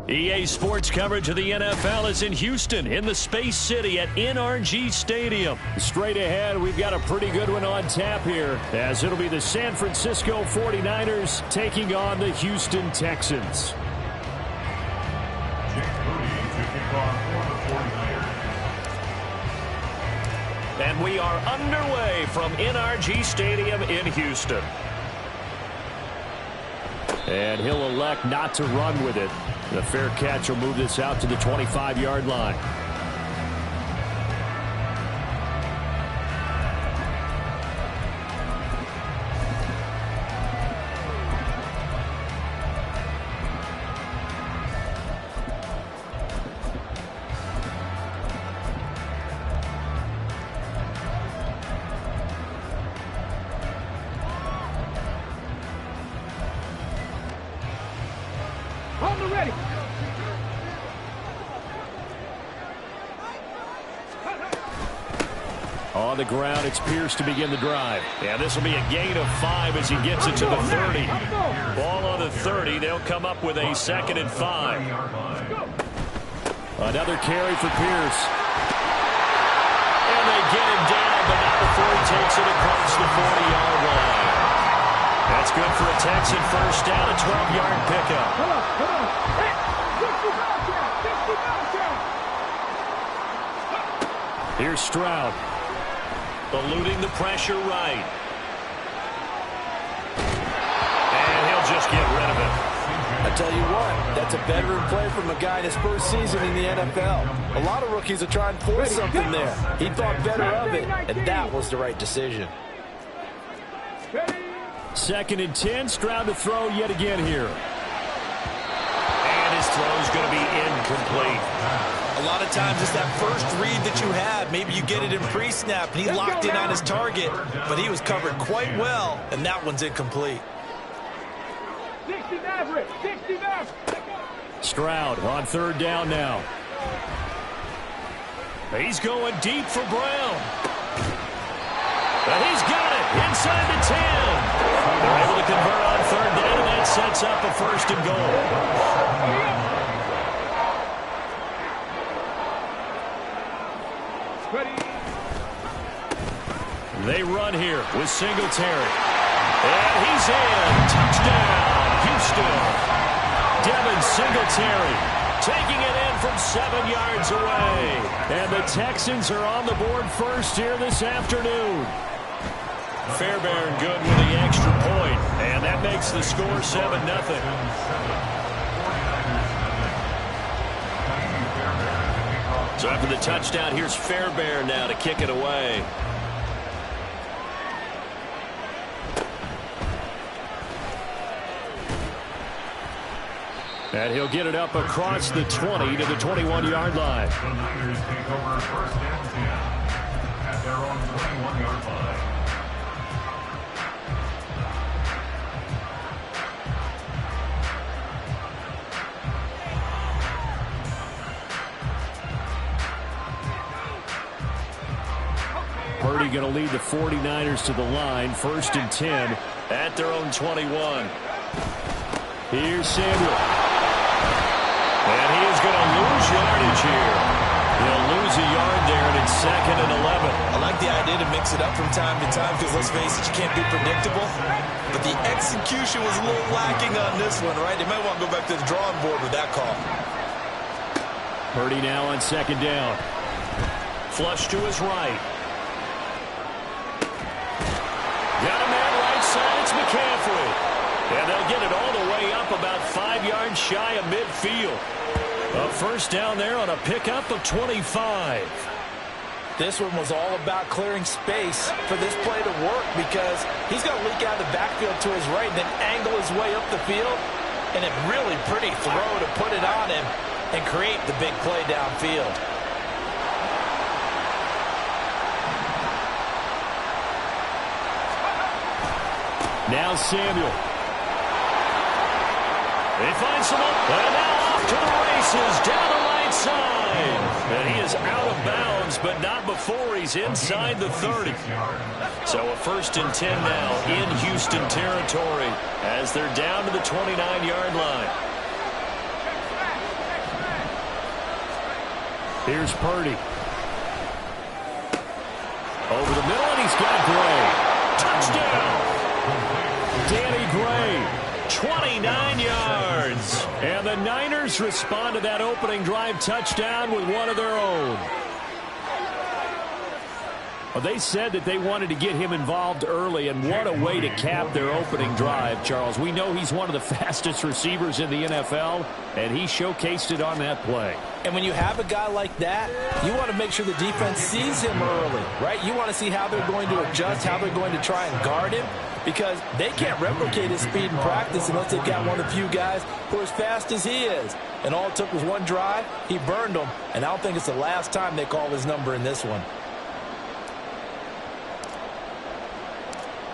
EA Sports coverage of the NFL is in Houston in the Space City at NRG Stadium. Straight ahead, we've got a pretty good one on tap here, as it'll be the San Francisco 49ers taking on the Houston Texans. And we are underway from NRG Stadium in Houston. And he'll elect not to run with it. The fair catch will move this out to the 25-yard line. On the ground, it's Pierce to begin the drive. And this will be a gain of 5 as he gets it to the 30. Ball on the 30. They'll come up with a 2nd and 5. Another carry for Pierce. And they get him down, but not before he takes it across the 40-yard line. That's good for a Texan first down, a 12-yard pickup. Come on. Hey, 60 Here's Stroud. Eluding the pressure right. And he'll just get rid of it. I tell you what, that's a veteran play from a guy in his first season in the NFL. A lot of rookies are trying to force something there. He thought better of it, and that was the right decision. 2nd and 10, Stroud to throw yet again here. And his throw's going to be incomplete. A lot of times it's that first read that you have. Maybe you get it in pre-snap, and he locked in on his target, but he was covered quite well, and that one's incomplete. 60 Maverick. Stroud on 3rd down now. He's going deep for Brown. And he's got it inside the 10. They're able to convert on 3rd down, and that sets up a 1st and goal. They run here with Singletary. And he's in. Touchdown, Houston. Devin Singletary taking it in from 7 yards away. And the Texans are on the board first here this afternoon. Fairbairn good with the extra point. And that makes the score 7-0. So after the touchdown, here's Fairbairn now to kick it away. And he'll get it up across the 20 to the 21-yard line. The Niners take over 1st and 10 at their own 21-yard line. Purdy going to lead the 49ers to the line. 1st and 10 at their own 21. Here's Samuel. And he is going to lose yardage here. He'll lose a yard there, and it's 2nd and 11. I like the idea to mix it up from time to time because, let's face it, you can't be predictable. But the execution was a little lacking on this one, right? They might want to go back to the drawing board with that call. Purdy now on 2nd down. Flush to his right. Got a man right side. It's McCaffrey. And they'll get it all the way up about 5 yards shy of midfield. A 1st down there on a pickup of 25. This one was all about clearing space for this play to work because he's going to leak out of the backfield to his right and then angle his way up the field. And a really pretty throw to put it on him and create the big play downfield. Now Samuel. They find some up, and now off to the races down the right side. And he is out of bounds, but not before he's inside the 30. So a 1st and 10 now in Houston territory as they're down to the 29-yard line. Here's Purdy. Over the middle, and he's got Gray. Touchdown! Danny Gray, 29 yards. And the Niners respond to that opening drive touchdown with one of their own. Well, they said that they wanted to get him involved early, and what a way to cap their opening drive, Charles. We know he's one of the fastest receivers in the NFL, and he showcased it on that play. And when you have a guy like that, you want to make sure the defense sees him early, right? You want to see how they're going to adjust, how they're going to try and guard him, because they can't replicate his speed in practice unless they've got one of the few guys who are as fast as he is. And all it took was one drive. He burned them, and I don't think it's the last time they call his number in this one.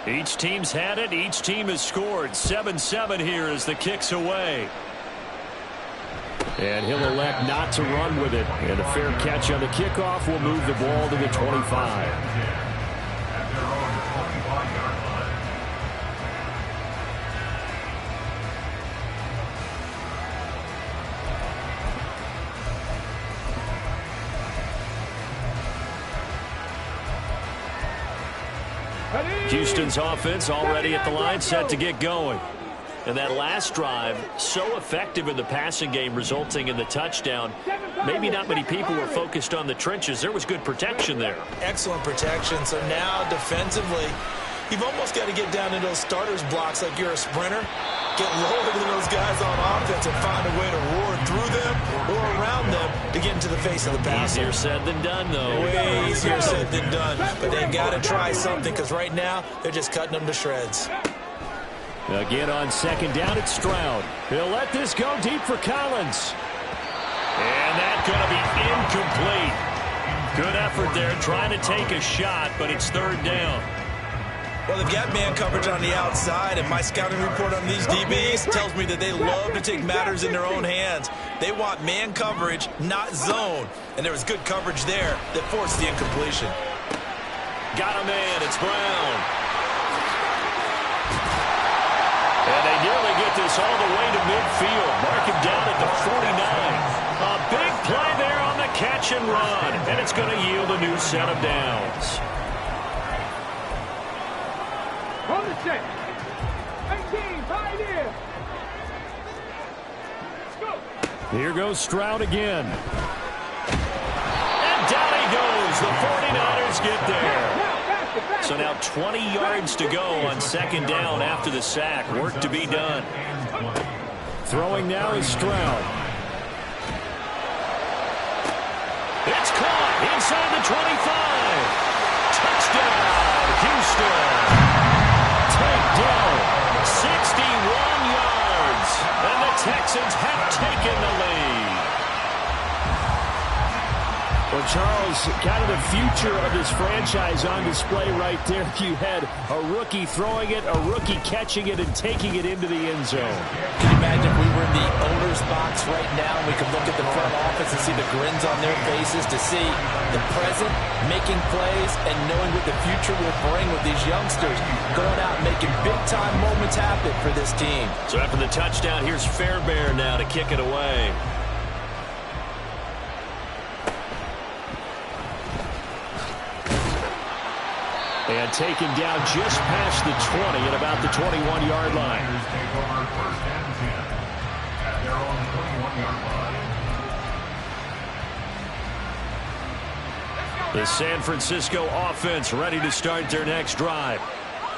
Each team's had it. Each team has scored. 7-7 here as the kick's away. And he'll elect not to run with it. And a fair catch on the kickoff will move the ball to the 25. Houston's offense already at the line, set to get going. And that last drive, so effective in the passing game, resulting in the touchdown. Maybe not many people were focused on the trenches. There was good protection there. Excellent protection. So now defensively, you've almost got to get down into those starters blocks like you're a sprinter. Get lower than those guys on offense and find a way to roar through them or around them to get into the face of the passer. Easier said than done, though. Way easier said than done. But they've got to try something, because right now they're just cutting them to shreds. Again on second down, it's Stroud. He'll let this go deep for Collins. And that's going to be incomplete. Good effort there trying to take a shot, but it's third down. Well, they've got man coverage on the outside, and my scouting report on these DBs tells me that they love to take matters in their own hands. They want man coverage, not zone. And there was good coverage there that forced the incompletion. Got a man. It's Brown. And they nearly get this all the way to midfield. Mark him down at the 49. A big play there on the catch and run. And it's going to yield a new set of downs. On the check. 19, right here. Let's go. Here goes Stroud again. And down he goes. The 49ers get there. So now 20 yards to go on second down after the sack. Work to be done. Throwing now is Stroud. It's caught inside the 25. Touchdown, Houston. Takedown, 61 yards. And the Texans have taken the lead. Well, Charles, kind of the future of this franchise on display right there. You had a rookie throwing it, a rookie catching it, and taking it into the end zone. Can you imagine if we were in the owner's box right now and we could look at the front office and see the grins on their faces, to see the present making plays and knowing what the future will bring with these youngsters going out and making big-time moments happen for this team. So after the touchdown, here's Fairbairn now to kick it away. And taken down just past the 20 at about the 21-yard line. Take over first and 10 at their own 21-yard line. The San Francisco offense ready to start their next drive.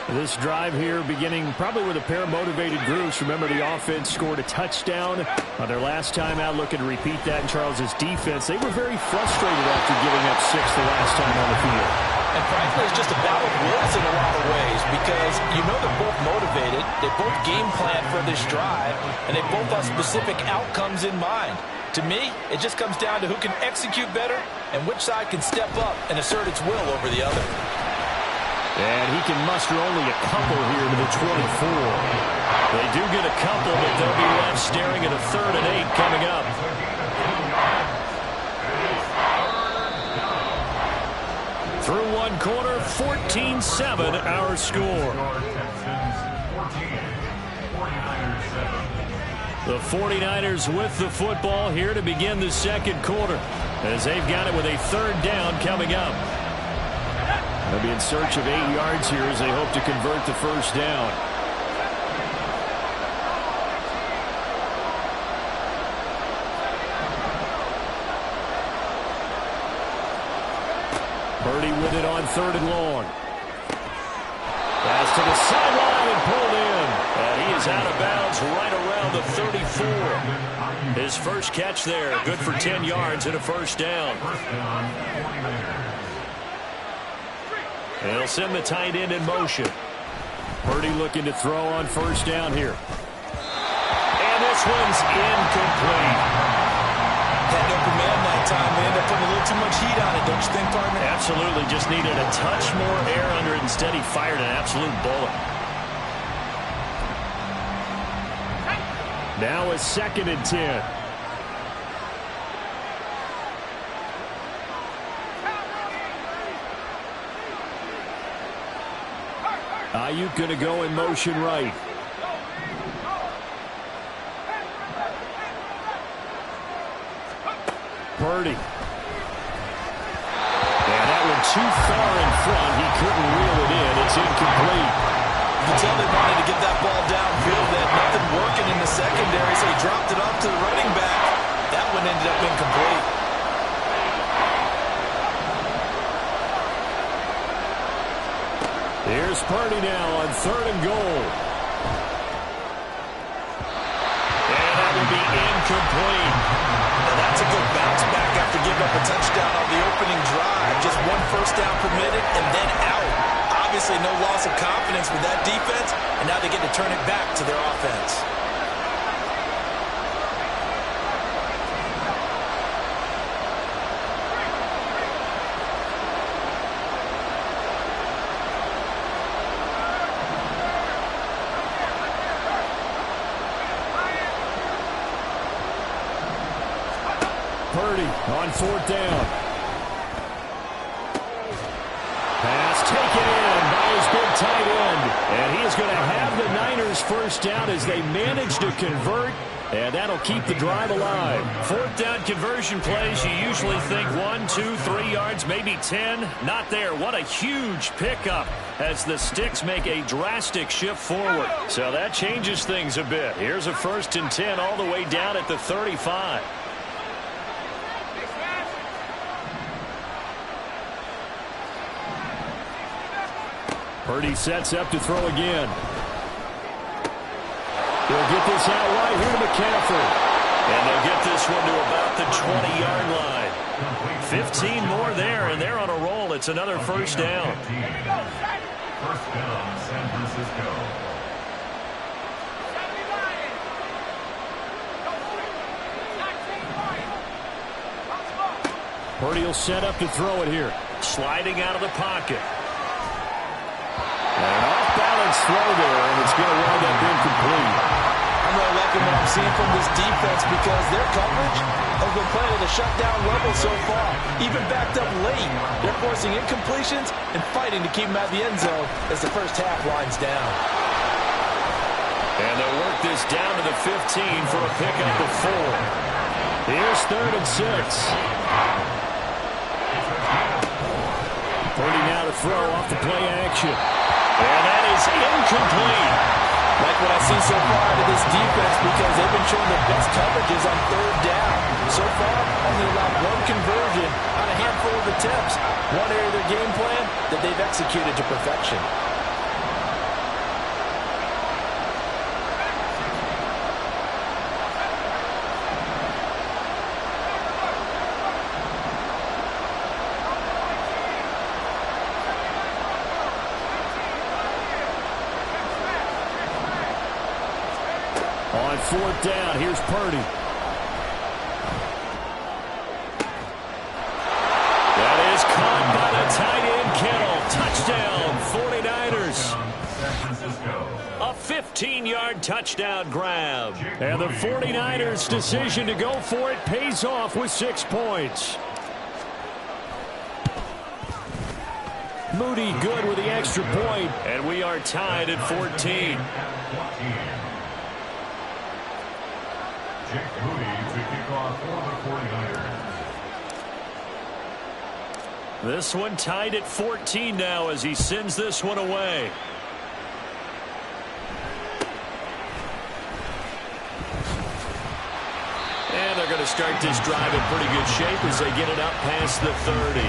This drive here beginning probably with a pair of motivated groups. Remember, the offense scored a touchdown on their last time out. Looking to repeat that in Charles's defense. They were very frustrated after giving up 6 the last time on the field. And frankly, it's just a battle of wills in a lot of ways, because you know they're both motivated, they both game plan for this drive, and they both have specific outcomes in mind. To me, it just comes down to who can execute better and which side can step up and assert its will over the other. And he can muster only a couple here to the 24. They do get a couple, but they'll be left staring at a 3rd and 8 coming up. Through one quarter, 14-7 our score. The 49ers with the football here to begin the second quarter. as they've got it with a 3rd down coming up. They'll be in search of 8 yards here as they hope to convert the 1st down. Purdy with it on 3rd and long. Pass to the sideline and pulled in. And he is out of bounds right around the 34. His first catch there, good for 10 yards and a 1st down. And he'll send the tight end in motion. Purdy looking to throw on 1st down here. And this one's incomplete. Had no command that time. They ended up putting a little too much heat on it, don't you think, partner? Absolutely. Just needed a touch more air under it. Instead, he fired an absolute bullet. Now a 2nd and 10. Ayuk going to go in motion right. Purdy. And that one too far in front. He couldn't reel it in. It's incomplete. You can tell they wanted to get that ball downfield. They had nothing working in the secondary, so he dropped it off to the running back. That one ended up incomplete. Here's Purdy now on 3rd and goal. And that will be incomplete. Now that's a good bounce back after giving up a touchdown on the opening drive. Just 1 first down permitted and then out. Obviously no loss of confidence with that defense, and now they get to turn it back to their offense. Purdy on 4th down. Pass taken in by his big tight end. And he is going to have the Niners 1st down as they manage to convert. And that'll keep the drive alive. 4th down conversion plays, you usually think 1, 2, 3 yards, maybe 10. Not there. What a huge pickup as the sticks make a drastic shift forward. So that changes things a bit. Here's a 1st and 10 all the way down at the 35. Purdy sets up to throw again. He'll get this out right here to McCaffrey. And they'll get this one to about the 20-yard line. 15 more there, and they're on a roll. It's another 1st down. 1st down, San Francisco. Purdy will set up to throw it here. Sliding out of the pocket. An off-balance throw there, and it's going to wind up incomplete. I'm really liking what I'm seeing from this defense because their coverage has been playing at a shutdown level so far. Even backed up late, they're forcing incompletions and fighting to keep them out of the end zone as the 1st half winds down. And they'll work this down to the 15 for a pickup of 4. Here's 3rd and 6. Purdy now to throw off the play action. And that is incomplete. Like what I've seen so far out of this defense because they've been showing their best coverages on 3rd down. So far, only allowed 1 conversion on a handful of attempts. One area of their game plan that they've executed to perfection. On 4th down, here's Purdy. That is caught by the tight end, Kittle. Touchdown, 49ers. A 15-yard touchdown grab. And the 49ers' decision to go for it pays off with 6 points. Moody good with the extra point, and we are tied at 14. Jake Moody to kick off for the 49ers. This one tied at 14 now as he sends this one away. And they're going to start this drive in pretty good shape as they get it up past the 30.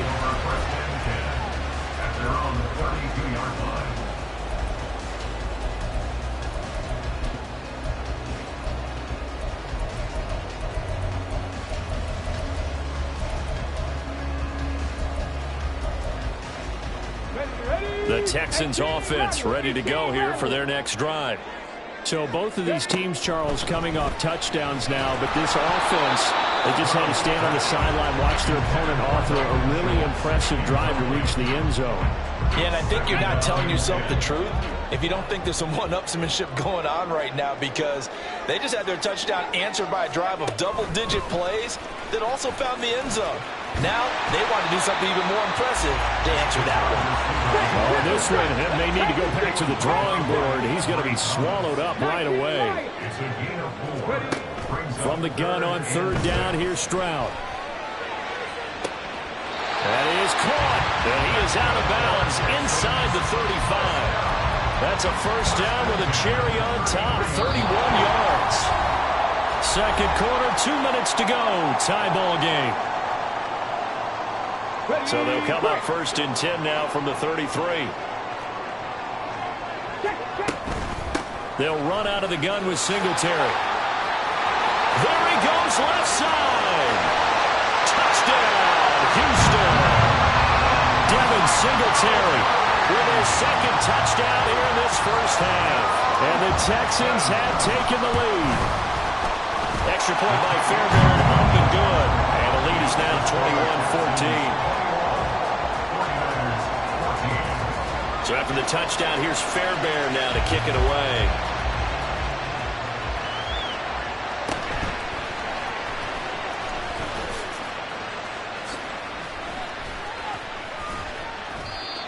At their own 32-yard line. The Texans offense ready to go here for their next drive. So both of these teams, Charles, coming off touchdowns now, but this offense, they just had to stand on the sideline, watch their opponent author a really impressive drive to reach the end zone. Yeah, and I think you're not telling yourself the truth if you don't think there's some one-upsmanship going on right now, because they just had their touchdown answered by a drive of double-digit plays that also found the end zone. Now they want to do something even more impressive to answer that one. Well, this one may need to go back to the drawing board. He's going to be swallowed up right away. It's a gain of 4. From the gun on third down, here's Stroud. That is caught, and he is out of bounds inside the 35. That's a first down with a cherry on top, 31 yards. Second quarter, 2 minutes to go. Tie ball game. So they'll come up first and 10 now from the 33. They'll run out of the gun with Singletary. There he goes, left side. Touchdown, Houston. Devin Singletary with his second touchdown here in this first half. And the Texans have taken the lead. Extra point by Fairbairn, up and good. And the lead is now 21-14. So after the touchdown, here's Fairbairn now to kick it away.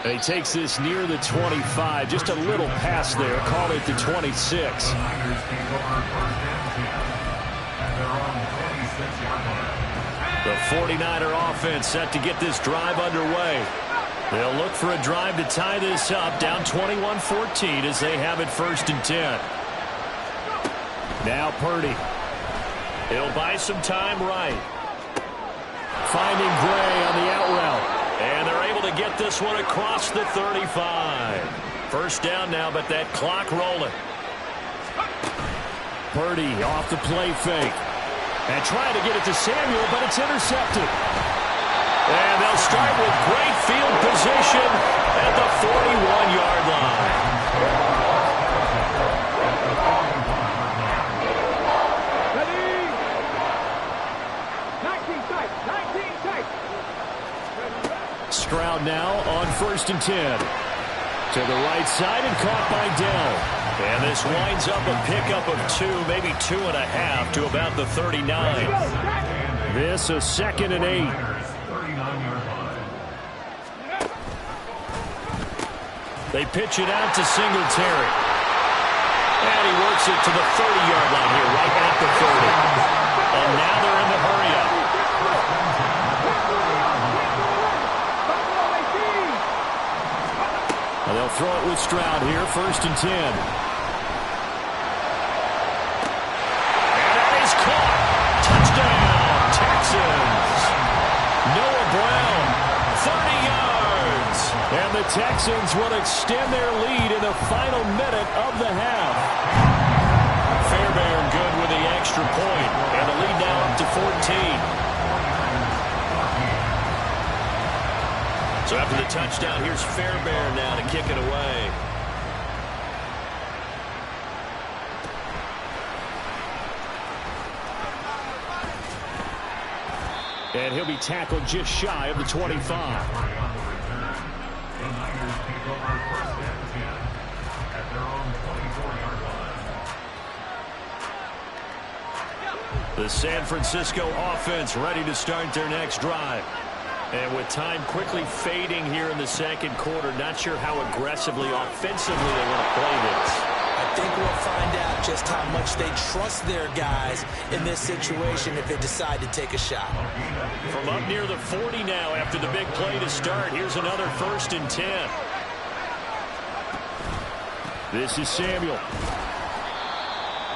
And he takes this near the 25. Just a little pass there. Call it the 26. The 49er offense set to get this drive underway. They'll look for a drive to tie this up, down 21-14 as they have it first and 10. Now Purdy. He'll buy some time right. Finding Gray on the out route. And they're able to get this one across the 35. First down now, but that clock rolling. Purdy off the play fake. And trying to get it to Samuel, but it's intercepted. And they'll start with great field position at the 41-yard line. Ready? 19 tight, 19 tight. Stroud now on first and 10. To the right side and caught by Dell. And this winds up a pickup of 2, maybe 2.5 to about the 39. This a second and 8. They pitch it out to Singletary. And he works it to the 30-yard line here, right at the 30. And now they're in the hurry-up. And they'll throw it with Stroud here, first and 10. And that is caught. Touchdown, Texans. Noah Brown, 30 yards. And the Texans will extend their lead in the final minute of the half. Fairbairn good with the extra point. And the lead now up to 14. So after the touchdown, here's Fairbairn now to kick it away. And he'll be tackled just shy of the 25. The San Francisco offense ready to start their next drive. And with time quickly fading here in the second quarter, not sure how aggressively, offensively they want to play this. I think we'll find out just how much they trust their guys in this situation if they decide to take a shot. From up near the 40 now after the big play to start, here's another 1st and 10. This is Samuel.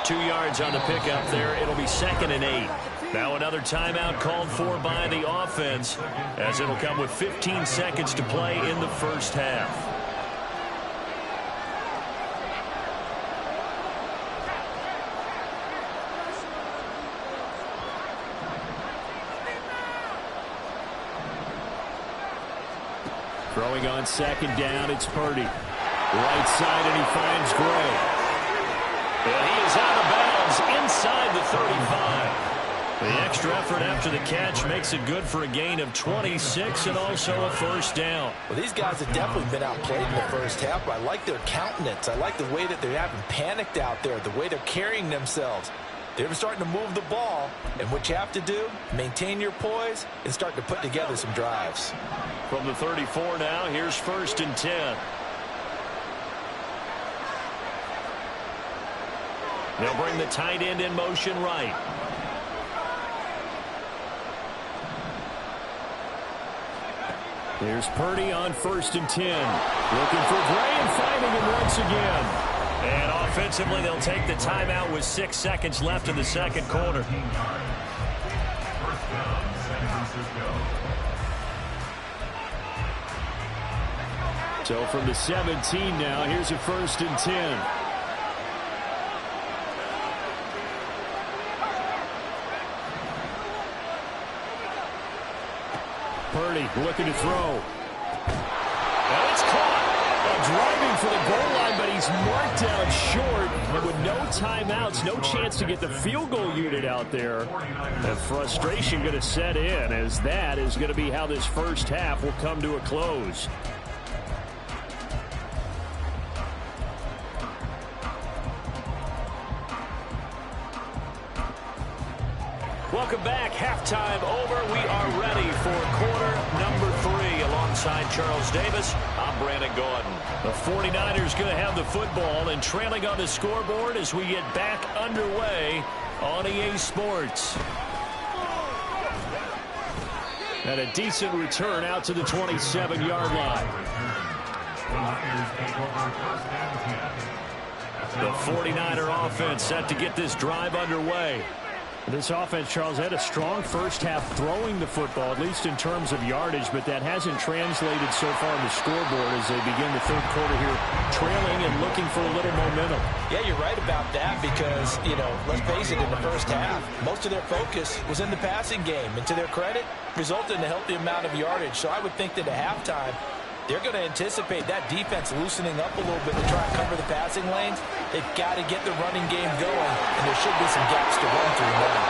2 yards on the pickup there. It'll be 2nd and 8. Now another timeout called for by the offense, as it'll come with 15 seconds to play in the first half. Throwing on 2nd down, it's Purdy. Right side, and he finds Gray. And he is out of bounds inside the 35. The extra effort after the catch makes it good for a gain of 26 and also a 1st down. Well, these guys have definitely been outplayed in the first half, but I like their countenance. I like the way that they haven't panicked out there, the way they're carrying themselves. They're starting to move the ball, and what you have to do, maintain your poise and start to put together some drives. From the 34 now, here's 1st and 10. They'll bring the tight end in motion right. Here's Purdy on 1st and 10. Looking for Gray and finding him once again. And offensively, they'll take the timeout with 6 seconds left in the second quarter. So from the 17 now, here's a 1st and 10. Purdy looking to throw. And it's caught. Driving for the goal line, but he's marked down short. And with no timeouts, no chance to get the field goal unit out there. And frustration going to set in, as that is going to be how this first half will come to a close. Welcome back. Halftime over. We are ready for quarter number 3. Alongside Charles Davis, I'm Brandon Gordon. The 49ers going to have the football and trailing on the scoreboard as we get back underway on EA Sports. And a decent return out to the 27-yard line. The 49er offense set to get this drive underway. This offense, Charles, had a strong first half throwing the football, at least in terms of yardage, but that hasn't translated so far on the scoreboard as they begin the third quarter here, trailing and looking for a little momentum. Yeah, you're right about that because, let's face it, in the first half, most of their focus was in the passing game. And to their credit, resulted in a healthy amount of yardage. So I would think that at halftime, they're going to anticipate that defense loosening up a little bit to try and cover the passing lanes. They've got to get the running game going, and there should be some gaps to run through now.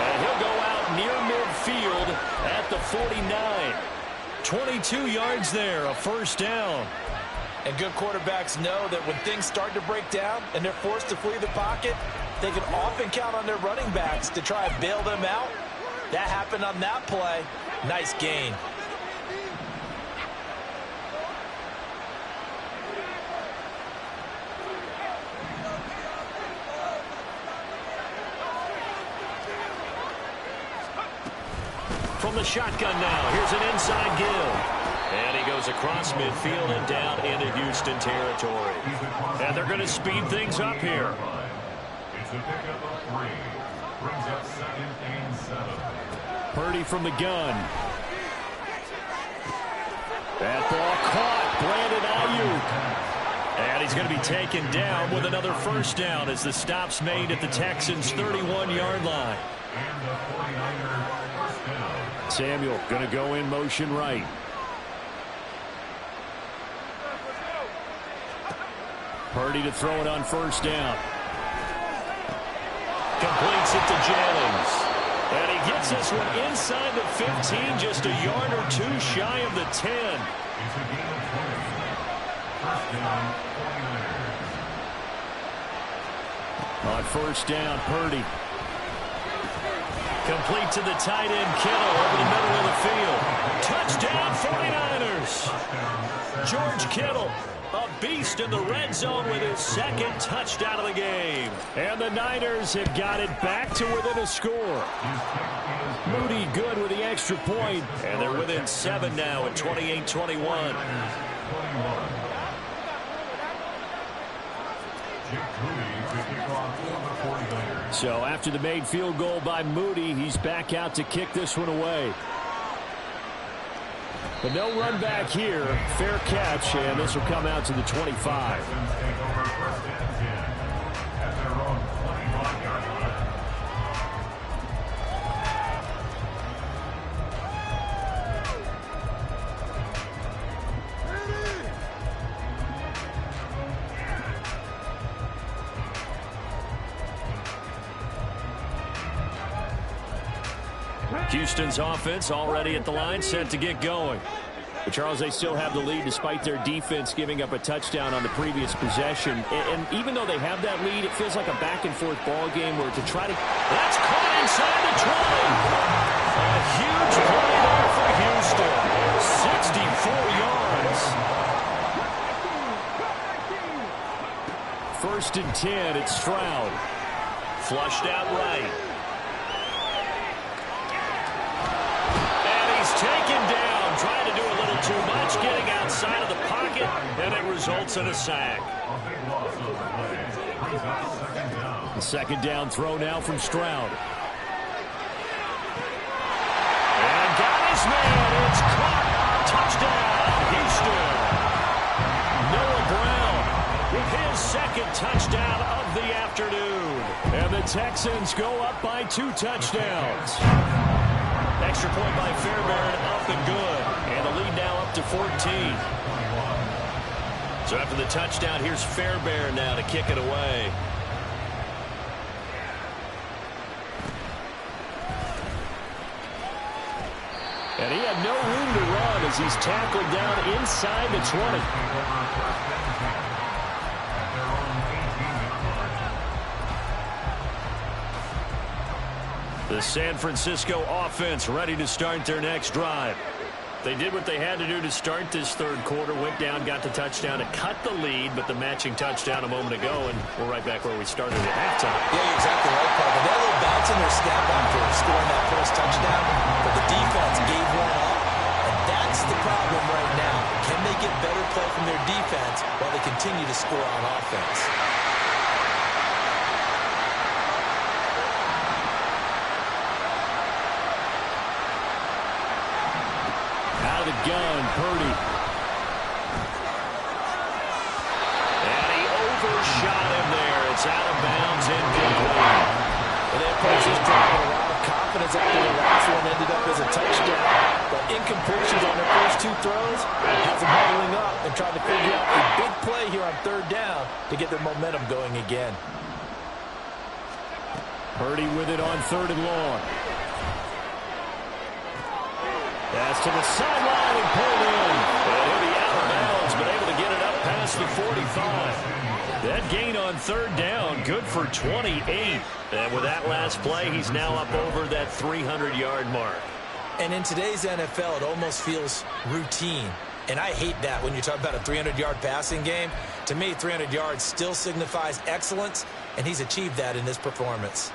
And he'll go out near midfield at the 49. 22 yards there, a 1st down. And good quarterbacks know that when things start to break down and they're forced to flee the pocket, they can often count on their running backs to try and bail them out. That happened on that play. Nice gain. From the shotgun now, here's an inside give. And he goes across midfield and down into Houston territory. And they're going to speed things up here. It's a pickup of 3. Brings up 2nd and 7. Purdy from the gun. That ball caught. Brandon Ayuk. And he's going to be taken down with another 1st down as the stop's made at the Texans' 31-yard line. And the 49ers first down. Samuel going to go in motion right. Purdy to throw it on 1st down. Completes it to Jennings. And he gets this one inside the 15, just a yard or 2 shy of the 10. It's a gain of 20. First down, 49ers. On 1st down, Purdy. Complete to the tight end, Kittle, over the middle of the field. Touchdown, 49ers. George Kittle A beast in the red zone with his second touchdown of the game. And the Niners have got it back to within a score. Moody good with the extra point. And they're within 7 now at 28-21. So after the made field goal by Moody, he's back out to kick this one away. But no run back here. Fair catch, and this will come out to the 25. Houston's offense already at the line, set to get going. But Charles, they still have the lead despite their defense giving up a touchdown on the previous possession. And even though they have that lead, it feels like a back-and-forth ball game where to try to... That's caught inside the 20. A huge play there for Houston. 64 yards. First and 10, it's Stroud. Flushed out right. And he's taken down, trying to do a little too much, getting outside of the pocket, and it results in a sack. The second down throw now from Stroud. And got his man. It's caught. Touchdown, Houston. Noah Brown with his second touchdown of the afternoon. And the Texans go up by 2 touchdowns. Extra point by Fairbairn, up and good. And the lead now up to 14. So after the touchdown, here's Fairbairn now to kick it away. And he had no room to run as he's tackled down inside the 20. The San Francisco offense ready to start their next drive. They did what they had to do to start this third quarter. Went down, got the touchdown to cut the lead, but the matching touchdown a moment ago, and we're right back where we started at halftime. Yeah, you're exactly right, Paul. They had a little bounce in their snap after scoring that first touchdown, but the defense gave one up, and that's the problem right now. Can they get better play from their defense while they continue to score on offense? Out of the gun, Purdy. And he overshot him there. It's out of bounds, incomplete. And that puts his drive with a lot of confidence after the last one ended up as a touchdown. But incompletions on their first 2 throws has them huddling up and trying to figure out a big play here on third down to get their momentum going again. Purdy with it on 3rd and long. Pass to the sideline and pulled in. And he'll be out of bounds, but able to get it up past the 45. That gain on 3rd down, good for 28. And with that last play, he's now up over that 300-yard mark. And in today's NFL, it almost feels routine. And I hate that when you talk about a 300-yard passing game. To me, 300 yards still signifies excellence, and he's achieved that in this performance.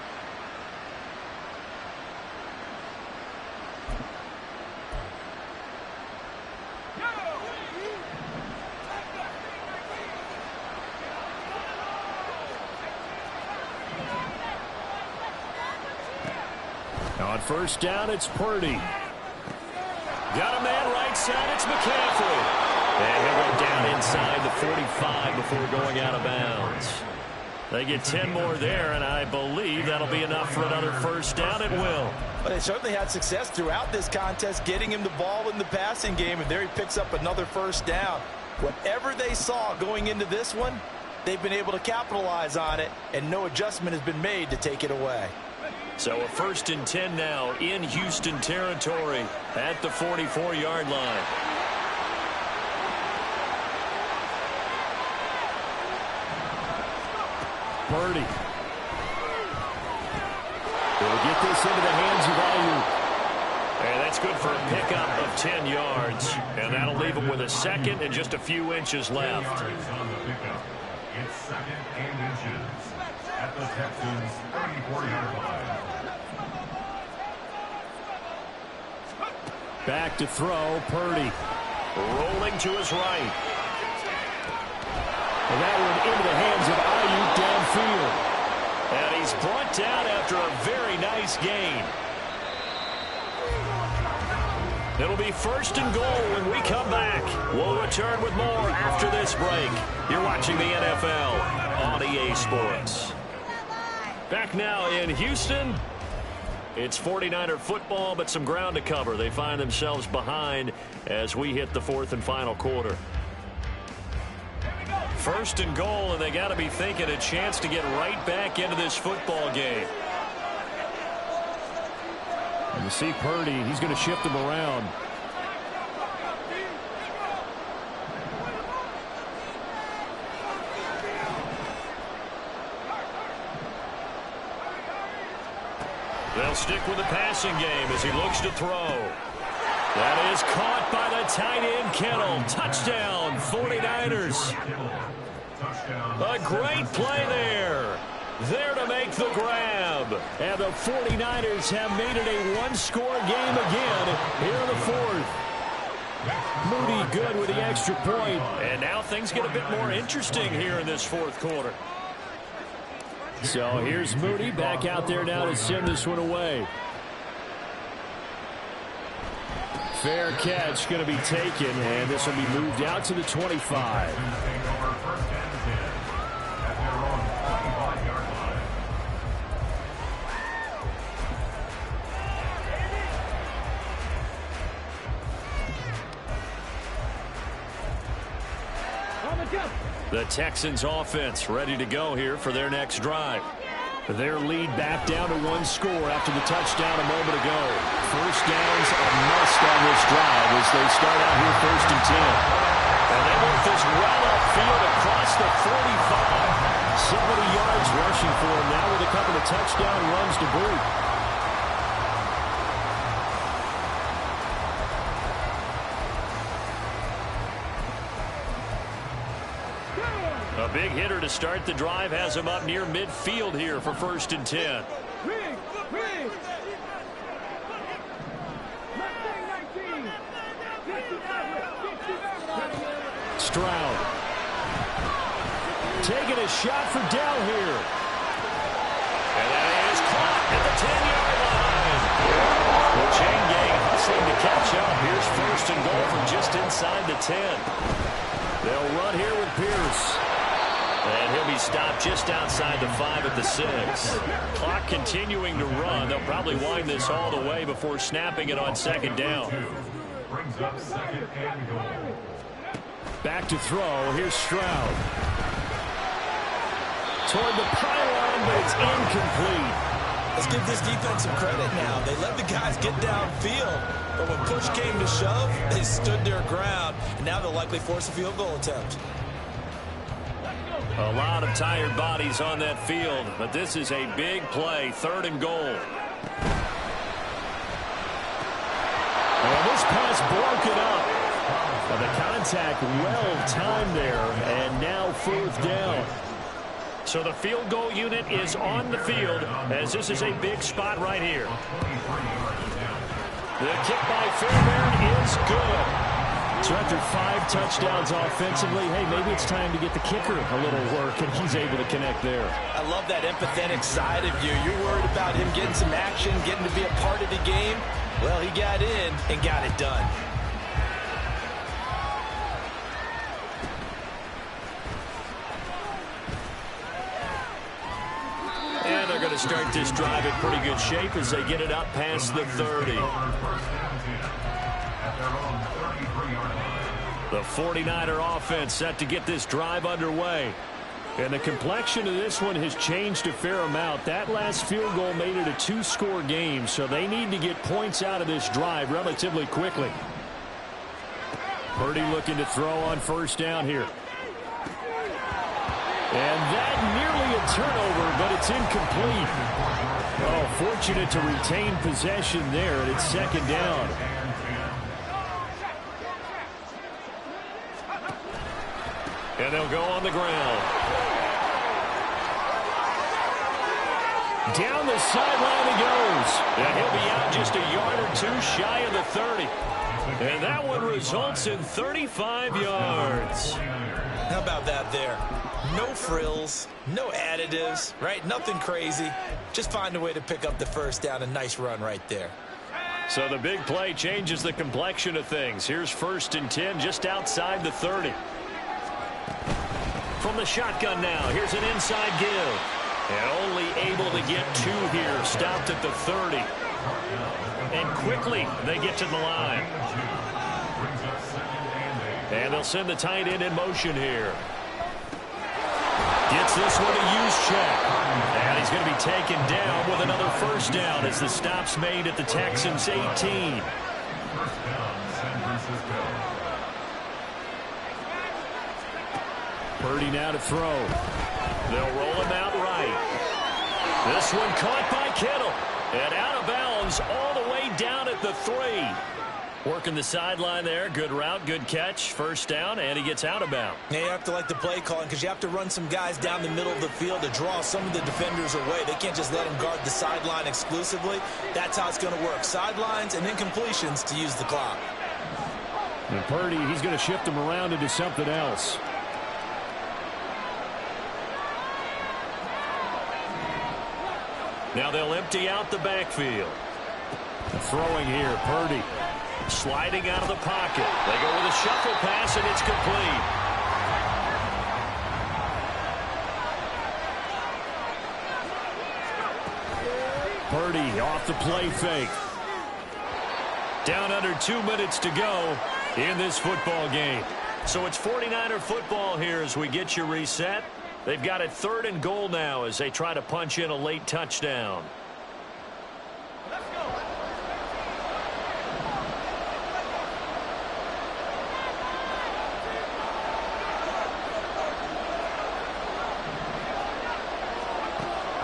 On 1st down, it's Purdy. Got a man right side, it's McCaffrey. And he'll go down inside the 45 before going out of bounds. They get 10 more there, and I believe that'll be enough for another 1st down. It will. But they certainly had success throughout this contest, getting him the ball in the passing game, and there he picks up another 1st down. Whatever they saw going into this one, they've been able to capitalize on it, and no adjustment has been made to take it away. So a 1st and 10 now in Houston territory at the 44-yard line. Purdy. They'll get this into the hands of Ayuk. And that's That's good for a pickup of 10 yards. And that'll leave him with a second and just a few inches left. It's second and inches at the Texans' 34-yard line. Back to throw, Purdy. Rolling to his right. And that one into the hands of Ayuk downfield. And he's brought down after a very nice gain. It'll be first and goal when we come back. We'll return with more after this break. You're watching the NFL on EA Sports. Back now in Houston. It's 49er football, but some ground to cover. They find themselves behind as we hit the fourth and final quarter. First and goal, and they got to be thinking a chance to get right back into this football game. And you see Purdy, he's going to shift him around. They'll stick with the passing game as he looks to throw. That is caught by the tight end Kittle. Touchdown, 49ers. A great play there. There to make the grab. And the 49ers have made it a one-score game again here in the fourth. Moody good with the extra point. And now things get a bit more interesting here in this fourth quarter. So here's Moody back out there now to send this one away. Fair catch going to be taken, and this will be moved out to the 25. The Texans offense ready to go here for their next drive. Their lead back down to one score after the touchdown a moment ago. First down's a must on this drive as they start out here first and 10. And they work this well upfield across the 45. 70 yards rushing for him now with a couple of touchdown runs to boot. A big hitter to start the drive has him up near midfield here for first and 10. Stroud taking a shot for Dell here. And that is caught at the 10-yard line. The chain gang hustling to catch up. Here's first and goal from just inside the 10. They'll run here with Pierce. And he'll be stopped just outside the 5 at the 6. Clock continuing to run. They'll probably wind this all the way before snapping it on second down. Brings up second and goal. Back to throw. Here's Stroud. Toward the pylon, but it's incomplete. Let's give this defense some credit now. They let the guys get downfield, but when push came to shove, they stood their ground, and now they'll likely force a field goal attempt. A lot of tired bodies on that field, but this is a big play, third and goal. And this pass broken up. Well, the contact well timed there, and now fourth down. So the field goal unit is on the field as this is a big spot right here. The kick by Fairbairn is good. So after 5 touchdowns offensively, hey, maybe it's time to get the kicker a little work, and he's able to connect there. I love that empathetic side of you. You're worried about him getting some action, getting to be a part of the game. Well, he got in and got it done. And they're going to start this drive in pretty good shape as they get it up past the 30. The 49er offense set to get this drive underway. And the complexion of this one has changed a fair amount. That last field goal made it a 2-score game, so they need to get points out of this drive relatively quickly. Purdy looking to throw on first down here. And that nearly a turnover, but it's incomplete. Oh, fortunate to retain possession there, and it's second down. And they'll go on the ground. Down the sideline he goes. And he'll be out just a yard or two shy of the 30. And that one results in 35 yards. How about that there? No frills, no additives, right? Nothing crazy. Just find a way to pick up the first down. A nice run right there. So the big play changes the complexion of things. Here's 1st and 10 just outside the 30. From the shotgun now, here's an inside give. And only able to get 2 here, stopped at the 30. And quickly they get to the line. And they'll send the tight end in motion here. Gets this one to Juszczyk. And he's going to be taken down with another first down as the stop's made at the Texans' 18. First down, San Francisco. Purdy now to throw. They'll roll him out right. This one caught by Kittle. And out of bounds all the way down at the 3. Working the sideline there. Good route, good catch. First down, and he gets out of bounds. Yeah, you have to like the play calling because you have to run some guys down the middle of the field to draw some of the defenders away. They can't just let them guard the sideline exclusively. That's how it's going to work. Sidelines and then completions to use the clock. And Purdy, he's going to shift him around into something else. Now they'll empty out the backfield. Throwing here, Purdy. Sliding out of the pocket. They go with a shuffle pass, and it's complete. Purdy off the play fake. Down under 2 minutes to go in this football game. So it's 49er football here as we get you reset. They've got it 3rd and goal now as they try to punch in a late touchdown.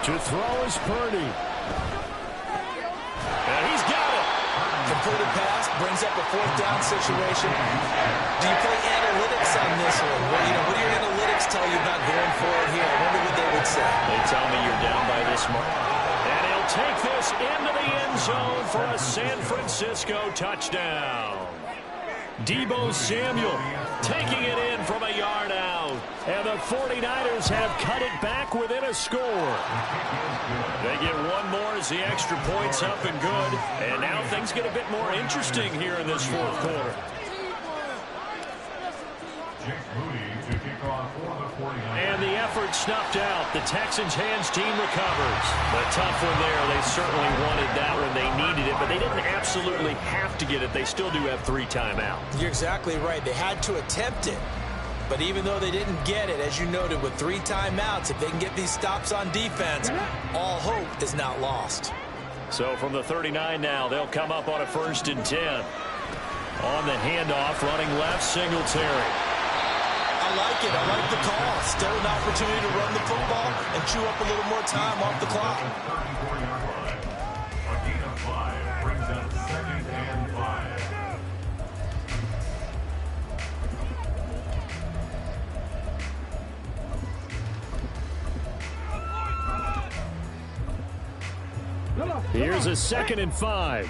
To throw is Purdy. And he's got it. Completed pass, brings up a 4th down situation. Do you play analytics on this one? Well, what do your analytics tell you about going forward here? I wonder what they would say. They tell me you're down by this much. And he'll take this into the end zone for a San Francisco touchdown. Deebo Samuel taking it in from a yard out. And the 49ers have cut it back within a score. They get one more as the extra point's up and good. And now things get a bit more interesting here in this 4th quarter. And the effort snuffed out. The Texans' hands team recovers. A tough one there. They certainly wanted that one. They needed it, but they didn't absolutely have to get it. They still do have 3 timeouts. You're exactly right. They had to attempt it. But even though they didn't get it, as you noted, with 3 timeouts, if they can get these stops on defense, all hope is not lost. So from the 39 now, they'll come up on a 1st and 10. On the handoff, running left, Singletary. I like it. I like the call. Still an opportunity to run the football and chew up a little more time off the clock. A gain of 5 brings up 2nd and 5. Here's a 2nd and 5.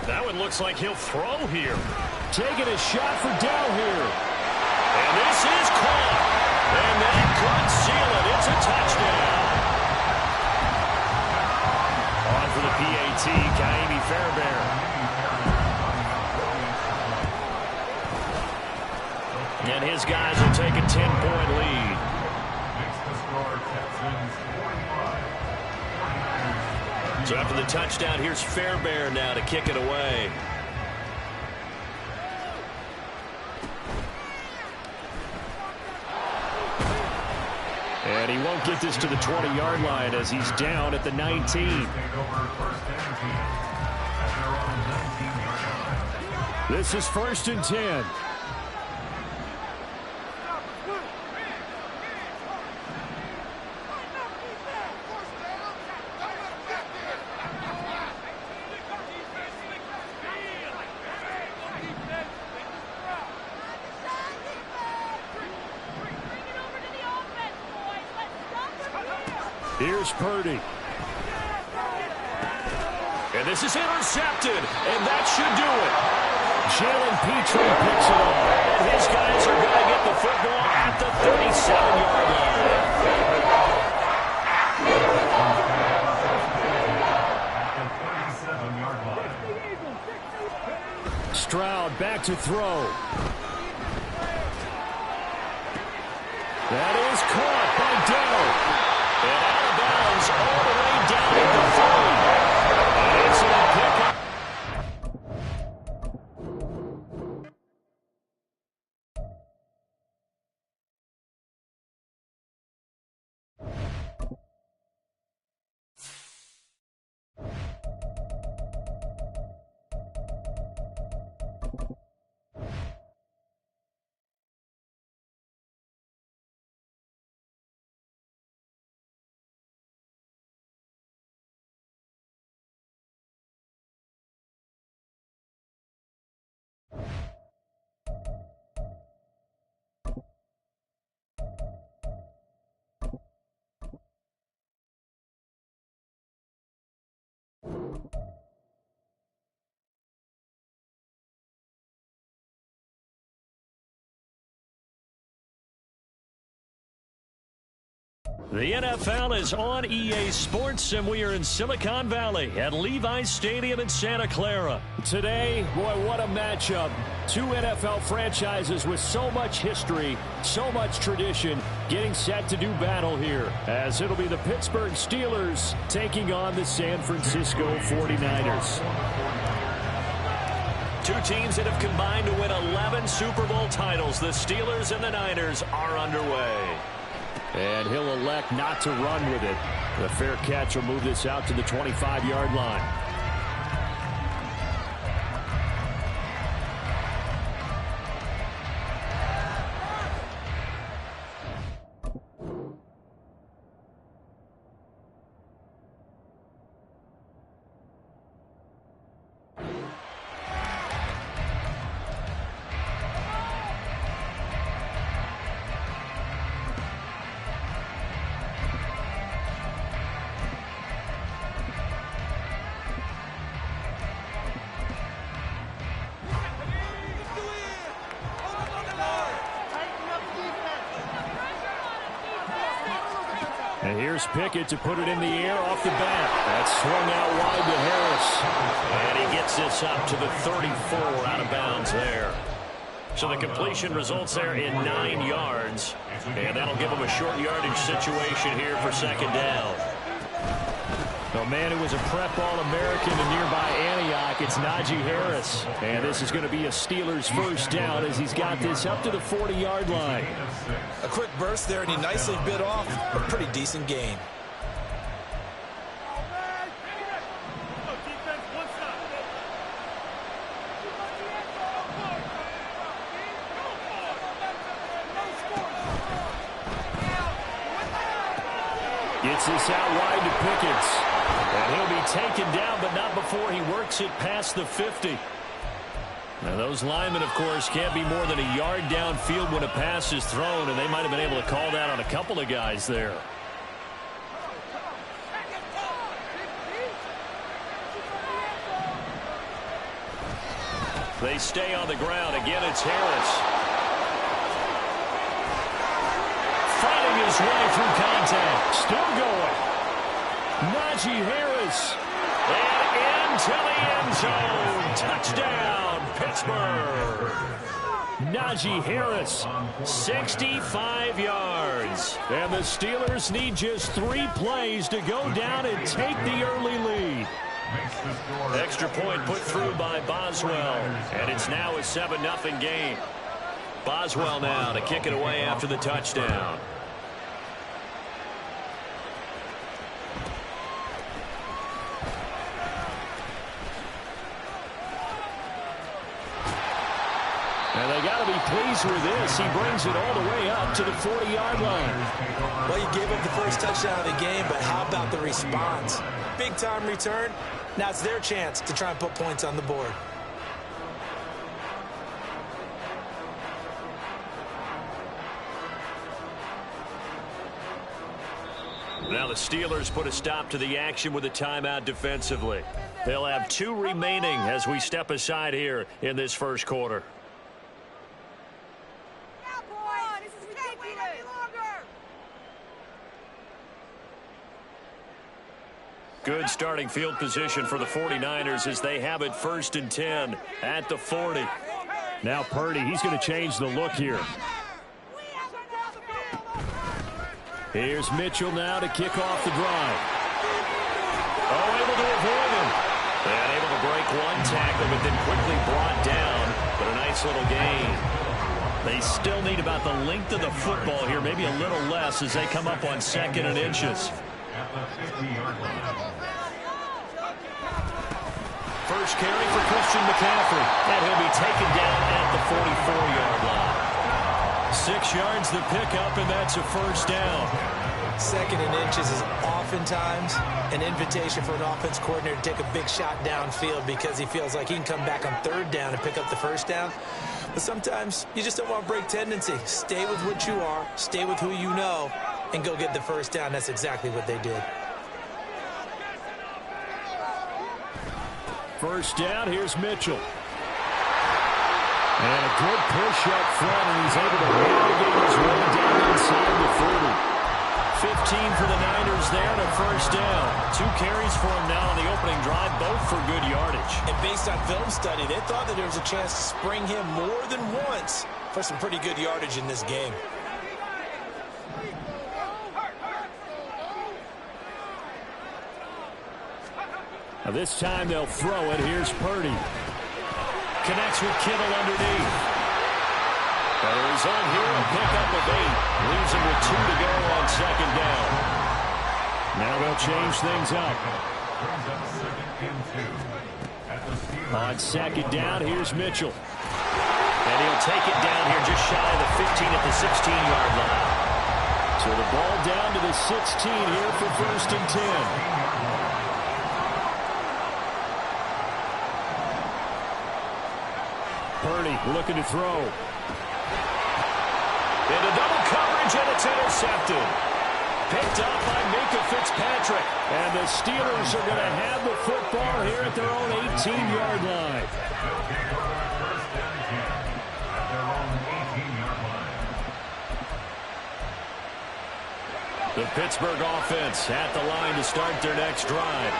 That one looks like he'll throw here. Taking a shot for down here. And this is caught. And that could seal it. It's a touchdown. On for the PAT, Kaimi Fairbairn. And his guys will take a 10-point lead. Makes the score Texans 45. So after the touchdown, here's Fairbairn now to kick it away. And he won't get this to the 20-yard line as he's down at the 19. Take over 1st and 10 at their own 19-yard line. This is 1st and 10. Here's Purdy. And this is intercepted, and that should do it. Jalen Petrie picks it up. And his guys are going to get the football at the 37-yard line. Stroud back to throw. That is caught by Dell. And out of bounds all the way down at the 30. It's a pickup. The NFL is on EA Sports, and we are in Silicon Valley at Levi's Stadium in Santa Clara. Today, boy, what a matchup. Two NFL franchises with so much history, so much tradition, getting set to do battle here, as it'll be the Pittsburgh Steelers taking on the San Francisco 49ers. Two teams that have combined to win 11 Super Bowl titles. The Steelers and the Niners are underway. And he'll elect not to run with it. The fair catch will move this out to the 25-yard line. And here's Pickett to put it in the air off the bat. That's swung out wide to Harris. And he gets this up to the 34 out of bounds there. So the completion results there in 9 yards. And that'll give him a short yardage situation here for second down. The man who was a prep All-American in nearby Antioch, it's Najee Harris. And this is going to be a Steelers first down as he's got this up to the 40-yard line. A quick burst there, and he nicely bit off a pretty decent gain. Gets this out wide to Pickett. And he'll be taken down, but not before he works it past the 50. Now, those linemen, of course, can't be more than a yard downfield when a pass is thrown, and they might have been able to call that on a couple of guys there. They stay on the ground. Again, it's Harris. Fighting his way through contact. Still going. Najee Harris. And into the end zone. Touchdown, Pittsburgh. Najee Harris, 65 yards. And the Steelers need just 3 plays to go down and take the early lead. Extra point put through by Boswell. And it's now a 7-0 game. Boswell now to kick it away after the touchdown. And they got to be pleased with this. He brings it all the way up to the 40-yard line. Well, you gave up the first touchdown of the game, but how about the response? Big-time return. Now it's their chance to try and put points on the board. Now the Steelers put a stop to the action with a timeout defensively. They'll have 2 remaining as we step aside here in this first quarter. Good starting field position for the 49ers as they have it 1st and 10 at the 40. Now Purdy, he's going to change the look here. Here's Mitchell now to kick off the drive. Oh, able to avoid him. And able to break one tackle, but then quickly brought down. But a nice little gain. They still need about the length of the football here, maybe a little less as they come up on 2nd and inches. First carry for Christian McCaffrey. And he'll be taken down at the 44-yard line. 6 yards the pickup, and that's a first down. 2nd and inches is oftentimes an invitation for an offense coordinator to take a big shot downfield because he feels like he can come back on 3rd down and pick up the first down. But sometimes you just don't want to break tendency. Stay with what you are, stay with who you know, and go get the first down. That's exactly what they did. First down, here's Mitchell. And a good push up front, and he's able to navigate his way down inside the 40. 15 for the Niners there and a first down. 2 carries for him now on the opening drive, both for good yardage. And based on film study, they thought that there was a chance to spring him more than once for some pretty good yardage in this game. Now this time they'll throw it. Here's Purdy. Connects with Kittle underneath. The result here, a pickup of 8. Leaves him with 2 to go on 2nd down. Now they'll change things up. On 2nd down, here's Mitchell. And he'll take it down here just shy of the 15 at the 16-yard line. So the ball down to the 16 here for 1st and 10. Purdy looking to throw. Into double coverage, and it's intercepted. Picked up by Minkah Fitzpatrick. And the Steelers are going to have the football here at their own 18-yard line. The Pittsburgh offense at the line to start their next drive.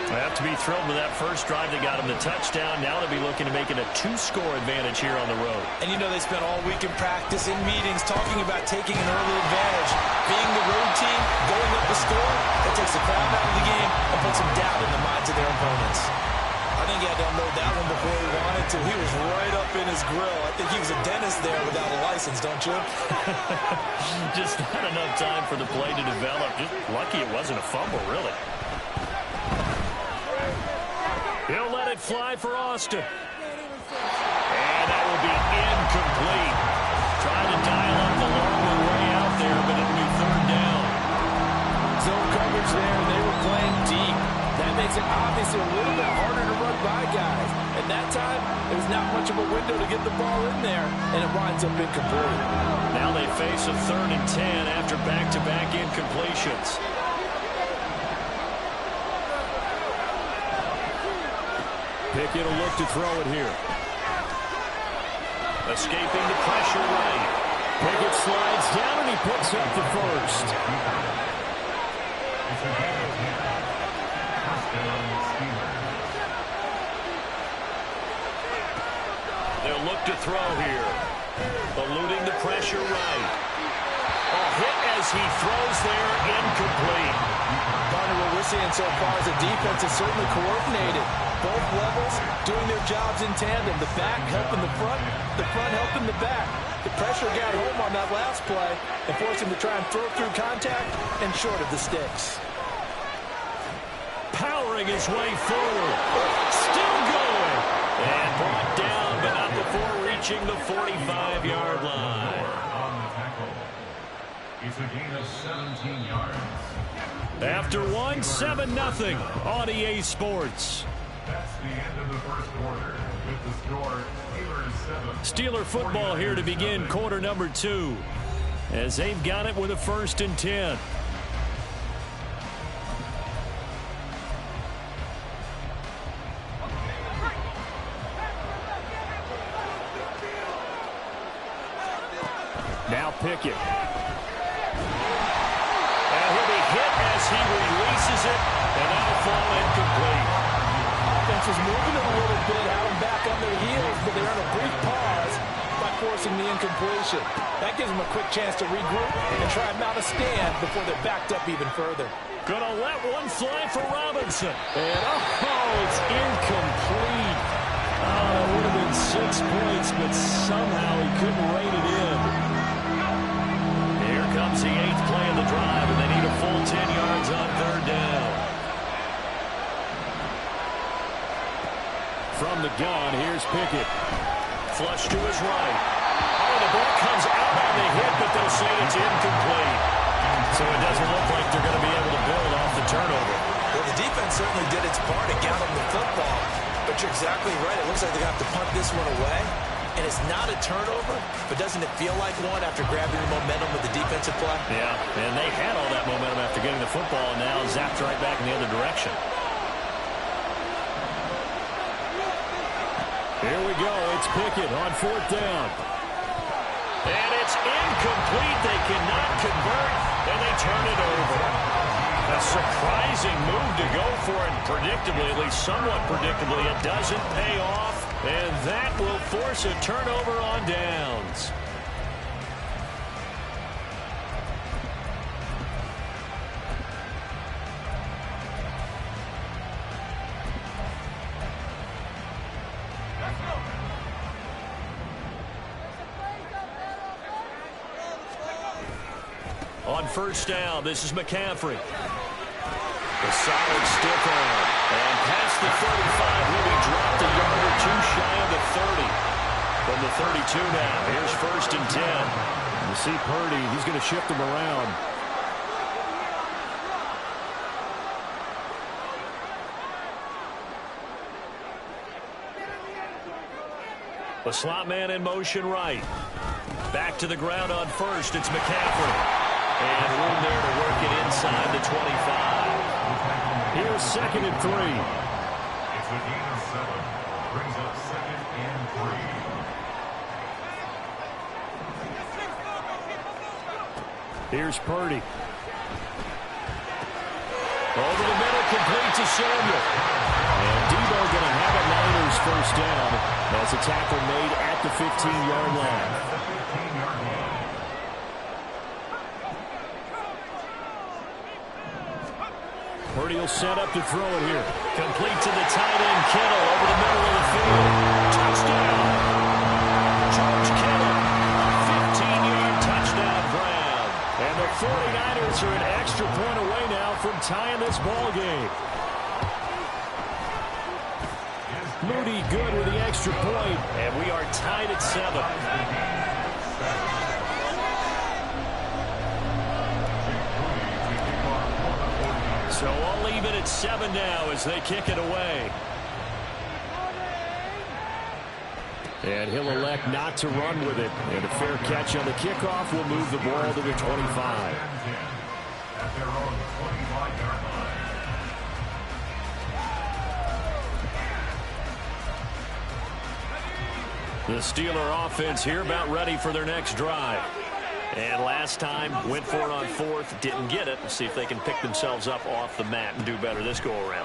They have to be thrilled with that first drive that got them the touchdown. Now they'll be looking to make it a 2-score advantage here on the road. And you know they spent all week in practice, in meetings, talking about taking an early advantage. Being the road team, going up the score, that takes the crowd out of the game and puts some doubt in the minds of their opponents. I think he had to unload that one before he wanted to. He was right up in his grill. I think he was a dentist there without a license, don't you? Just not enough time for the play to develop. Just lucky it wasn't a fumble, really. He'll let it fly for Austin. And that will be incomplete. Trying to dial up the long one way out there, but it'll be 3rd down. Zone coverage there, and they were playing deep. That makes it obviously a little bit harder to run by guys. At that time, there's not much of a window to get the ball in there, and it winds up incomplete. Now they face a 3rd and 10 after back-to-back incompletions. Pickett will look to throw it here. Escaping the pressure right. Pickett slides down and he picks up the first. They'll look to throw here. Eluding the pressure right. A hit as he throws there, incomplete. Barney, what we're seeing so far is the defense is certainly coordinated. Both levels doing their jobs in tandem. The back helping the front helping the back. The pressure got home on that last play and forced him to try and throw through contact and short of the sticks. Powering his way forward. Still going. And brought down, but not before reaching the 45-yard line. On the tackle. It's a gain of 17 yards. After 7-0 on EA Sports. That's the end of the first quarter. With the score, Steeler football here to begin quarter number 2. As they've got it with a 1st and 10. Now Pickett. And he'll be hit as he releases it, and that'll fall incomplete. Offense is moving it a little bit, out and back on their heels, but they're in a brief pause by forcing the incompletion. That gives them a quick chance to regroup and try and mount a stand before they're backed up even further. Gonna let one fly for Robinson. And it's incomplete. It would have been 6 points, but somehow he couldn't rein it in. Here comes the 8th play of the drive, and they need a full 10 yards on 3rd down. From the gun, here's Pickett. Flush to his right. Oh, the ball comes out on the hit, but they'll say it's incomplete. So it doesn't look like they're going to be able to build off the turnover. Well, the defense certainly did its part to gather the football. But you're exactly right. It looks like they're going to have to punt this one away. And it's not a turnover, but doesn't it feel like one after grabbing the momentum with the defensive play? Yeah, and they had all that momentum after getting the football, and now zapped right back in the other direction. Here we go. It's Pickett on 4th down. And it's incomplete. They cannot convert, and they turn it over. A surprising move to go for it. Predictably, at least somewhat predictably, it doesn't pay off. And that will force a turnover on downs. On 1st down, this is McCaffrey. A solid stiff arm. And past the 35, will be dropped a yard or two shy of the 30. From the 32 now, here's 1st and 10. You see Purdy, he's going to shift him around. The slot man in motion right. Back to the ground on 1st, it's McCaffrey. And room there to work it inside the 25. Here's 2nd and 3. It's a gain of 7. Brings up 2nd and 3. Here's Purdy. Over the middle, complete to Samuel. And Debo going to have a Niners 1st down as a tackle made at the 15-yard line. Purdy will set up to throw it here. Complete to the tight end, Kittle, over the middle of the field. Touchdown. George Kittle, a 15-yard touchdown grab. And the 49ers are an extra point away now from tying this ball game. Moody good with the extra point. And we are tied at 7. So all even at 7 now as they kick it away. And he'll elect not to run with it. And a fair catch on the kickoff will move the ball to the 25. At their own 25-yard line. The Steeler offense here about ready for their next drive. And last time, went for it on 4th, didn't get it. Let's see if they can pick themselves up off the mat and do better this go-around.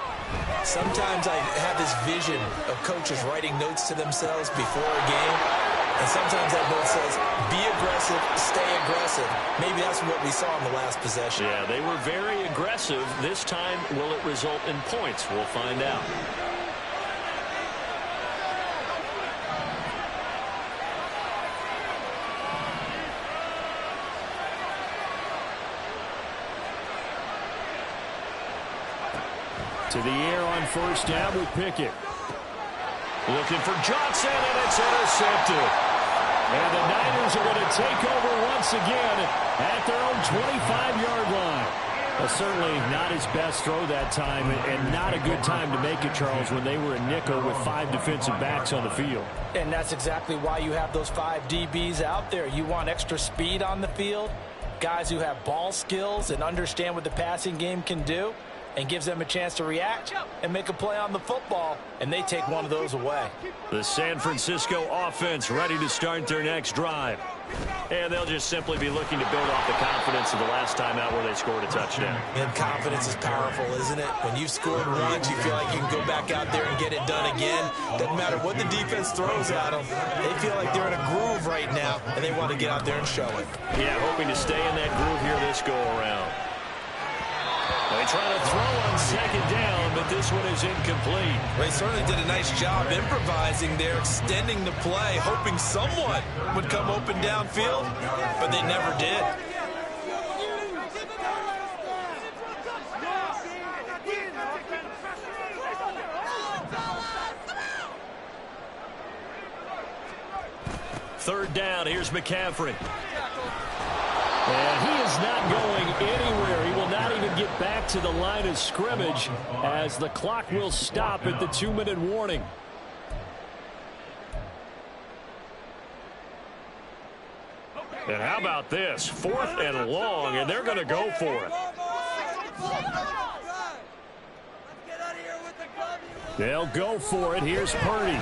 Sometimes I have this vision of coaches writing notes to themselves before a game. And sometimes that note says, be aggressive, stay aggressive. Maybe that's what we saw in the last possession. Yeah, they were very aggressive. This time, will it result in points? We'll find out. To the air on 1st down with Pickett. Looking for Johnson, and it's intercepted. And the Niners are going to take over once again at their own 25-yard line. Well, certainly not his best throw that time, and not a good time to make it, Charles, when they were in nickel with 5 defensive backs on the field. And that's exactly why you have those 5 DBs out there. You want extra speed on the field, guys who have ball skills and understand what the passing game can do. and gives them a chance to react and make a play on the football, and they take one of those away. The San Francisco offense ready to start their next drive. And they'll just simply be looking to build off the confidence of the last time out where they scored a touchdown. And confidence is powerful, isn't it? When you've scored once, you feel like you can go back out there and get it done again. Doesn't matter what the defense throws at them. They feel like they're in a groove right now, and they want to get out there and show it. Yeah, hoping to stay in that groove here this go-around. They try to throw on second down, but this one is incomplete. They certainly did a nice job improvising there, extending the play, hoping someone would come open downfield, but they never did. Third down, here's McCaffrey. And he is not going anywhere. He will not even get back to the line of scrimmage as the clock will stop at the 2-minute warning. And how about this? 4th and long, and they're going to go for it. They'll go for it. Here's Purdy.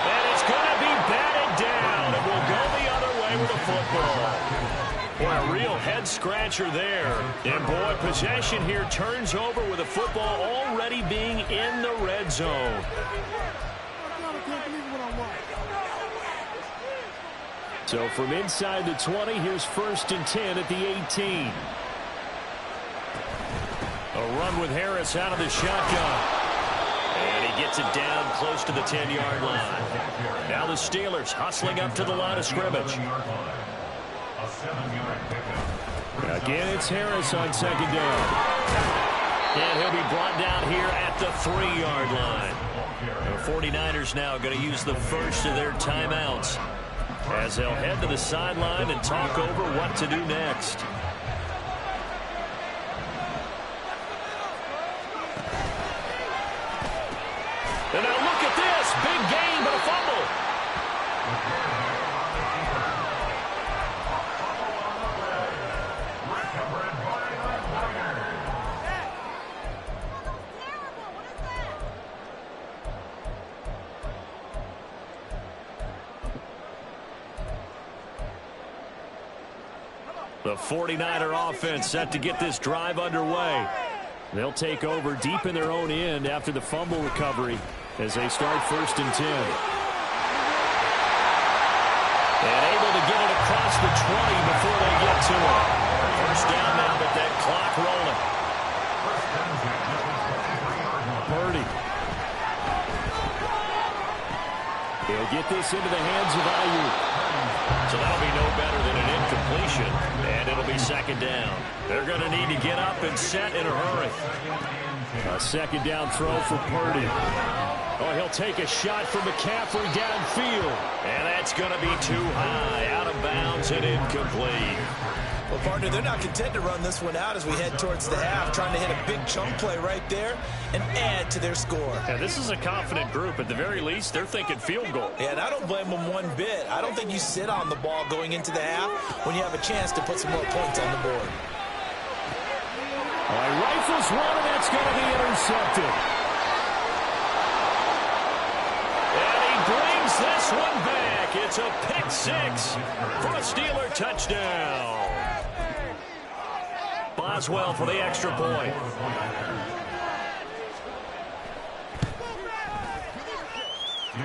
And it's going to be batted down. It will go the other way with the football. Boy, a real head-scratcher there. And, boy, possession here turns over with the football already being in the red zone. So from inside the 20, here's 1st and 10 at the 18. A run with Harris out of the shotgun. And he gets it down close to the 10-yard line. Now the Steelers hustling up to the line of scrimmage. Again, it's Harris on second down. And he'll be brought down here at the 3-yard line. The 49ers now going to use the first of their timeouts as they'll head to the sideline and talk over what to do next. And now look at this. Big gain, but a fumble. The 49er offense set to get this drive underway. They'll take over deep in their own end after the fumble recovery as they start 1st and 10. And able to get it across the 20 before they get to it. First down now with that clock rolling. Purdy. He'll get this into the hands of Ayuk. So that'll be no better than an incompletion, and it'll be second down. They're going to need to get up and set in a hurry. A second down throw for Purdy. Oh, he'll take a shot from McCaffrey downfield. And that's going to be too high, out of bounds and incomplete. Well, partner, they're not content to run this one out as we head towards the half, trying to hit a big chunk play right there and add to their score. Yeah, this is a confident group. At the very least, they're thinking field goal. Yeah, and I don't blame them one bit. I don't think you sit on the ball going into the half when you have a chance to put some more points on the board. All right, rifles one, and that's going to be intercepted. And he brings this one back. It's a pick six for a Steeler touchdown. Boswell for the extra point.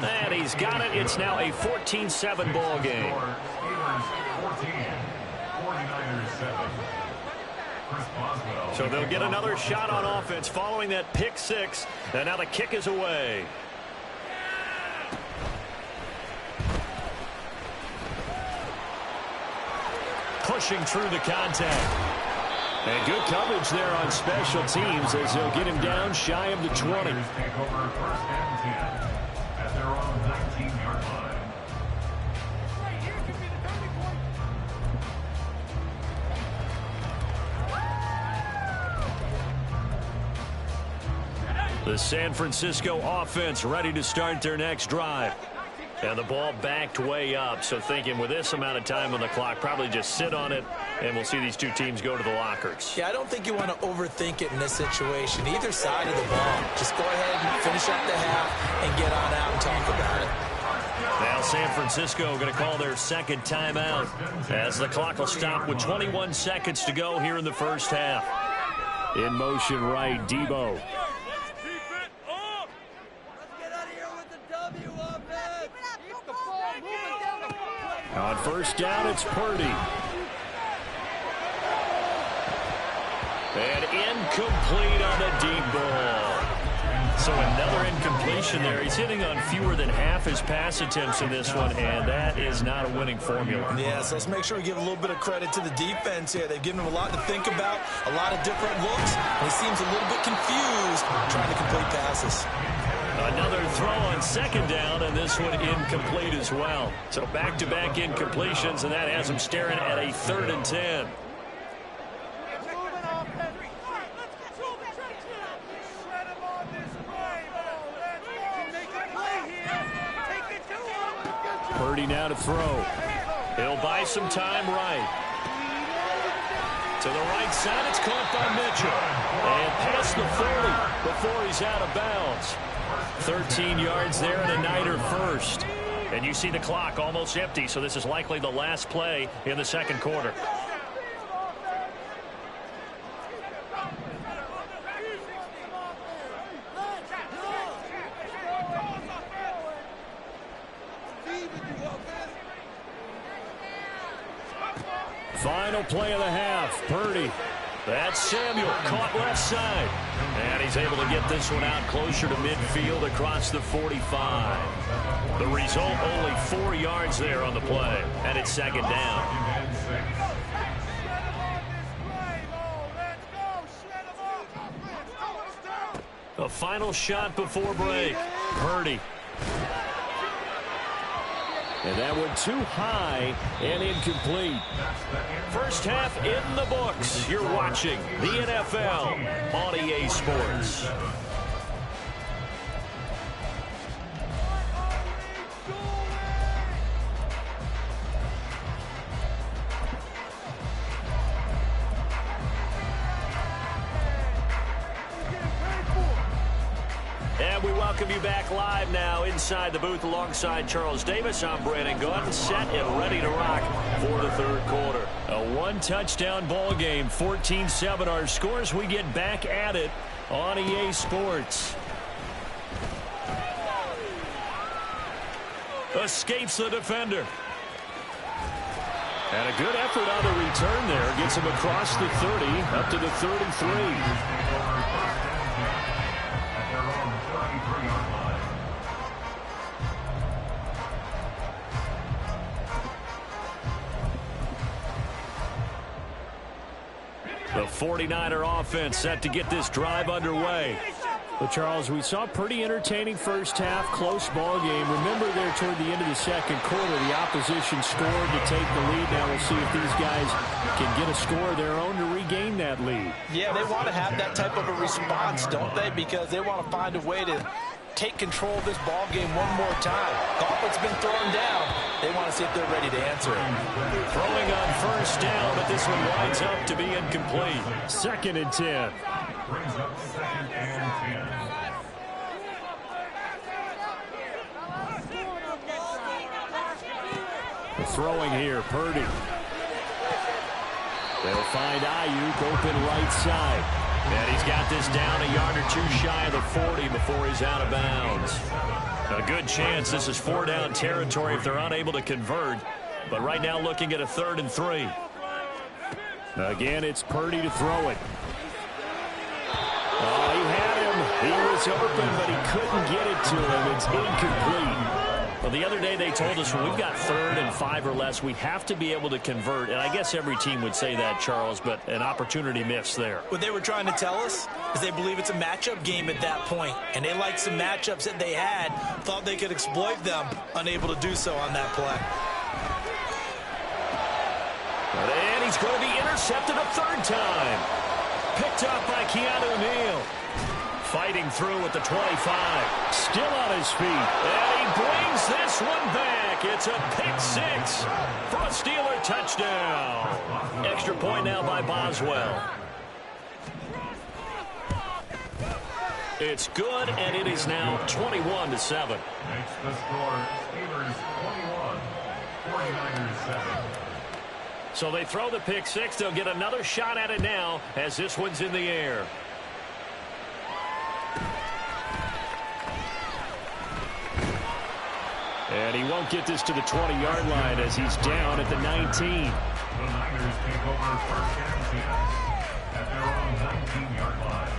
And he's got it. It's now a 14-7 ball game. So they'll get another shot on offense following that pick six. And now the kick is away. Pushing through the contact. And good coverage there on special teams as they'll get him down shy of the 20. The San Francisco offense ready to start their next drive. And the ball backed way up, so thinking with this amount of time on the clock, probably just sit on it, and we'll see these two teams go to the lockers. Yeah, I don't think you want to overthink it in this situation. Either side of the ball. Just go ahead and finish up the half and get on out and talk about it. Now San Francisco going to call their second timeout as the clock will stop with 21 seconds to go here in the first half. In motion right, Debo. On first down, it's Purdy. And incomplete on the deep ball. So another incompletion there. He's hitting on fewer than half his pass attempts in this one, and that is not a winning formula. Yeah, so let's make sure we give a little bit of credit to the defense here. They've given him a lot to think about, a lot of different looks, and he seems a little bit confused trying to complete passes. Another throw on second down, and this one incomplete as well. So back-to-back incompletions, and that has him staring at a 3rd and 10. Purdy now to throw. He'll buy some time right. To the right side, it's caught by Mitchell. And past the 40 before he's out of bounds. 13 yards there and a Niner first. And you see the clock almost empty, so this is likely the last play in the second quarter. Final play of the half. Purdy. That's Samuel, caught left side. And he's able to get this one out closer to midfield across the 45. The result, only 4 yards there on the play. And it's second down. A final shot before break. Purdy. And that one too high and incomplete. First half in the books. You're watching the NFL on EA Sports. And we welcome you back live now inside the booth alongside Charles Davis. I'm Brandon Gaudin, set and ready to rock for the third quarter. A one-touchdown ball game, 14-7 our scores. We get back at it on EA Sports. Escapes the defender. And a good effort on the return there. Gets him across the 30, up to the 33. The 49er offense set to get this drive underway. But, Charles, we saw a pretty entertaining first half, close ball game. Remember there toward the end of the second quarter, the opposition scored to take the lead. Now we'll see if these guys can get a score of their own to regain that lead. Yeah, they want to have that type of a response, don't they? Because they want to find a way to take control of this ball game one more time. Gauntlet's been thrown down. They want to see if they're ready to answer it. Throwing on first down, but this one winds up to be incomplete. 2nd and 10. Brings up 2nd and 10. Throwing here, Purdy. They'll find Ayuk open right side. And he's got this down a yard or two shy of the 40 before he's out of bounds. A good chance this is 4-down territory if they're unable to convert. But right now looking at a 3rd and 3. Again, it's Purdy to throw it. Oh, he had him. He was open, but he couldn't get it to him. It's incomplete. Well, the other day they told us when we've got 3rd and 5 or less, we have to be able to convert. And I guess every team would say that, Charles, but an opportunity missed there. What they were trying to tell us is they believe it's a matchup game at that point. And they liked some matchups that they had, thought they could exploit them, unable to do so on that play. And he's going to be intercepted a 3rd time. Picked up by Keanu Neal. Fighting through at the 25. Still on his feet. And he brings this one back. It's a pick six for a Steeler touchdown. Extra point now by Boswell. It's good, and it is now 21-7. Makes the score Steelers 21, 49ers 7. So they throw the pick six. They'll get another shot at it now as this one's in the air. And he won't get this to the 20-yard line as he's down at the 19. The Niners take over first and 10 at their own 19-yard line.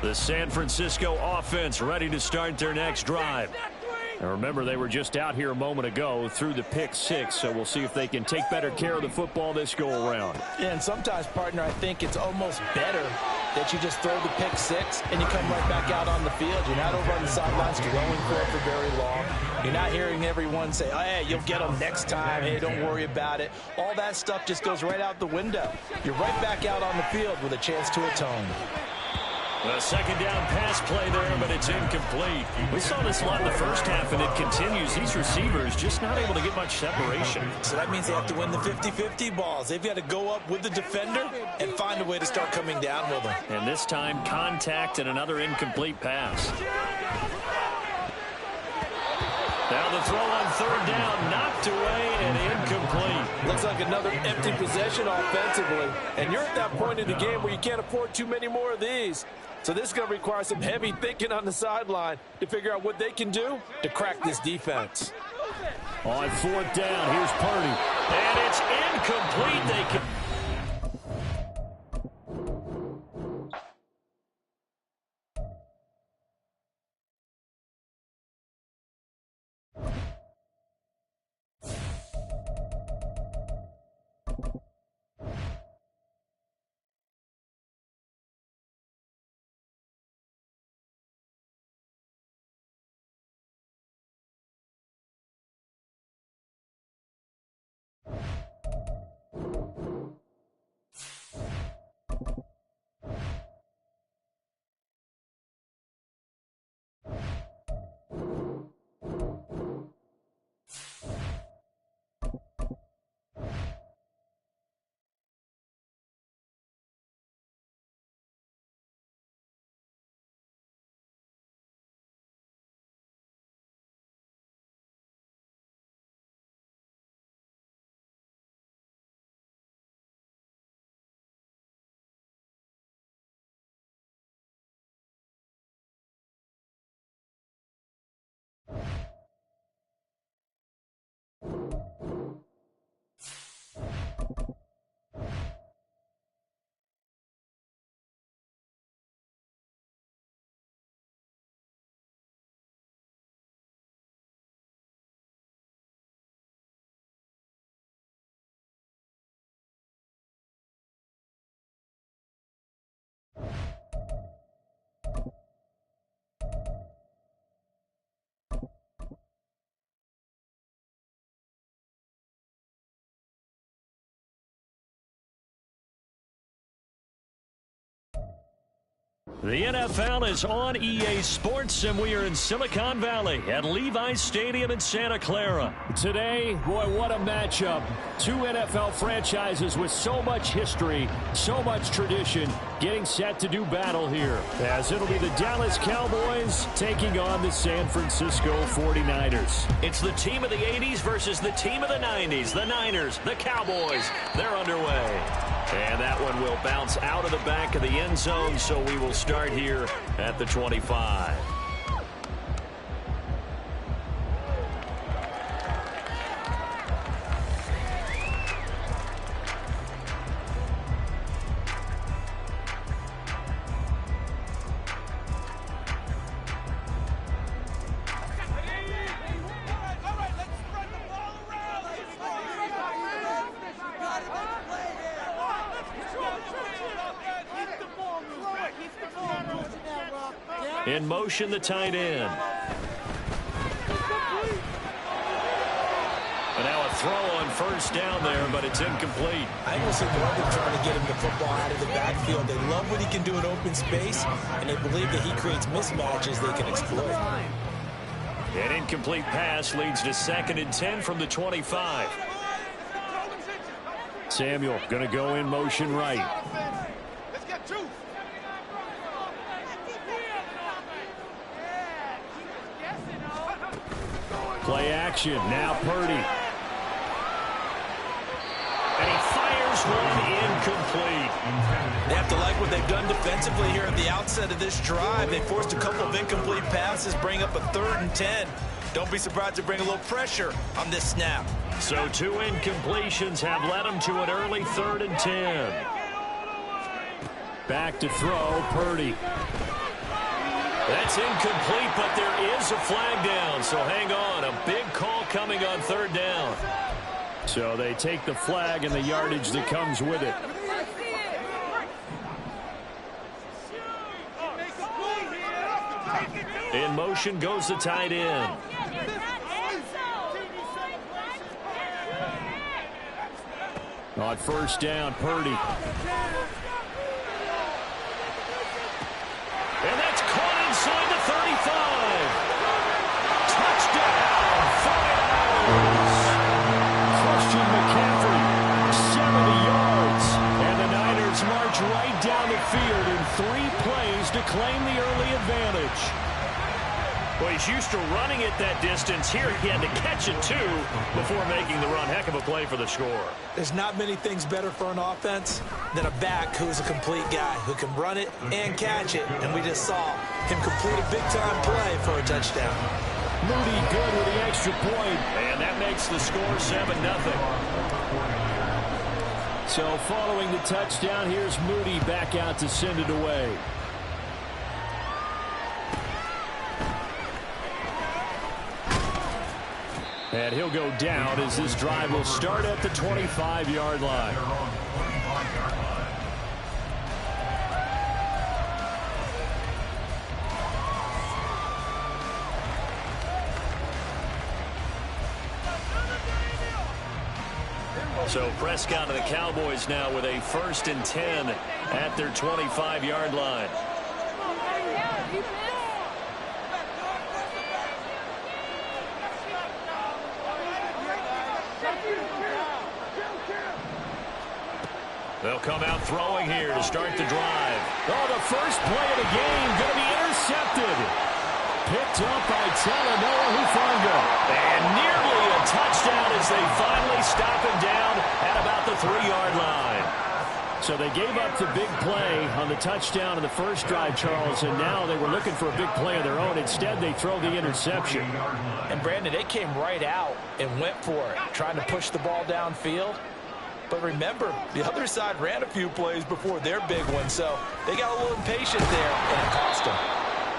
The San Francisco offense ready to start their next drive. And remember, they were just out here a moment ago through the pick six, so we'll see if they can take better care of the football this go-around. And sometimes, partner, I think it's almost better that you just throw the pick six and you come right back out on the field. You're not over on the sidelines throwing for it for very long. You're not hearing everyone say, oh, hey, you'll get them next time. Hey, don't worry about it. All that stuff just goes right out the window. You're right back out on the field with a chance to atone. A second down pass play there, but it's incomplete. We saw this a lot in the first half, and it continues. These receivers just not able to get much separation. So that means they have to win the 50-50 balls. They've got to go up with the defender and find a way to start coming down with them. And this time, contact and another incomplete pass. Now the throw on third down, knocked away and incomplete. Looks like another empty possession offensively. And you're at that point in the game where you can't afford too many more of these. So this is going to require some heavy thinking on the sideline to figure out what they can do to crack this defense. On fourth down, here's Purdy. And it's incomplete. They can... The NFL is on EA Sports, and we are in Silicon Valley at Levi's Stadium in Santa Clara. Today, boy, what a matchup. Two NFL franchises with so much history, so much tradition, getting set to do battle here, as it'll be the Dallas Cowboys taking on the San Francisco 49ers. It's the team of the 80s versus the team of the 90s. The Niners, the Cowboys, they're underway. And that one will bounce out of the back of the end zone, so we will start here at the 25. In motion, the tight end. And now a throw on first down there, but it's incomplete. I will see more than trying to get him the football out of the backfield. They love what he can do in open space, and they believe that he creates mismatches they can exploit. An incomplete pass leads to 2nd and 10 from the 25. Samuel going to go in motion right. Let's get two. Play action. Now Purdy. And he fires one incomplete. They have to like what they've done defensively here at the outset of this drive. They forced a couple of incomplete passes, bring up a 3rd and 10. Don't be surprised to bring a little pressure on this snap. So 2 incompletions have led him to an early 3rd and 10. Back to throw, Purdy. That's incomplete, but there is a flag down, so hang on. A big call coming on 3rd down. So they take the flag and the yardage that comes with it. In motion goes the tight end. On first down, Purdy. And that's caught inside the 35. Touchdown, 49ers. Christian McCaffrey, 70 yards. And the Niners march right down the field in 3 plays to claim the early advantage. Well, he's used to running it that distance. Here he had to catch it, too, before making the run. Heck of a play for the score. There's not many things better for an offense than a back who's a complete guy who can run it and catch it. And we just saw him complete a big-time play for a touchdown. Moody good with the extra point. And that makes the score 7-0. So following the touchdown, here's Moody back out to send it away. And he'll go down as this drive will start at the 25-yard line. So Prescott and the Cowboys now with a 1st and 10 at their 25-yard line. They'll come out throwing here to start the drive. Oh, the first play of the game going to be intercepted. Picked up by Talanoa Hufanga. And nearly a touchdown as they finally stop him down at about the 3-yard line. So they gave up the big play on the touchdown in the first drive, Charles, and now they were looking for a big play of their own. Instead, they throw the interception. And, Brandon, they came right out and went for it, trying to push the ball downfield. But remember, the other side ran a few plays before their big one, so they got a little impatient there, and it cost them.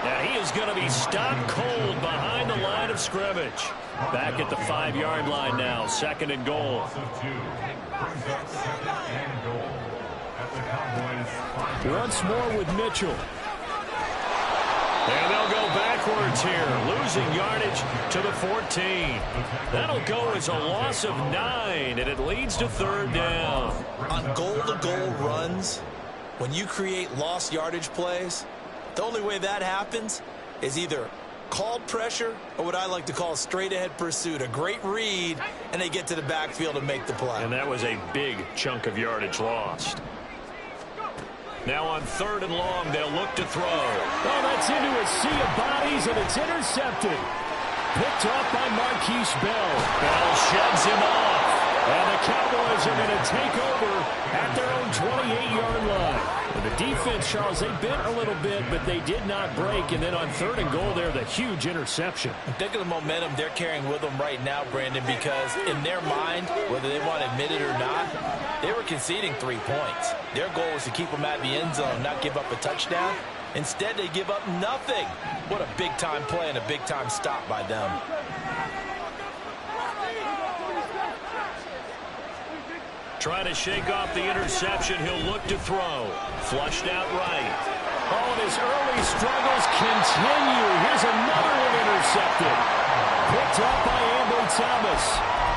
Now he is going to be stopped cold behind the line of scrimmage. Back at the 5-yard line now, 2nd and goal. Once more with Mitchell. And they'll go backwards here, losing yardage to the 14. That'll go as a loss of 9, and it leads to 3rd down. On goal-to-goal runs, when you create lost yardage plays, the only way that happens is either called pressure or what I like to call straight-ahead pursuit, a great read, and they get to the backfield and make the play. And that was a big chunk of yardage lost. Now on 3rd and long, they'll look to throw. Oh, that's into a sea of bodies, and it's intercepted. Picked off by Marquise Bell. Bell sheds him off. And the Cowboys are going to take over at their own 28-yard line. And the defense, Charles, they bent a little bit, but they did not break. And then on 3rd and goal there, the huge interception. Think of the momentum they're carrying with them right now, Brandon, because in their mind, whether they want to admit it or not, they were conceding 3 points. Their goal was to keep them at the end zone, not give up a touchdown. Instead, they give up nothing. What a big-time play and a big-time stop by them. Trying to shake off the interception. He'll look to throw. Flushed out right. All of his early struggles continue. Here's another one intercepted. Picked up by Ambry Thomas.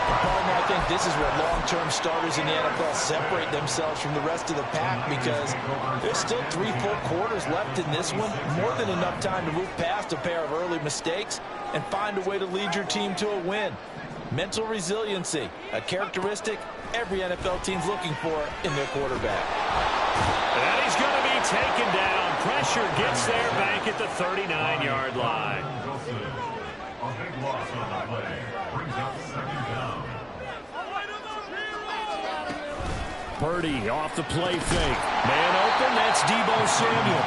Paul, I think this is where long-term starters in the NFL separate themselves from the rest of the pack, because there's still 3 full quarters left in this one. More than enough time to move past a pair of early mistakes and find a way to lead your team to a win. Mental resiliency, a characteristic every NFL team's looking for in their quarterback. And he's going to be taken down. Pressure gets there back at the 39-yard line. A big loss on the play. Brings up 2nd down. Purdy off the play fake. Man open, that's Deebo Samuel.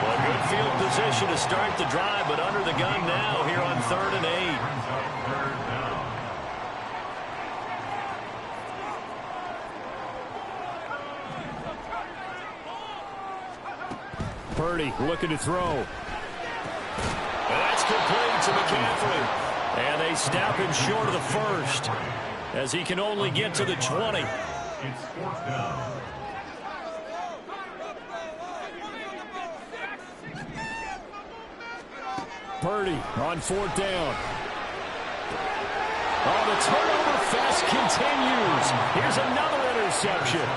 Well, good field position to start the drive, but under the gun now here on 3rd and 8. Brings up 3rd down. Purdy looking to throw. And that's complete to McCaffrey. And they snap him short of the first, as he can only get to the 20. It's 4th down. Purdy on 4th down. Oh, the turnover fest continues. Here's another interception.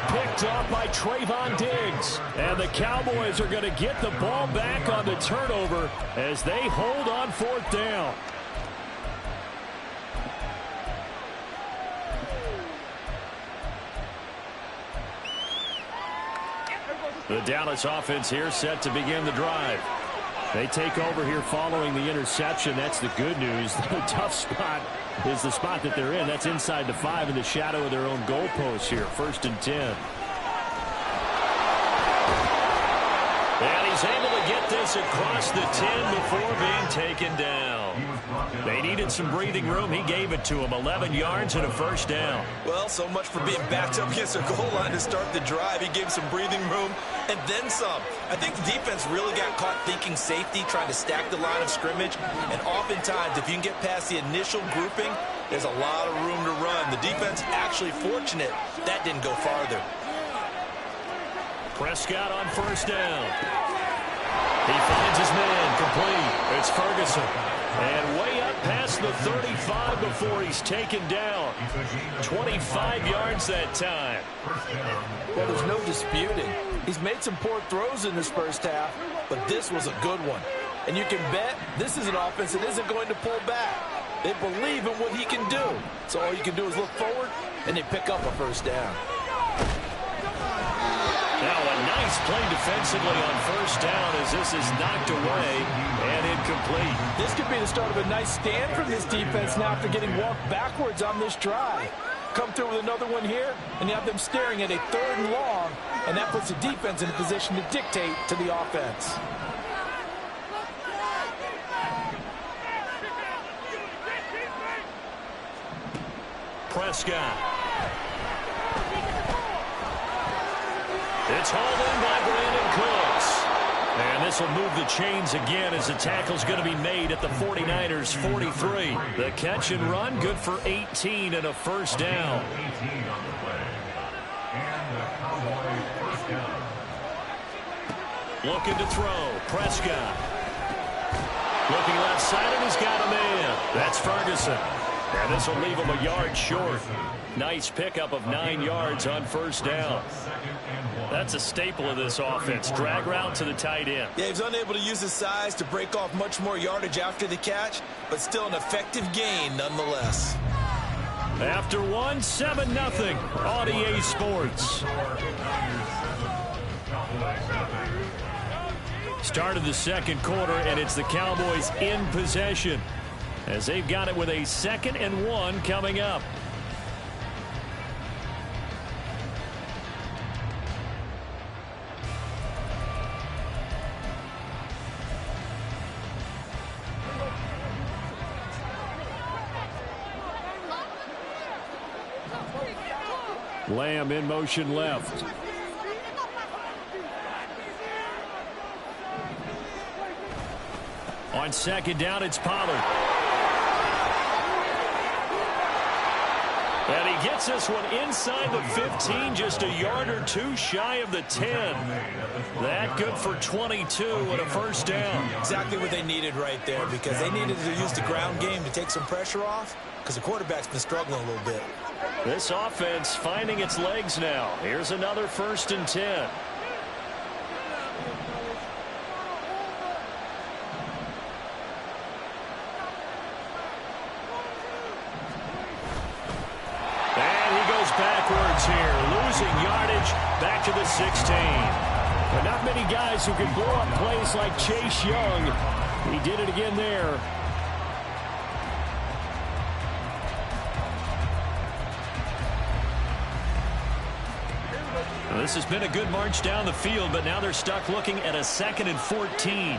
Picked off by Trayvon Diggs. And the Cowboys are going to get the ball back on the turnover as they hold on 4th down. The Dallas offense here set to begin the drive. They take over here following the interception. That's the good news. The tough spot is the spot that they're in. That's inside the 5 in the shadow of their own goalpost here. 1st and 10. And he's able to get this across the 10 before being taken down. They needed some breathing room. He gave it to him. 11 yards and a 1st down. Well, so much for being backed up against a goal line to start the drive. He gave some breathing room and then some. I think the defense really got caught thinking safety, trying to stack the line of scrimmage. And oftentimes, if you can get past the initial grouping, there's a lot of room to run. The defense actually fortunate that didn't go farther. Prescott on 1st down. He finds his man complete. It's Ferguson. And way up past the 35 before he's taken down. 25 yards that time. Well, there's no disputing. He's made some poor throws in this first half, but this was a good one. And you can bet this is an offense that isn't going to pull back. They believe in what he can do. So all you can do is look forward, and they pick up a 1st down. Now a nice play defensively on 1st down as this is knocked away and incomplete. This could be the start of a nice stand from this defense now after getting walked backwards on this drive. Come through with another one here, and you have them staring at a 3rd and long, and that puts the defense in a position to dictate to the offense. Prescott. It's hauled in by Brandon Cooks. And this will move the chains again as the tackle's going to be made at the 49ers 43. The catch and run good for 18 and a 1st down. 18 on the play. And the Cowboys 1st down. Looking to throw. Prescott. Looking left side, and he's got a man. That's Ferguson. And this will leave him a yard short. Nice pickup of 9 yards on 1st down. That's a staple of this offense. Drag route to the tight end. Yeah, he's unable to use his size to break off much more yardage after the catch, but still an effective gain nonetheless. After one, 7-0 on EA Sports. Start of the 2nd quarter, and it's the Cowboys in possession as they've got it with a 2nd and 1 coming up. Lamb in motion left. On 2nd down, it's Pollard. And he gets this one inside the 15, just a yard or two shy of the 10. That good for 22 and a first down. Exactly what they needed right there, because they needed to use the ground game to take some pressure off, because the quarterback's been struggling a little bit. This offense finding its legs now. Here's another 1st and 10. Backwards here, losing yardage back to the 16. But not many guys who can blow up plays like Chase Young. He did it again there. Well, this has been a good march down the field, but now they're stuck looking at a 2nd and 14.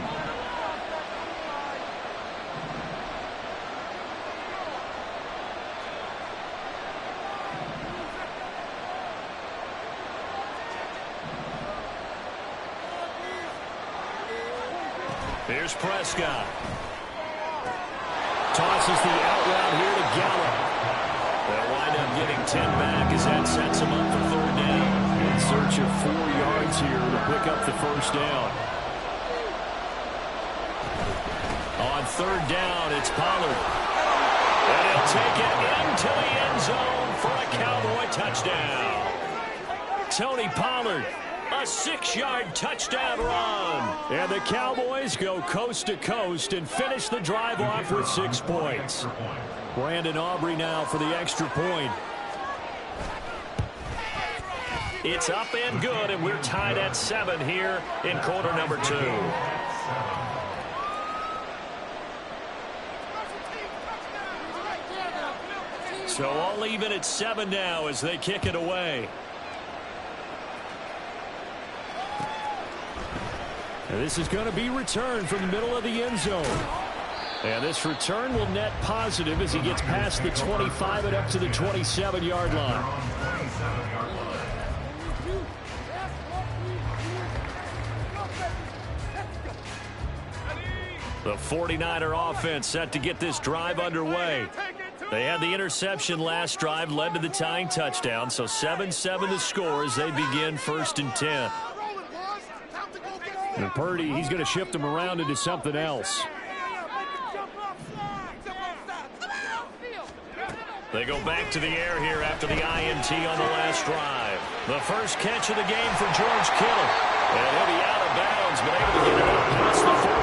Here's Prescott. Tosses the out route here to Gallup. They'll wind up getting 10 back as that sets him up for 3rd down. In search of 4 yards here to pick up the first down. On 3rd down, it's Pollard. And he'll take it into the end zone for a Cowboy touchdown. Tony Pollard. A 6-yard touchdown run. And the Cowboys go coast to coast and finish the drive off with 6 points. Brandon Aubrey now for the extra point. It's up and good, and we're tied at 7 here in quarter number 2. So all even at 7 now as they kick it away. And this is going to be returned from the middle of the end zone. And this return will net positive as he gets past the 25 and up to the 27-yard line. The 49er offense set to get this drive underway. They had the interception last drive, led to the tying touchdown. So 7-7 the score as they begin 1st and 10. And Purdy, he's going to shift them around into something else. They go back to the air here after the INT on the last drive. The first catch of the game for George Kittle. And he'll be out of bounds, but able to get it up past the 40.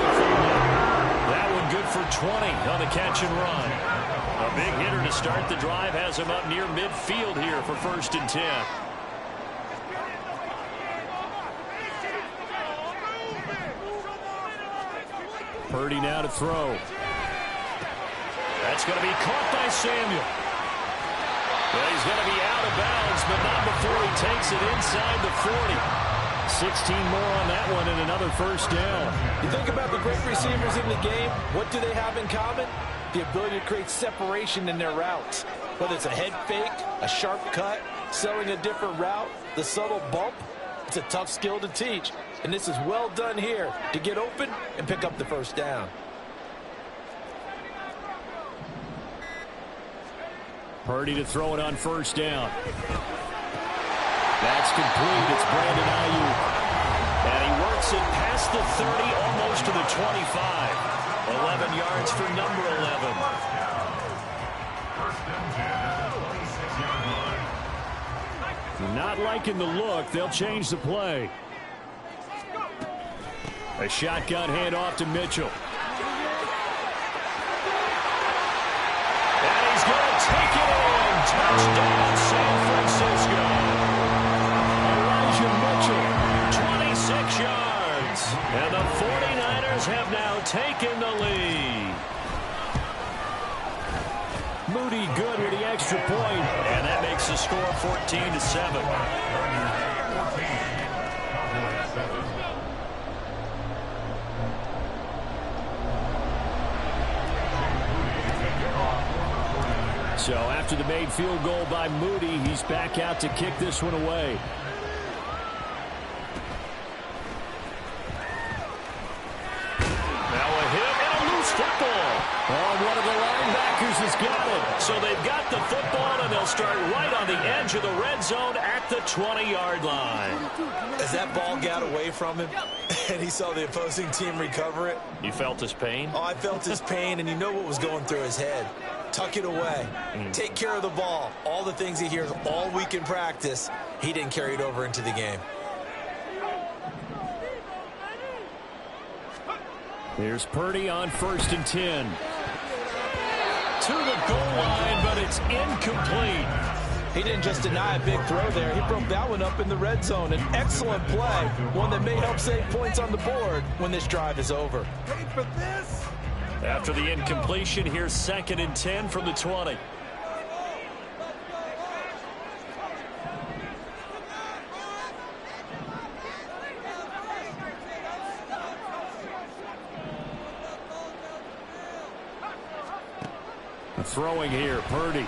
That one good for 20 on the catch and run. A big hitter to start the drive has him up near midfield here for 1st and 10. Purdy now to throw. That's going to be caught by Samuel. Well, he's going to be out of bounds, but not before he takes it inside the 40. 16 more on that one and another first down. You think about the great receivers in the game, what do they have in common? The ability to create separation in their routes. Whether it's a head fake, a sharp cut, selling a different route, the subtle bump, it's a tough skill to teach. And this is well done here to get open and pick up the first down. Purdy to throw it on first down. That's complete. It's Brandon Ayuk. And he works it past the 30, almost to the 25. 11 yards for number 11. Not liking the look. They'll change the play. A shotgun handoff to Mitchell. And he's going to take it in. Touchdown, San Francisco. Elijah Mitchell, 26 yards. And the 49ers have now taken the lead. Moody good with the extra point, and that makes the score 14-7. So after the made field goal by Moody, he's back out to kick this one away. Now a hit and a loose football. Oh, one of the linebackers has got it. So they've got the football, and they'll start right on the edge of the red zone at the 20-yard line. As that ball got away from him and he saw the opposing team recover it. You felt his pain? Oh, I felt his pain, and you know what was going through his head. Tuck it away. Take care of the ball. All the things he hears all week in practice, he didn't carry it over into the game. Here's Purdy on 1st and 10. To the goal line, but it's incomplete. He didn't just deny a big throw there. He broke that one up in the red zone. An excellent play, one that may help save points on the board when this drive is over. Wait for this. After the incompletion, here's 2nd and 10 from the 20. Throwing here, Purdy.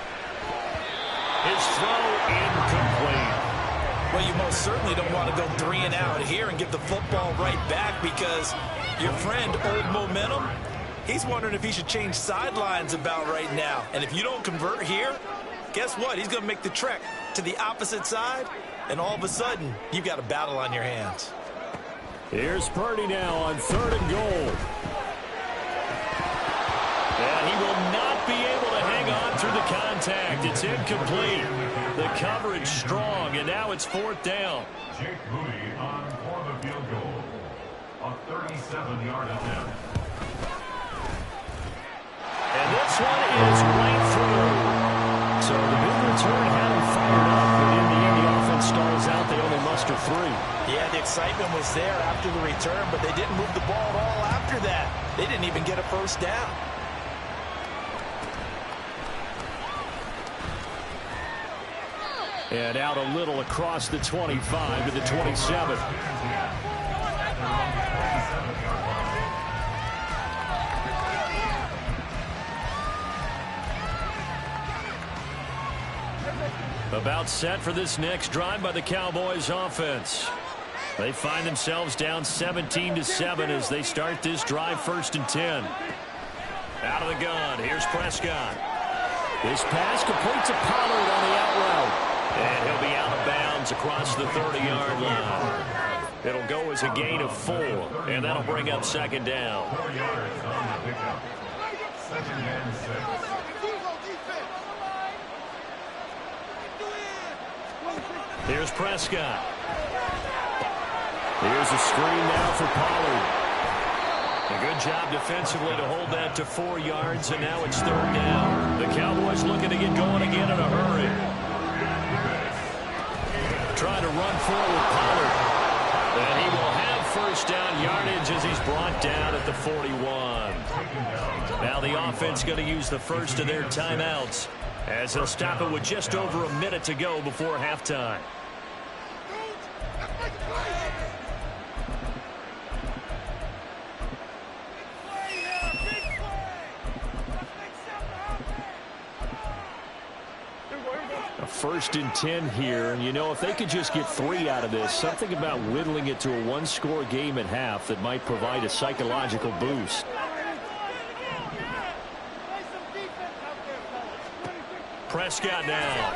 His throw incomplete. Well, you most certainly don't want to go 3 and out here and give the football right back, because your friend, Old Momentum, he's wondering if he should change sidelines about right now. And if you don't convert here, guess what? He's going to make the trek to the opposite side, and all of a sudden, you've got a battle on your hands. Here's Purdy now on 3rd and goal. And he will not be able to hang on through the contact. It's incomplete. The coverage strong, and now it's 4th down. Jake Moody on for the field goal. A 37-yard attempt. And this one is right through. So the big return had him fired up, but in the end, the offense stalls out. They only muster 3. Yeah, the excitement was there after the return, but they didn't move the ball at all after that. They didn't even get a 1st down. And out a little across the 25 to the 27. About set for this next drive by the Cowboys offense. They find themselves down 17-7 as they start this drive, 1st and 10. Out of the gun, here's Prescott. This pass complete to Pollard on the out route. And he'll be out of bounds across the 30-yard line. It'll go as a gain of 4, and that'll bring up 2nd down. 4 yards on the pickup. 2nd and 6. Here's Prescott. Here's a screen now for Pollard. A good job defensively to hold that to 4 yards, and now it's 3rd down. The Cowboys looking to get going again in a hurry. Trying to run forward, Pollard. And he will have 1st down yardage as he's brought down at the 41. Now the offense going to use the first of their timeouts as they'll stop it with just over a minute to go before halftime. A 1st and 10 here, and you know, if they could just get 3 out of this, something about whittling it to a 1-score game at half that might provide a psychological boost. Prescott now.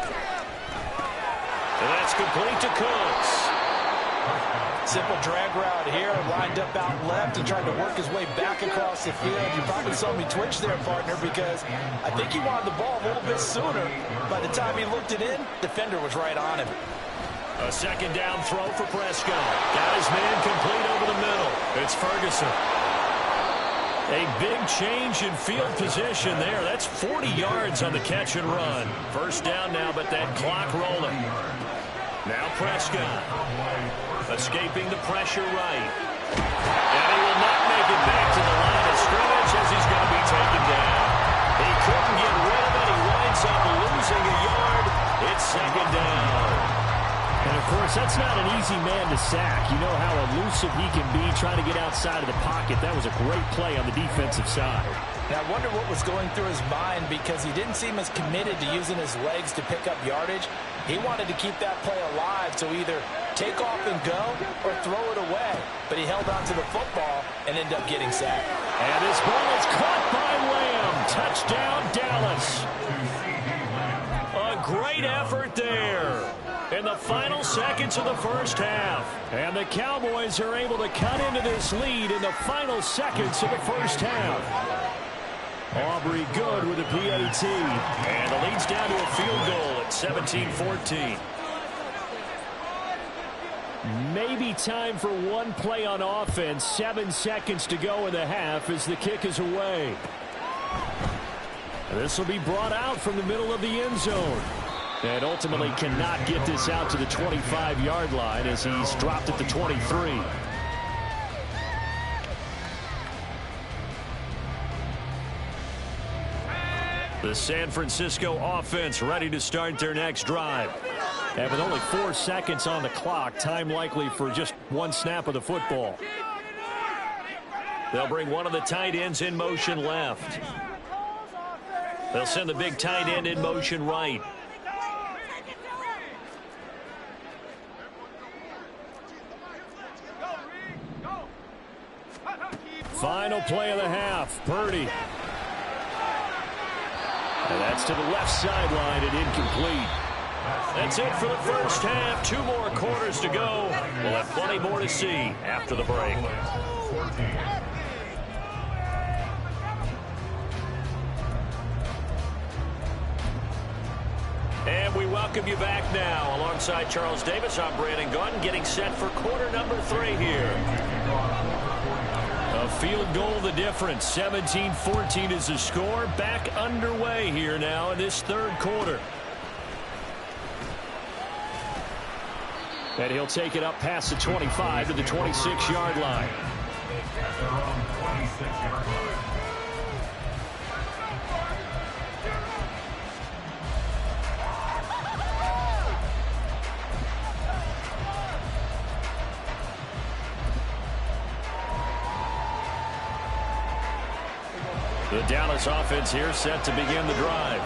And that's complete to Cooks. Simple drag route here, lined up out left and tried to work his way back across the field. You probably saw me twitch there, partner, because I think he wanted the ball a little bit sooner. By the time he looked it in, defender was right on him. A 2nd down throw for Prescott. Got his man complete over the middle. It's Ferguson. A big change in field position there. That's 40 yards on the catch and run. 1st down now, but that clock rolling. Now Prescott. Escaping the pressure right. And he will not make it back to the line of scrimmage as he's going to be taken down. He couldn't get rid of it. He winds up losing a yard. It's 2nd down. And, of course, that's not an easy man to sack. You know how elusive he can be trying to get outside of the pocket. That was a great play on the defensive side. Now, I wonder what was going through his mind, because he didn't seem as committed to using his legs to pick up yardage. He wanted to keep that play alive, so either take off and go or throw it away. But he held on to the football and ended up getting sacked. And this ball is caught by Lamb. Touchdown, Dallas. A great effort there in the final seconds of the first half. And the Cowboys are able to cut into this lead in the final seconds of the first half. Aubrey good with a PAT. And the lead's down to a field goal at 17-14. Maybe time for one play on offense. 7 seconds to go in the half as the kick is away. This will be brought out from the middle of the end zone. And ultimately cannot get this out to the 25-yard line as he's dropped at the 23. The San Francisco offense ready to start their next drive. And with only 4 seconds on the clock, time likely for just one snap of the football. They'll bring one of the tight ends in motion left. They'll send the big tight end in motion right. Final play of the half. Purdy. And that's to the left sideline and incomplete. That's it for the first half. 2 more quarters to go. We'll have plenty more to see after the break. And we welcome you back now. Alongside Charles Davis, I'm Brandon Gunn, getting set for quarter number 3 here. A field goal the difference. 17-14 is the score. Back underway here now in this third quarter. And he'll take it up past the 25 to the 26-yard line. At their own 26-yard line. The Dallas offense here set to begin the drive.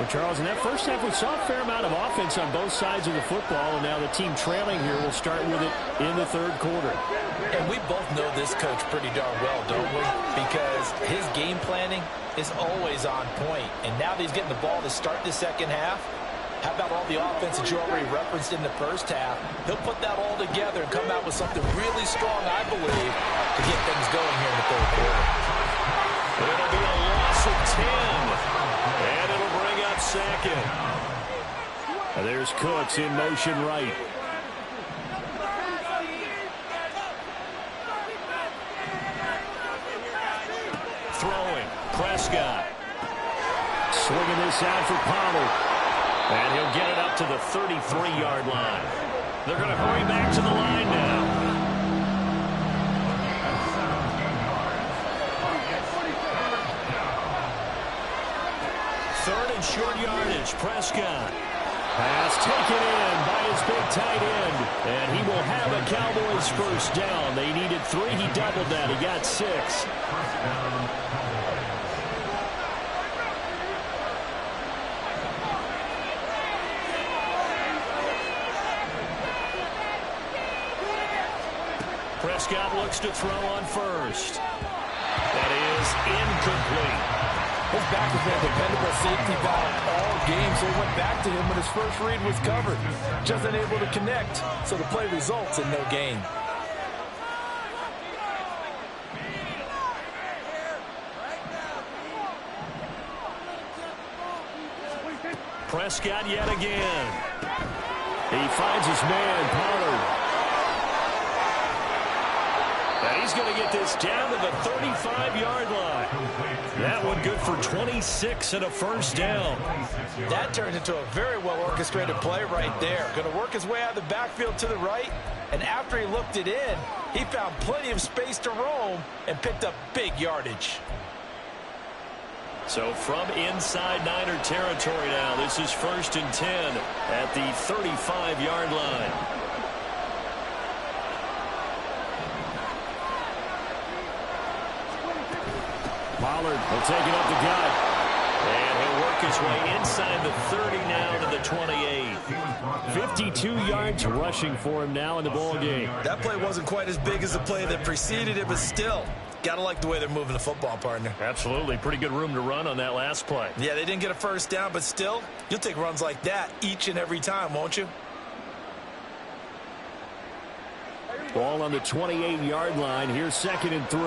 Well, Charles, in that first half, we saw a fair amount of offense on both sides of the football, and now the team trailing here will start with it in the third quarter. And we both know this coach pretty darn well, don't we? Because his game planning is always on point. And now that he's getting the ball to start the second half, how about all the offense that you already referenced in the first half? He'll put that all together and come out with something really strong, I believe, to get things going here in the third quarter. It'll be a loss of 10. And it'll bring up second. And there's Cooks in motion right. Throwing. Prescott. Swinging this out for Pollard. And he'll get it up to the 33-yard line. They're going to hurry back to the line now. Third and short yardage. Prescott. Pass taken in by his big tight end. And he will have a Cowboys first down. They needed 3. He doubled that. He got 6. Prescott looks to throw on first. That is incomplete. His back has been a dependable safety valve all game, so he went back to him when his first read was covered. Just unable to connect, so the play results in no gain. Prescott yet again. He finds his man, Pollard. And he's going to get this down to the 35-yard line. That one good for 26 and a first down. That turned into a very well-orchestrated play right there. Going to work his way out of the backfield to the right. And after he looked it in, he found plenty of space to roam and picked up big yardage. So from inside Niner territory now, this is 1st and 10 at the 35-yard line. Pollard will take it up the gut. And he'll work his way inside the 30 now to the 28. 52 yards rushing for him now in the ball game. That play wasn't quite as big as the play that preceded it, but still, got to like the way they're moving the football, partner. Absolutely. Pretty good room to run on that last play. Yeah, they didn't get a first down, but still, you'll take runs like that each and every time, won't you? Ball on the 28-yard line. Here's 2nd and 3.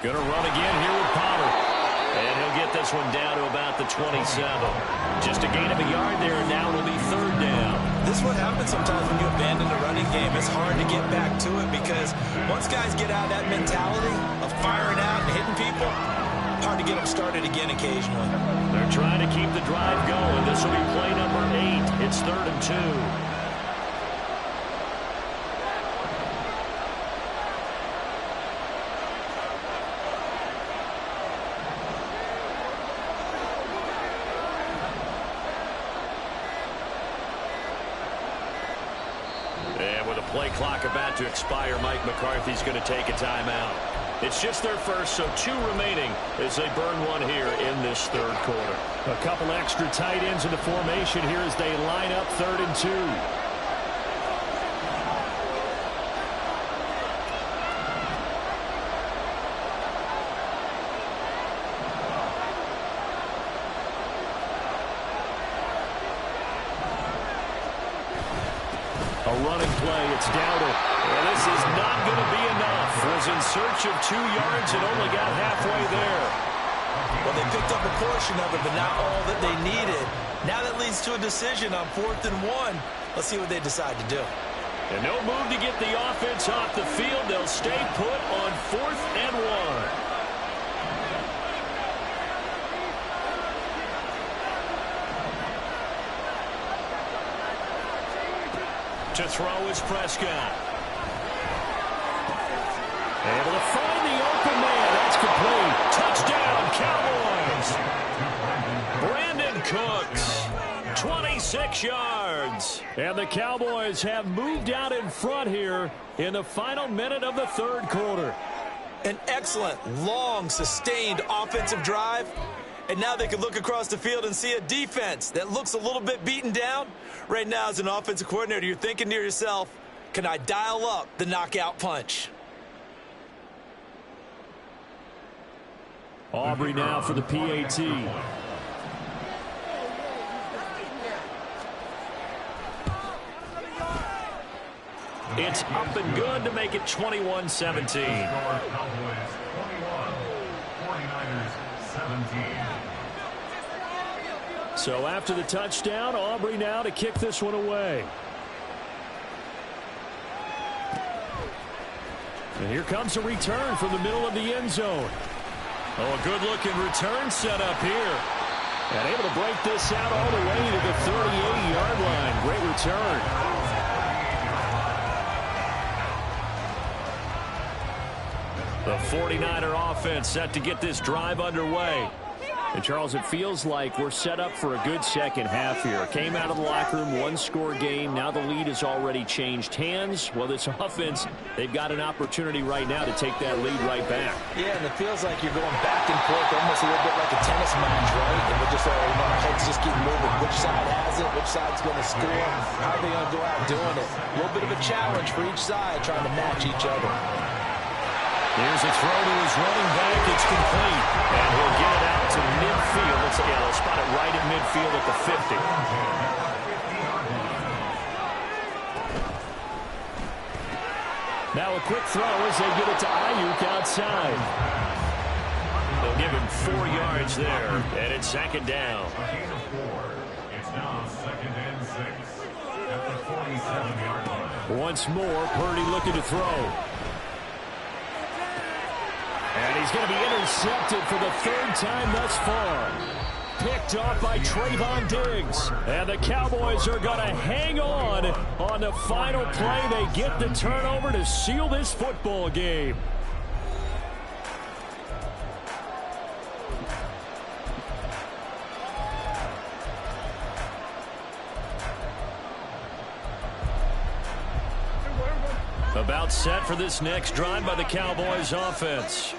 Going to run again here with Pollard. And he'll get this one down to about the 27. Just a gain of a yard there, and now it'll be 3rd down. This is what happens sometimes when you abandon the running game. It's hard to get back to it because once guys get out of that mentality of firing out and hitting people, hard to get them started again occasionally. They're trying to keep the drive going. This will be play number 8. It's 3rd and 2. Play clock about to expire. Mike McCarthy's going to take a timeout. It's just their first, so 2 remaining as they burn one here in this 3rd quarter. A couple extra tight ends in the formation here as they line up 3rd and 2. A running play, it's Dowdle. And this is not going to be enough. Was in search of 2 yards and only got halfway there. Well, they picked up a portion of it, but not all that they needed. Now that leads to a decision on 4th and 1. Let's see what they decide to do. And no move to get the offense off the field. They'll stay put on 4th and 1. To throw is Prescott. Able to find the open man. That's complete. Touchdown, Cowboys. Brandon Cooks, 26 yards. And the Cowboys have moved out in front here in the final minute of the 3rd quarter. An excellent, long, sustained offensive drive. And now they can look across the field and see a defense that looks a little bit beaten down. Right now, as an offensive coordinator, you're thinking to yourself, can I dial up the knockout punch? Aubrey now for the PAT. It's up and good to make it 21-17. So after the touchdown, Aubrey now to kick this one away. And here comes a return from the middle of the end zone. Oh, a good-looking return set up here. And able to break this out all the way to the 38-yard line. Great return. The 49er offense set to get this drive underway. And, Charles, it feels like we're set up for a good second half here. Came out of the locker room, 1-score game. Now the lead has already changed hands. Well, this offense, they've got an opportunity right now to take that lead right back. Yeah, and it feels like you're going back and forth, almost a little bit like a tennis match, right? And we're just, our heads just keep moving. Which side has it? Which side's going to score? How are they going to go out doing it? A little bit of a challenge for each side, trying to match each other. Here's a throw to his running back. It's complete. And he'll get it out to midfield. They'll spot it right at midfield at the 50. Now a quick throw as they get it to Ayuk outside. They'll give him 4 yards there. And it's 2nd down. It's now 2nd and 6 at the 47-yard line. Once more, Purdy looking to throw. And he's going to be intercepted for the 3rd time thus far. Picked off by Trayvon Diggs. And the Cowboys are going to hang on the final play. They get the turnover to seal this football game. About set for this next drive by the Cowboys offense.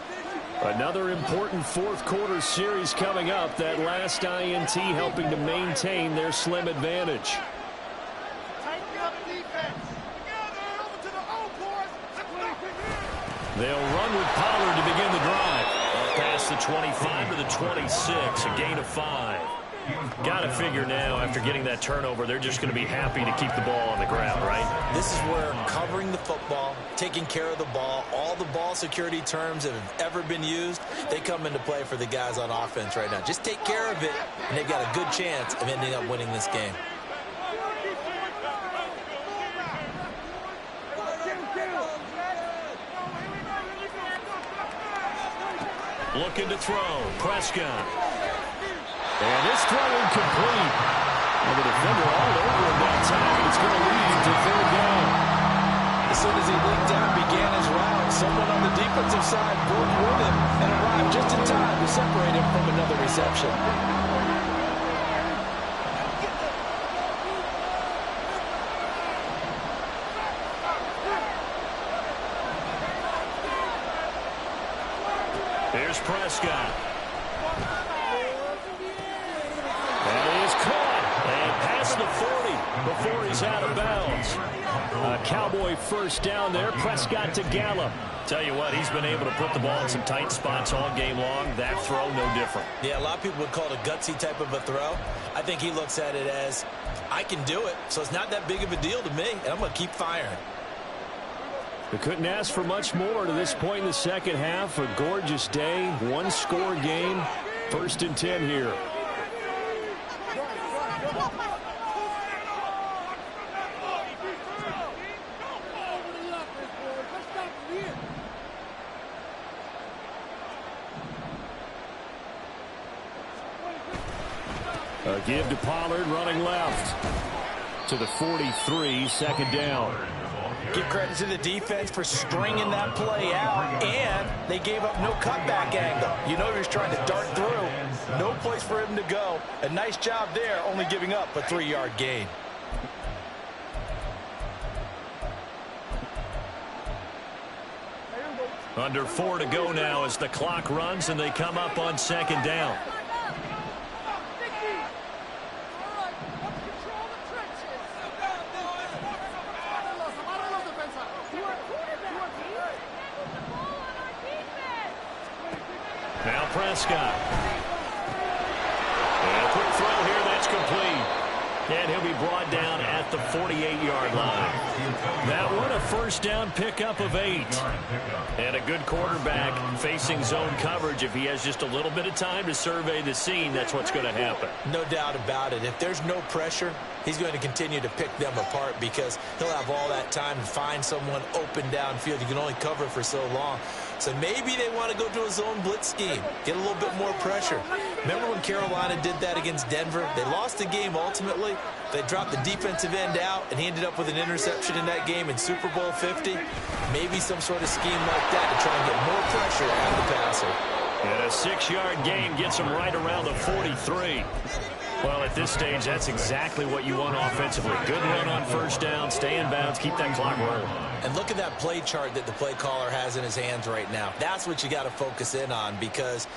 Another important fourth quarter series coming up. That last INT helping to maintain their slim advantage. They'll run with Pollard to begin the drive. Past the 25 to the 26, a gain of 5. Got to figure now, after getting that turnover, they're just going to be happy to keep the ball on the ground, right? This is where covering the football, taking care of the ball, all the ball security terms that have ever been used, they come into play for the guys on offense right now. Just take care of it, and they've got a good chance of ending up winning this game. Looking to throw. Prescott. And this throw incomplete. And the defender all over him that time. It's going to lead to third down. As soon as he leaped down, began his route, someone on the defensive side broke with him and arrived just in time to separate him from another reception. Here's Prescott. And he's caught. And past the 40 before he's out of bounds. A Cowboy first down there. Prescott to Gallup. Tell you what, he's been able to put the ball in some tight spots all game long. That throw, no different. Yeah, a lot of people would call it a gutsy type of a throw. I think he looks at it as, I can do it, so it's not that big of a deal to me, and I'm going to keep firing. We couldn't ask for much more to this point in the second half. A gorgeous day, one-score game. 1st and 10 here. A give to Pollard, running left to the 43, 2nd down. Give credit to the defense for stringing that play out, and they gave up no cutback angle. You know he was trying to dart through. No place for him to go. A nice job there, only giving up a 3-yard gain. Under 4 to go now as the clock runs and they come up on 2nd down. Now Prescott. And a quick throw here, that's complete. And he'll be brought down at the 48-yard line. That one, a first down pickup of 8. And a good quarterback facing zone coverage. If he has just a little bit of time to survey the scene, that's what's going to happen. No doubt about it. If there's no pressure, he's going to continue to pick them apart because he'll have all that time to find someone open downfield. You can only cover for so long. So maybe they want to go to a zone blitz scheme, get a little bit more pressure. Remember when Carolina did that against Denver? They lost the game ultimately. They dropped the defensive end out, and he ended up with an interception in that game in Super Bowl 50. Maybe some sort of scheme like that to try and get more pressure on the passer. And a 6-yard gain gets him right around the 43. Well, at this stage, that's exactly what you want offensively. Good run on first down, stay in bounds, keep that clock rolling. And look at that play chart that the play caller has in his hands right now. That's what you got to focus in on because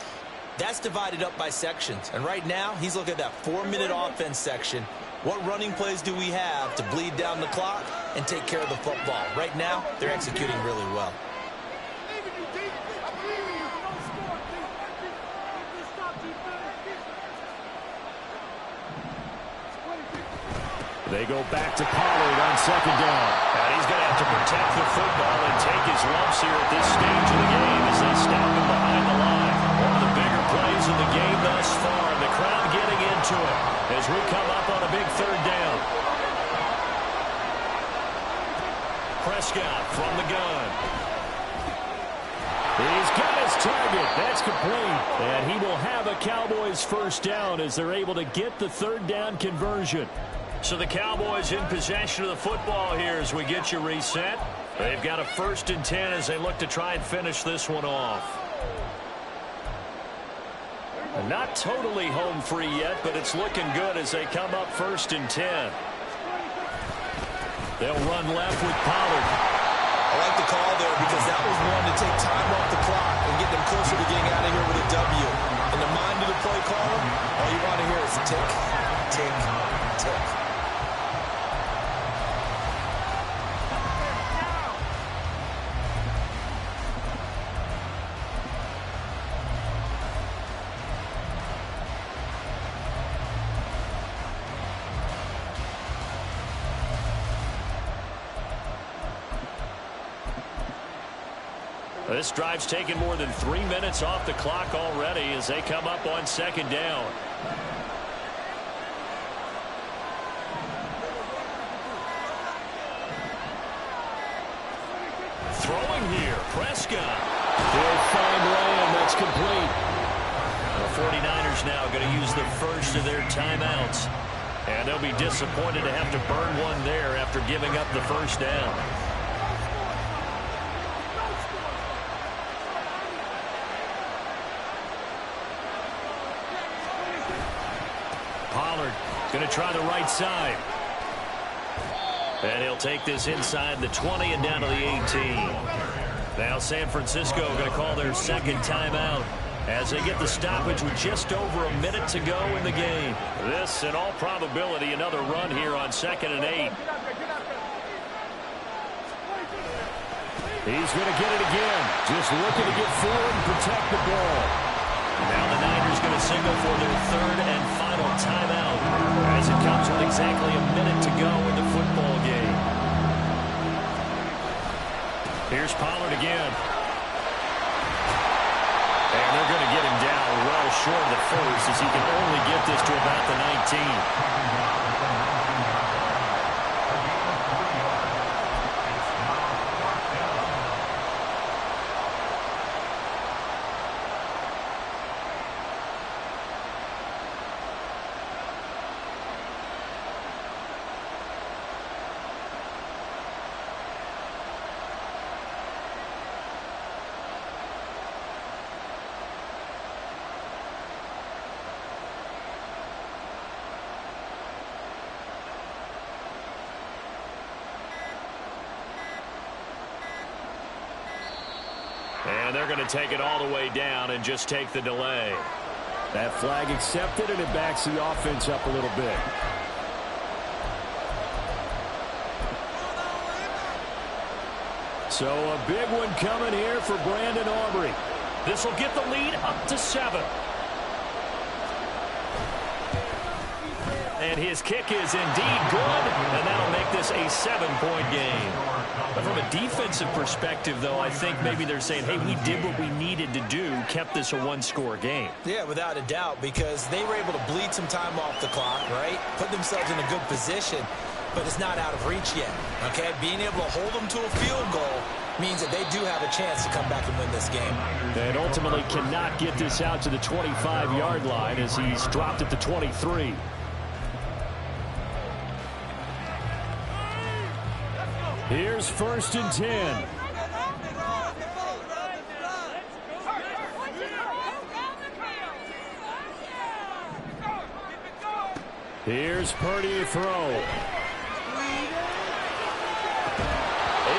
that's divided up by sections. And right now, he's looking at that 4-minute offense section. What running plays do we have to bleed down the clock and take care of the football? Right now, they're executing really well. They go back to Pollard on 2nd down. And he's going to have to protect the football and take his lumps here at this stage of the game as they stop him behind the line. One of the bigger plays in the game thus far. The crowd getting into it as we come up on a big 3rd down. Prescott from the gun. He's got his target. That's complete. And he will have a Cowboys first down as they're able to get the 3rd down conversion. So the Cowboys in possession of the football here as we get you reset. They've got a 1st and 10 as they look to try and finish this one off. Not totally home free yet, but it's looking good as they come up 1st and 10. They'll run left with Pollard. Tick, tick, tick. This drive's taken more than 3 minutes off the clock already as they come up on second down. Throwing here, Prescott. He'll find Lamb. That's complete. The 49ers now going to use the first of their timeouts. And they'll be disappointed to have to burn one there after giving up the first down. Pollard going to try the right side. And he'll take this inside the 20 and down to the 18. Now San Francisco going to call their second timeout as they get the stoppage with just over a minute to go in the game. This, in all probability, another run here on 2nd and 8. He's going to get it again. Just looking to get forward and protect the ball. Now the Niners going to signal for their third and final timeout as it comes with exactly a minute to go in the football game. Here's Pollard again. And they're going to get him down well short of the first as he can only get this to about the 19. And they're going to take it all the way down and just take the delay. That flag accepted, and it backs the offense up a little bit. So a big one coming here for Brandon Aubrey. This will get the lead up to 7. And his kick is indeed good, and that'll make this a 7-point game. But from a defensive perspective, though, I think maybe they're saying, hey, we did what we needed to do, kept this a one-score game. Yeah, without a doubt, because they were able to bleed some time off the clock, right? Put themselves in a good position, but it's not out of reach yet, okay? Being able to hold them to a field goal means that they do have a chance to come back and win this game. And ultimately cannot get this out to the 25-yard line as he's dropped at the 23. Here's 1st and 10. Here's Purdy to throw.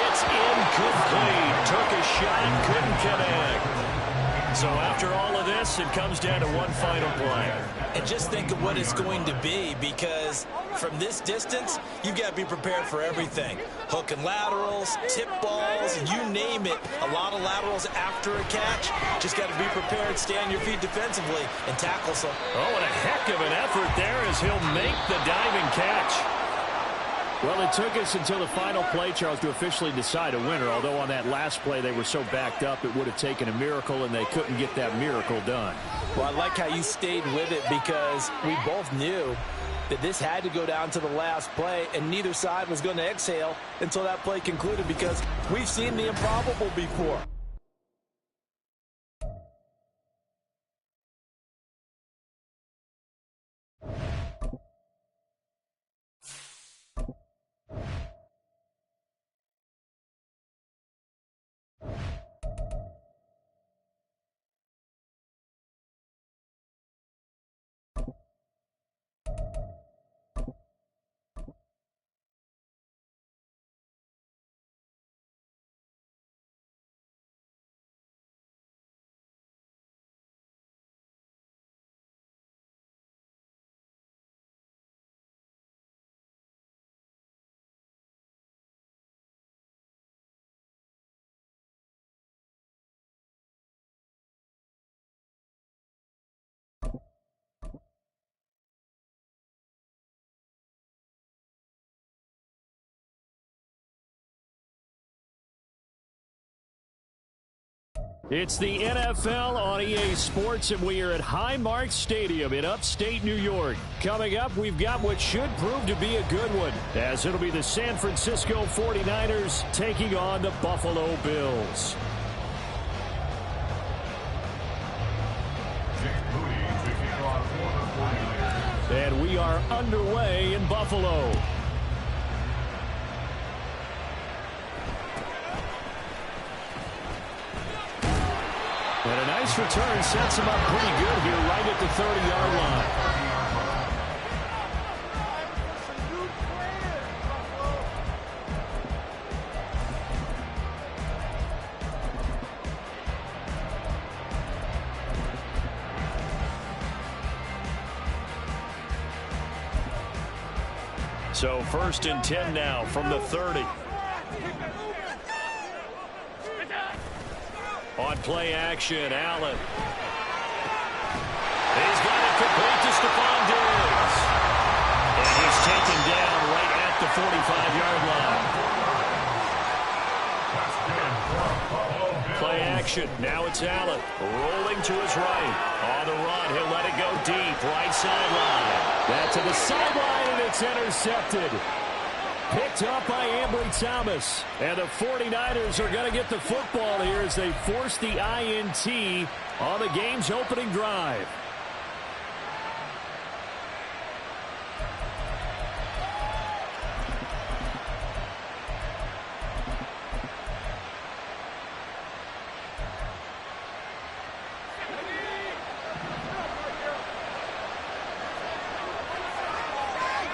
It's incomplete. Took a shot, couldn't connect. So after all of this, it comes down to one final play. And just think of what it's going to be, because from this distance, you've got to be prepared for everything. Hook and laterals, tip balls, you name it. A lot of laterals after a catch. Just got to be prepared, stay on your feet defensively, and tackle some. Oh, and a heck of an effort there as he'll make the diving catch. Well, it took us until the final play, Charles, to officially decide a winner, although on that last play they were so backed up it would have taken a miracle, and they couldn't get that miracle done. Well, I like how you stayed with it, because we both knew that this had to go down to the last play, and neither side was going to exhale until that play concluded, because we've seen the improbable before. It's the NFL on EA Sports, and we are at Highmark Stadium in upstate New York. Coming up, we've got what should prove to be a good one, as it'll be the San Francisco 49ers taking on the Buffalo Bills. And we are underway in Buffalo. And a nice return sets him up pretty good here right at the 30-yard line. So 1st and 10 now from the 30. On play action, Allen. He's got it complete to Stephon Diggs. And he's taken down right at the 45-yard line. Play action. Now it's Allen. Rolling to his right. On the run, he'll let it go deep. Right sideline. That to the sideline, and it's intercepted. Picked up by Ambry Thomas. And the 49ers are going to get the football here as they force the INT on the game's opening drive.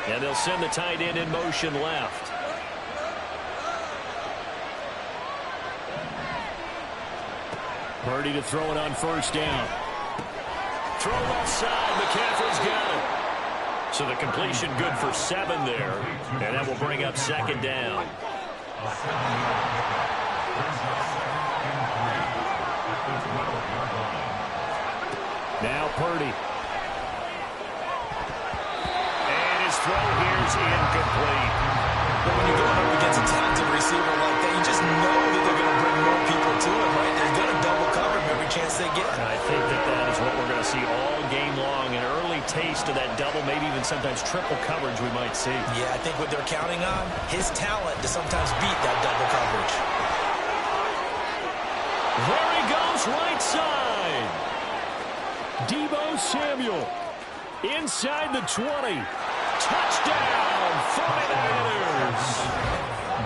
And they'll send the tight end in motion left. Purdy to throw it on 1st down. Throw left side. McCaffrey's got it. So the completion good for 7 there. And that will bring up 2nd down. Now Purdy. Throw here's incomplete. But when you're going up against a talented receiver like that, you just know that they're going to bring more people to him, right? They're going to double cover him every chance they get. And I think that is what we're going to see all game long. An early taste of that double, maybe even sometimes triple coverage we might see. Yeah, I think what they're counting on, his talent to sometimes beat that double coverage. There he goes, right side. Deebo Samuel inside the 20. Touchdown, 49ers.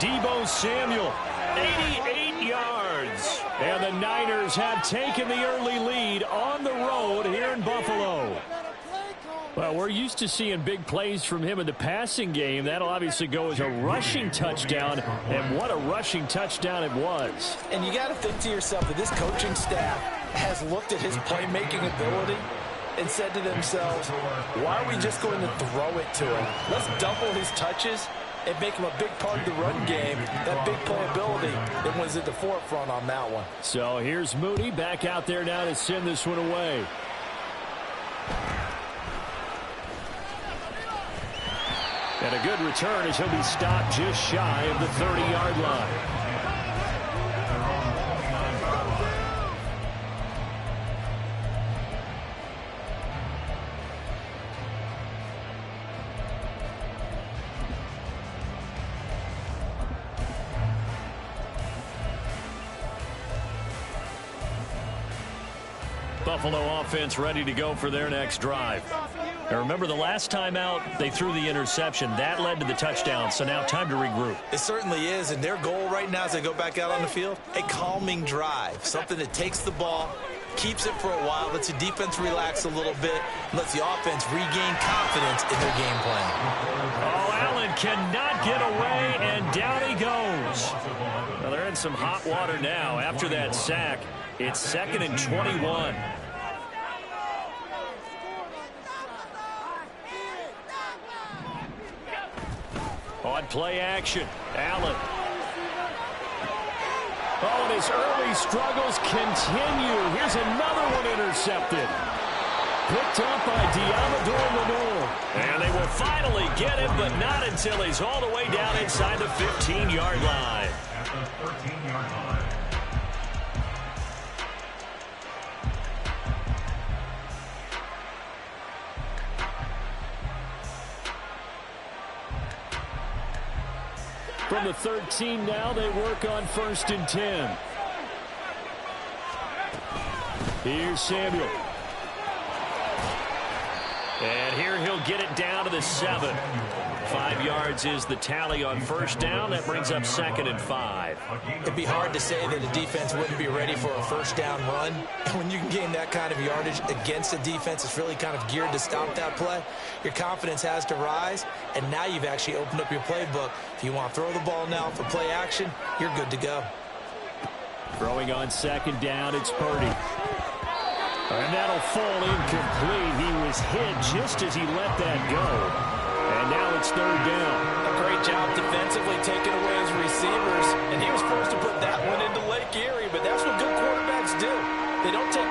Deebo Samuel, 88 yards. And the Niners have taken the early lead on the road here in Buffalo. Well, we're used to seeing big plays from him in the passing game. That'll obviously go as a rushing touchdown, and what a rushing touchdown it was. And you got to think to yourself that this coaching staff has looked at his playmaking ability and said to themselves, why are we just going to throw it to him? Let's double his touches and make him a big part of the run game. That big playability that was at the forefront on that one. So here's Mooney back out there now to send this one away. And a good return as he'll be stopped just shy of the 30-yard line. Buffalo offense ready to go for their next drive. And remember, the last time out, they threw the interception. That led to the touchdown, so now time to regroup. It certainly is, and their goal right now as they go back out on the field, a calming drive, something that takes the ball, keeps it for a while, lets the defense relax a little bit, lets the offense regain confidence in their game plan. Oh, Allen cannot get away, and down he goes. Well, they're in some hot water now after that sack. It's 2nd and 21. On play action, Allen. Oh, and his early struggles continue. Here's another one intercepted. Picked up by Diamador Lenore. And they will finally get him, but not until he's all the way down inside the 15-yard line. At the 13-yard line. From the 13 now, they work on 1st and 10. Here's Samuel. And here he'll get it down to the 7. 5 yards is the tally on 1st down. That brings up 2nd and 5. It'd be hard to say that a defense wouldn't be ready for a 1st down run. When you can gain that kind of yardage against a defense that's really kind of geared to stop that play, your confidence has to rise, and now you've actually opened up your playbook. If you want to throw the ball now for play action, you're good to go. Throwing on 2nd down, it's Purdy. And that'll fall incomplete. He was hit just as he let that go. And now it's 3rd down. A great job defensively taking away his receivers. And he was forced to put that one into Lake Erie. But that's what good quarterbacks do. They don't take...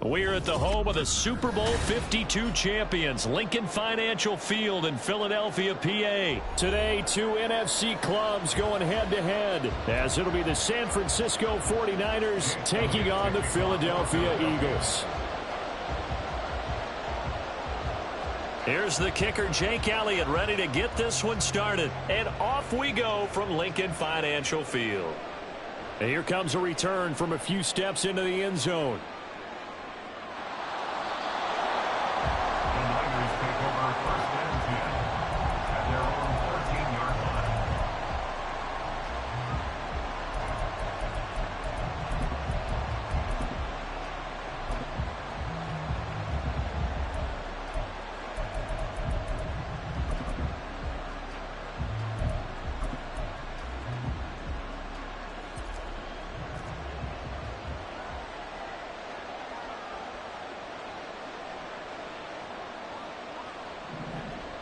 We're at the home of the Super Bowl 52 champions, Lincoln Financial Field in Philadelphia, PA. Today, 2 NFC clubs going head-to-head, as it'll be the San Francisco 49ers taking on the Philadelphia Eagles. Here's the kicker, Jake Elliott, ready to get this one started. And off we go from Lincoln Financial Field. And here comes a return from a few steps into the end zone.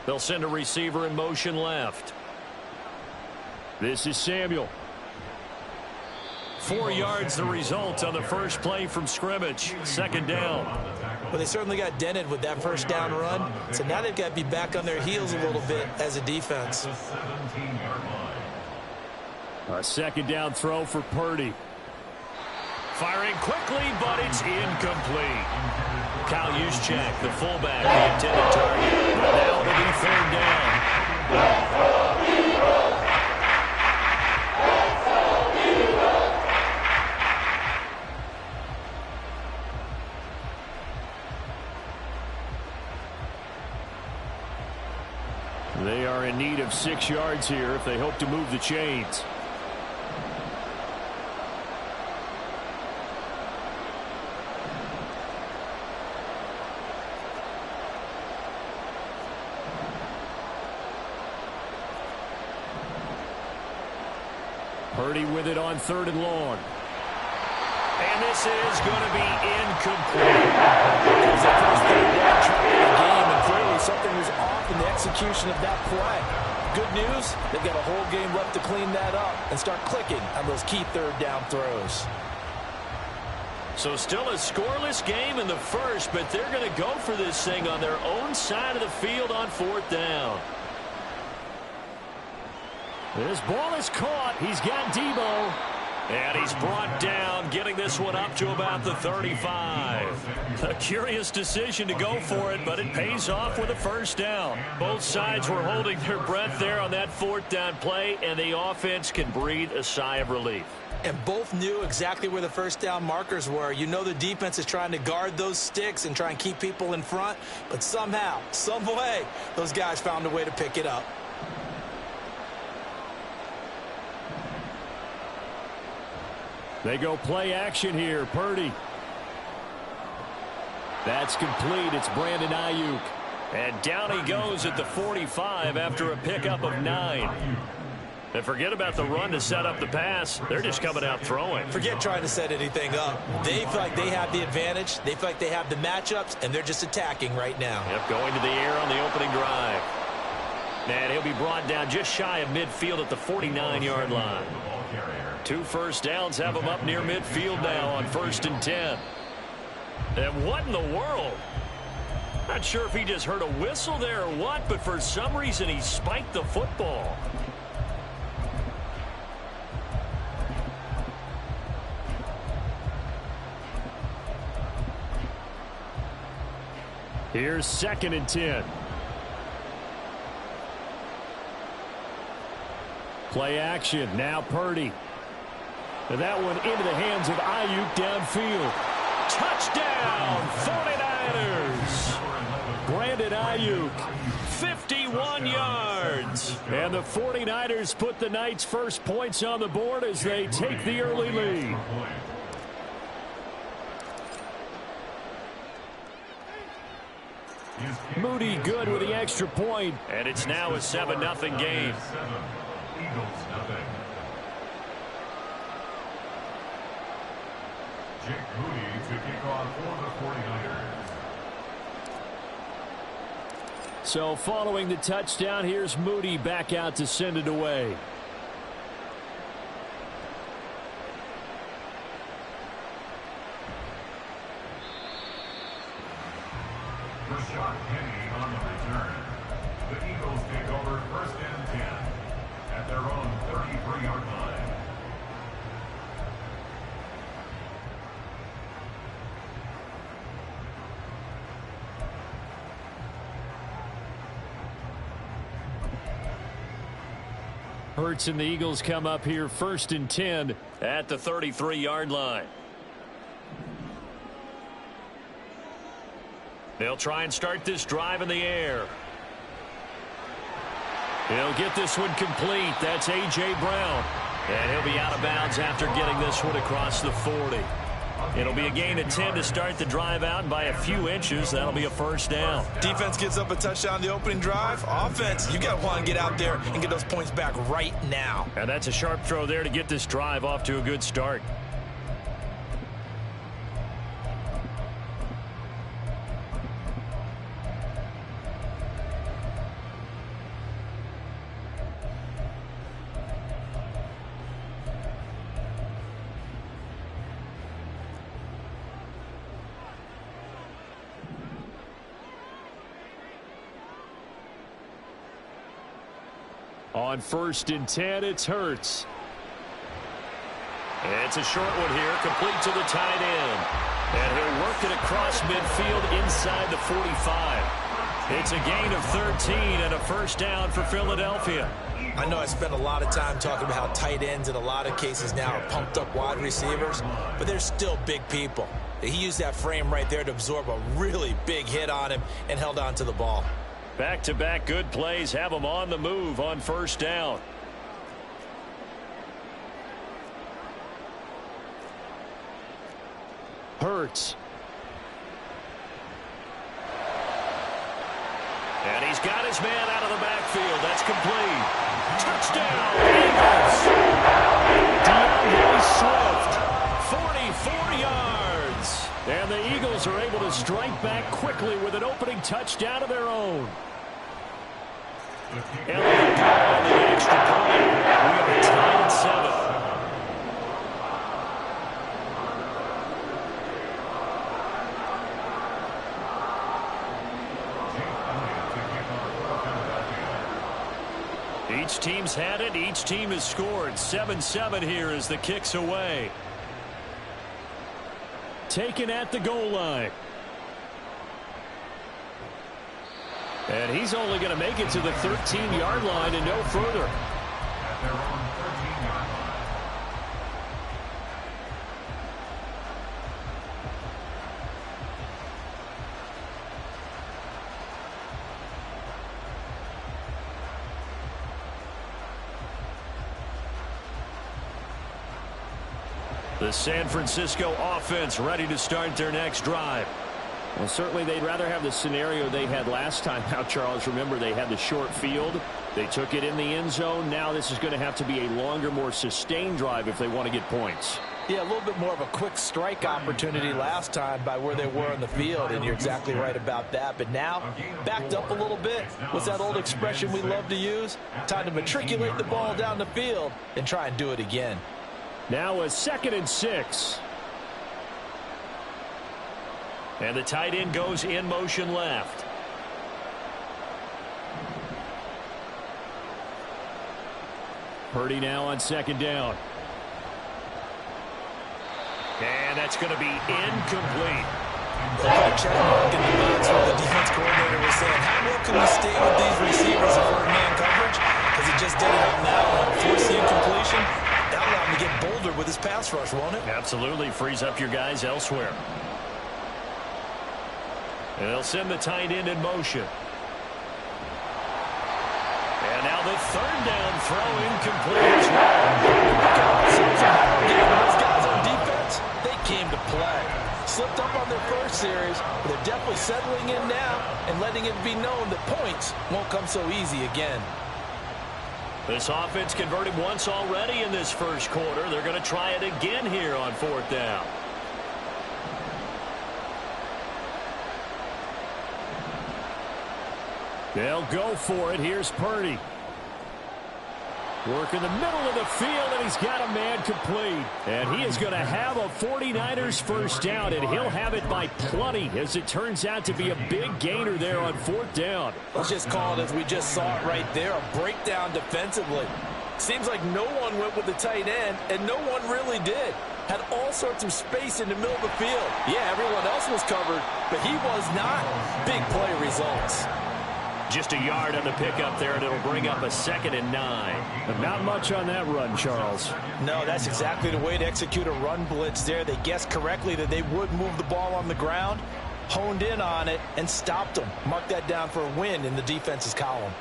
They'll send a receiver in motion left. This is Samuel. 4 yards the result on the first play from scrimmage. 2nd down. Well, they certainly got dented with that 1st down run. So now they've got to be back on their heels a little bit as a defense. A 2nd down throw for Purdy. Firing quickly, but it's incomplete. Kyle Juszczyk, the fullback, the intended target. But now it'll be 3rd down. They are in need of 6 yards here if they hope to move the chains. Purdy with it on 3rd and long. And this is going to be incomplete. It's the first 3rd down try of the game, and clearly something was off in the execution of that play. Good news, they've got a whole game left to clean that up and start clicking on those key 3rd down throws. So still a scoreless game in the first, but they're going to go for this thing on their own side of the field on 4th down. This ball is caught. He's got Debo. And he's brought down, getting this one up to about the 35. A curious decision to go for it, but it pays off with a first down. Both sides were holding their breath there on that fourth down play, and the offense can breathe a sigh of relief. And both knew exactly where the first down markers were. You know the defense is trying to guard those sticks and try and keep people in front, but somehow, some way, those guys found a way to pick it up. They go play action here. Purdy. That's complete. It's Brandon Ayuk. And down he goes at the 45 after a pickup of 9. And forget about the run to set up the pass. They're just coming out throwing. Forget trying to set anything up. They feel like they have the advantage. They feel like they have the matchups, and they're just attacking right now. Yep, going to the air on the opening drive. And he'll be brought down just shy of midfield at the 49-yard line. 2 first downs have him up near midfield now on 1st and 10. And what in the world? Not sure if he just heard a whistle there or what, but for some reason he spiked the football. Here's 2nd and 10. Play action. Now Purdy. And that one into the hands of Ayuk downfield. Touchdown, 49ers. Brandon Ayuk. 51 yards. And the 49ers put the Knights' first points on the board as they take the early lead. Moody good with the extra point. And it's now a 7-0 game. Eagles nothing. Jake Moody to kick off for the 49ers. So following the touchdown, here's Moody back out to send it away. Rashad Penny on the return. The Eagles take over 1st and 10 at their own 33-yard line. Hurts and the Eagles come up here 1st and 10 at the 33-yard line. They'll try and start this drive in the air. He'll get this one complete. That's A.J. Brown. And he'll be out of bounds after getting this one across the 40. It'll be a gain of 10 to start the drive out, and by a few inches, that'll be a first down. Defense gets up a touchdown on the opening drive. Offense, you got to want to get out there and get those points back right now. And that's a sharp throw there to get this drive off to a good start. On 1st and 10, it's Hurts. It's a short one here, complete to the tight end. And he'll work it across midfield inside the 45. It's a gain of 13 and a first down for Philadelphia. I know I spent a lot of time talking about how tight ends in a lot of cases now are pumped up wide receivers, but they're still big people. He used that frame right there to absorb a really big hit on him and held on to the ball. Back-to-back good plays have them on the move on first down. Hurts. And he's got his man out of the backfield. That's complete. Touchdown, Eagles. DeAndre Swift. 44 yards. And the Eagles are able to strike back quickly with an opening touchdown of their own. And they go on the extra point. We have a tie at 7. Each team's had it. Each team has scored. 7-7 here as the kick's away. Taken at the goal line. And he's only going to make it to the 13-yard line and no further. At their own 13-yard line. The San Francisco offense ready to start their next drive. Well, certainly they'd rather have the scenario they had last time. Now, Charles, remember they had the short field. They took it in the end zone. Now this is going to have to be a longer, more sustained drive if they want to get points. Yeah, a little bit more of a quick strike opportunity last time by where they were on the field, and you're exactly right about that. But now, backed up a little bit. What's that old expression we love to use? Time to matriculate the ball down the field and try and do it again. Now a 2nd and 6. And the tight end goes in motion left. Purdy now on 2nd down. And that's going to be incomplete. The check mark in the box where the defense coordinator was saying, how well can we stay with these receivers if we're in man coverage? Because he just did it on that one. Force the incompletion. That'll allow him to get bolder with his pass rush, won't it? Absolutely. Frees up your guys elsewhere. And they'll send the tight end in motion. And now the 3rd down throw incomplete as well. Those guys on defense, they came to play. Slipped up on their first series, but they're definitely settling in now and letting it be known that points won't come so easy again. This offense converted once already in this first quarter. They're going to try it again here on 4th down. They'll go for it. Here's Purdy. Work in the middle of the field, and he's got a man complete. And he is going to have a 49ers first down, and he'll have it by plenty, as it turns out to be a big gainer there on 4th down. Let's just call it as we just saw it right there, a breakdown defensively. Seems like no one went with the tight end, and no one really did. Had all sorts of space in the middle of the field. Yeah, everyone else was covered, but he was not. Big play results. Just a yard on the pickup there, and it'll bring up a 2nd and 9. But not much on that run, Charles. No, that's exactly the way to execute a run blitz there. They guessed correctly that they would move the ball on the ground, honed in on it, and stopped them. Mark that down for a win in the defense's column.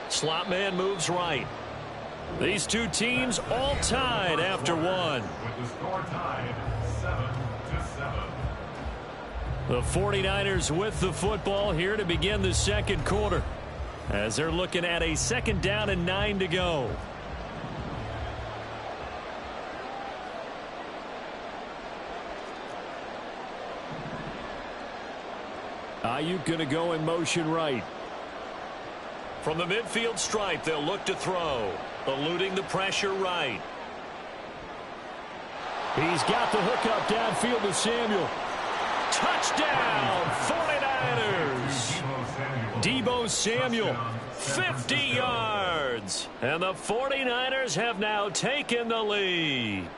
Slot man moves right. These two teams all tied after one. With the score tied 7-7. The 49ers with the football here to begin the second quarter, as they're looking at a 2nd down and 9 to go. Ayuk going to go in motion right. From the midfield stripe, they'll look to throw. Eluding the pressure right. He's got the hookup downfield to Samuel. Touchdown, 49ers. Deebo Samuel, 50 yards. And the 49ers have now taken the lead.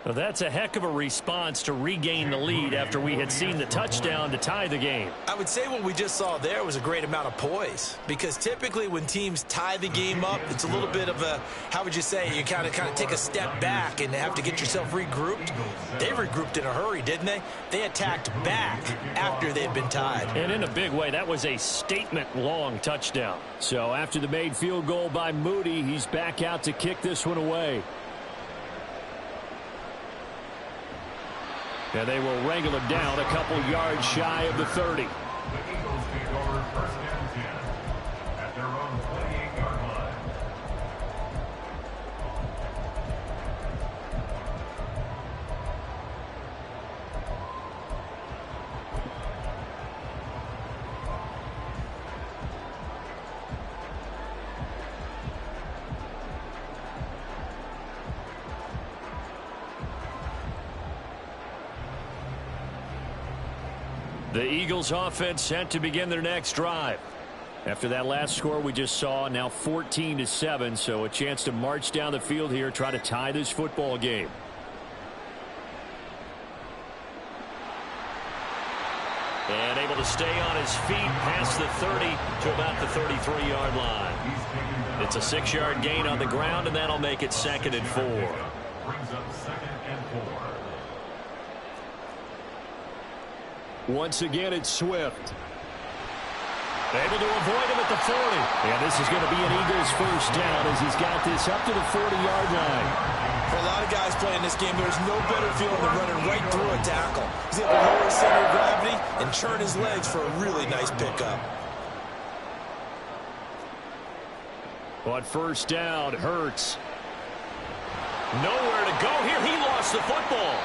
Well, that's a heck of a response to regain the lead after we had seen the touchdown to tie the game. I would say what we just saw there was a great amount of poise, because typically when teams tie the game up, it's a little bit of a, how would you say, you kind of take a step back and have to get yourself regrouped. They regrouped in a hurry, didn't they? They attacked back after they had been tied. And in a big way, that was a statement-long touchdown. So after the made field goal by Moody, he's back out to kick this one away. And they will wrangle him down a couple yards shy of the 30. The Eagles take over 1st and 10 at their own 28-yard line. The Eagles offense set to begin their next drive. After that last score we just saw, now 14-7, so a chance to march down the field here, try to tie this football game. And able to stay on his feet past the 30 to about the 33-yard line. It's a 6-yard gain on the ground, and that'll make it 2nd and 4. Brings up 2nd and 4. Once again, it's Swift. Able to avoid him at the 40. And this is going to be an Eagles first down as he's got this up to the 40-yard line. For a lot of guys playing this game, there's no better feeling than running right through a tackle. He's able to lower his center of gravity and churn his legs for a really nice pickup. On first down, Hurts. Nowhere to go here. He lost the football.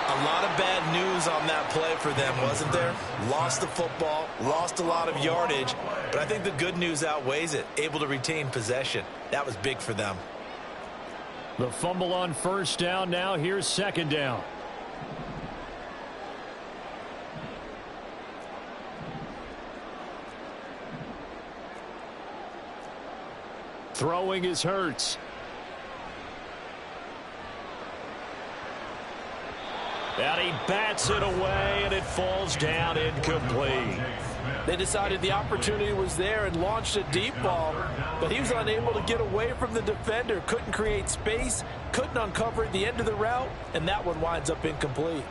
A lot of bad news on that play for them, wasn't there? Lost the football, lost a lot of yardage, but I think the good news outweighs it. Able to retain possession. That was big for them. The fumble on first down. Now here's 2nd down. Throwing is Hurts. And he bats it away, and it falls down incomplete. They decided the opportunity was there and launched a deep ball, but he was unable to get away from the defender, couldn't create space, couldn't uncover the end of the route, and that one winds up incomplete.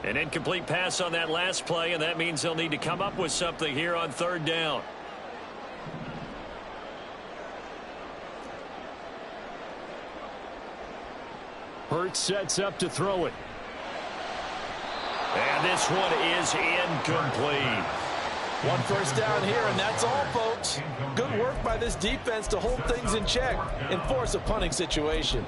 An incomplete pass on that last play, and that means they'll need to come up with something here on 3rd down. Hurts sets up to throw it. And this one is incomplete. One first down here, and that's all, folks. Good work by this defense to hold things in check and force a punting situation.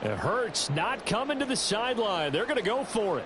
It hurts not coming to the sideline. They're going to go for it.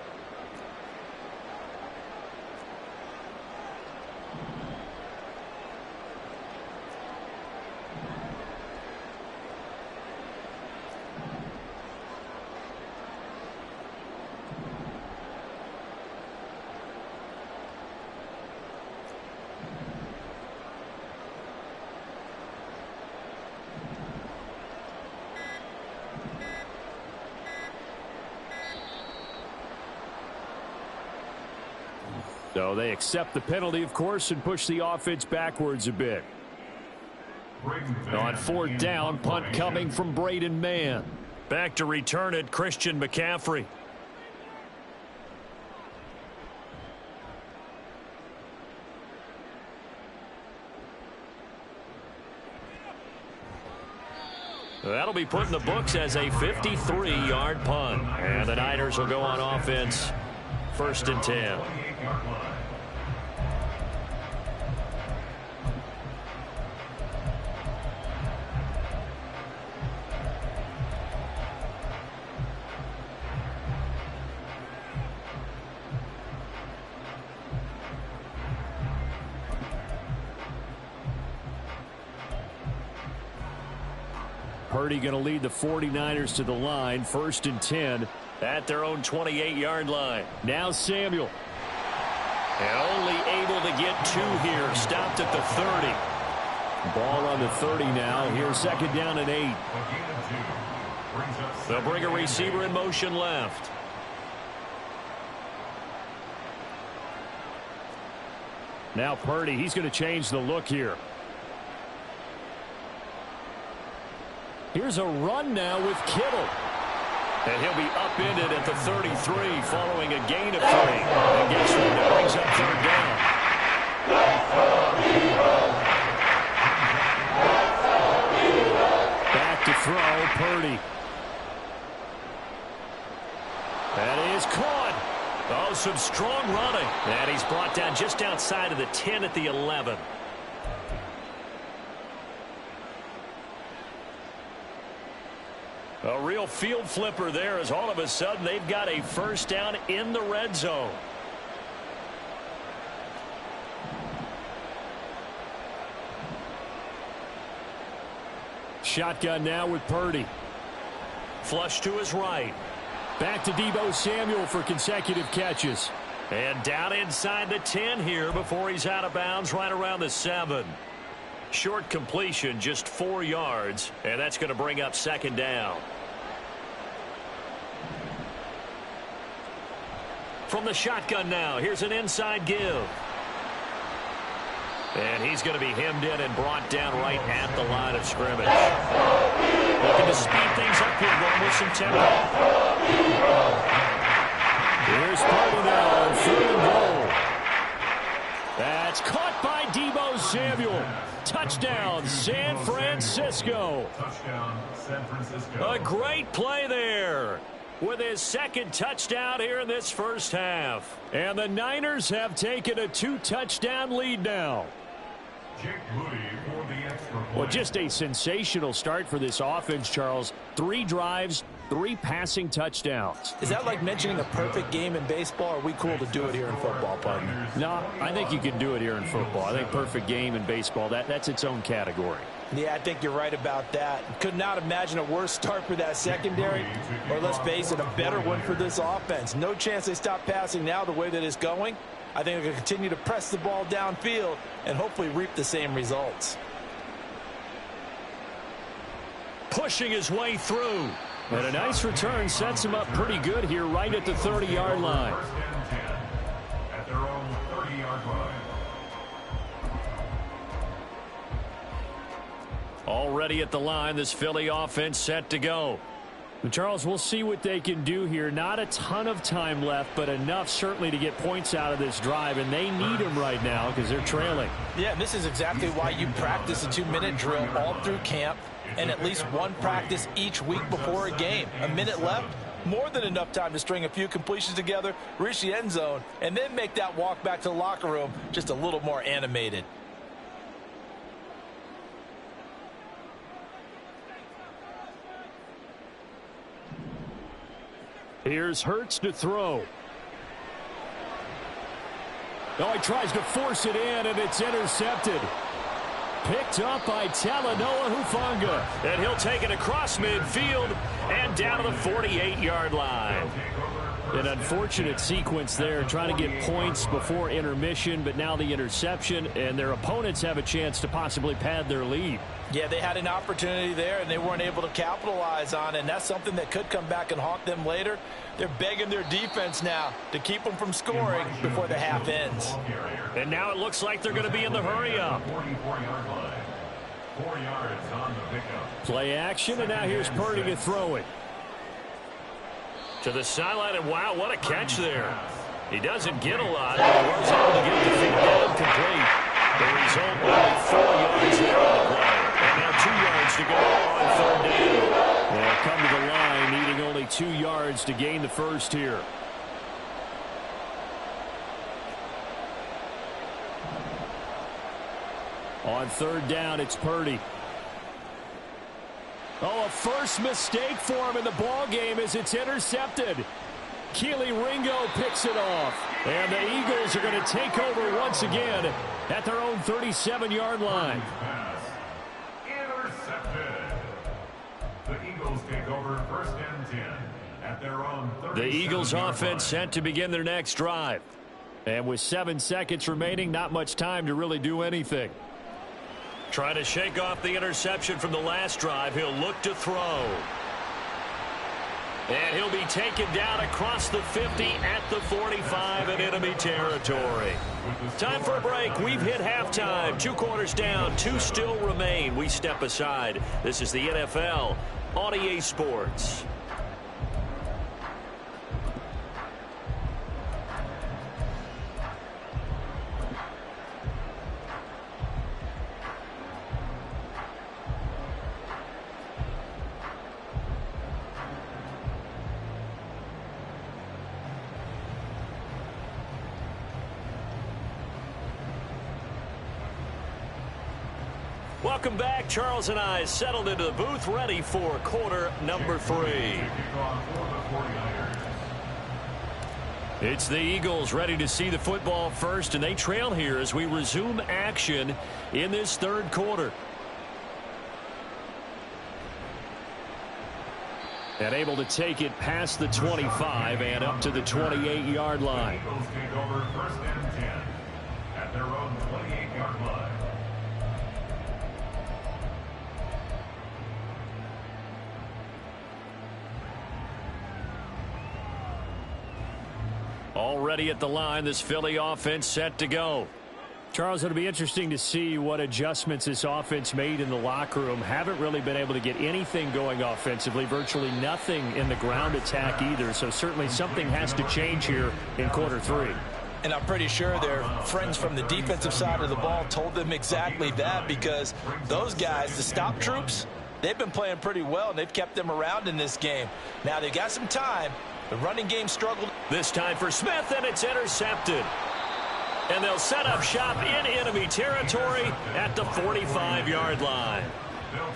So they accept the penalty, of course, and push the offense backwards a bit. On 4th down, punt coming from Braden Mann. Back to return it, Christian McCaffrey. That'll be put in the books as a 53-yard punt. And the Niners will go on offense. 1st and 10. Purdy going to lead the 49ers to the line. 1st and 10 at their own 28-yard line. Now Samuel. And only able to get 2 here. Stopped at the 30. Ball on the 30 now. Here's 2nd down and 8. They'll bring a receiver in motion left. Now Purdy, he's going to change the look here. Here's a run now with Kittle. And he'll be upended at the 33 following a gain of 3. And gets one that brings up 3rd down. Back to throw, Purdy. That is caught. Oh, some strong running. And he's brought down just outside of the 10 at the 11. A real field flipper there as all of a sudden they've got a 1st down in the red zone. shotgun now with Purdy. Flush to his right. Back to Deebo Samuel for consecutive catches. And down inside the 10 here before he's out of bounds right around the 7. Short completion, just 4 yards, and that's going to bring up second down. From the shotgun now, here's an inside give. And he's going to be hemmed in and brought down right at the line of scrimmage. Looking to speed things up here, going with some tempo. Here's Purdy now on 3rd and goal. That's caught by Deebo Samuel. Touchdown, San Francisco. Touchdown, San Francisco. A great play there with his second touchdown here in this first half. And the Niners have taken a 2-touchdown lead now. Jake Moody for the extra point. Well, just a sensational start for this offense, Charles. 3 drives, 3 passing touchdowns. Is that like mentioning a perfect game in baseball? Or are we cool to do it here in football, partner? No, I think you can do it here in football. I think perfect game in baseball, that's its own category. Yeah, I think you're right about that. Could not imagine a worse start for that secondary, or let's face it, a better one for this offense. No chance they stop passing now the way that it's going. I think they're going to continue to press the ball downfield and hopefully reap the same results. Pushing his way through. And a nice return sets him up pretty good here right at the 30-yard line. First and 10 at their own 30-yard line. Already at the line, this Philly offense set to go. Charles, we'll see what they can do here. Not a ton of time left, but enough certainly to get points out of this drive, and they need them right now because they're trailing. Yeah, this is exactly why you practice a 2-minute drill all through camp and at least one practice each week before a game. A minute left, more than enough time to string a few completions together, reach the end zone, and then make that walk back to the locker room just a little more animated. Here's Hurts to throw. Oh, he tries to force it in, and it's intercepted. Picked up by Talanoa Hufanga. And he'll take it across midfield and down to the 48-yard line. An unfortunate sequence there, trying to get points before intermission, but now the interception, and their opponents have a chance to possibly pad their lead. Yeah, they had an opportunity there, and they weren't able to capitalize on it, and that's something that could come back and haunt them later. They're begging their defense now to keep them from scoring before the half ends. And now it looks like they're going to be in the hurry-up. 44-yard line. 4 yards on the pickup. Play action, and now here's Purdy to throw it. To the sideline, and wow, what a catch there. He doesn't get a lot, but he was able to get the feet down complete. The result, only 4 yards there on the play. And now 2 yards to go on 3rd down. They'll come to the line, needing only 2 yards to gain the first here. On 3rd down, it's Purdy. Oh, a first mistake for him in the ball game as it's intercepted. Keely Ringo picks it off. And the Eagles are going to take over once again at their own 37-yard line. Intercepted. The Eagles take over 1st and 10 at their own 37-yard The Eagles line. offense set to begin their next drive. And with 7 seconds remaining, not much time to really do anything. Trying to shake off the interception from the last drive. He'll look to throw. And he'll be taken down across the 50 at the 45 in enemy territory. Time for a break. We've hit halftime. 2 quarters down. 2 still remain. We step aside. This is the NFL on EA Sports. Welcome back. Charles and I settled into the booth, ready for quarter number 3. It's the Eagles ready to see the football first, and they trail here as we resume action in this 3rd quarter. And able to take it past the 25 and up to the 28-yard line. Eagles take over first and 10 at their own 28-yard line. Already at the line, this Philly offense set to go. Charles, it'll be interesting to see what adjustments this offense made in the locker room. Haven't really been able to get anything going offensively, virtually nothing in the ground attack either. So certainly something has to change here in quarter three. And I'm pretty sure their friends from the defensive side of the ball told them exactly that, because those guys, the stop troops, they've been playing pretty well, and they've kept them around in this game. Now they've got some time. The running game struggled. This time for Smith, and it's intercepted. And they'll set up shop in enemy territory at the 45-yard line.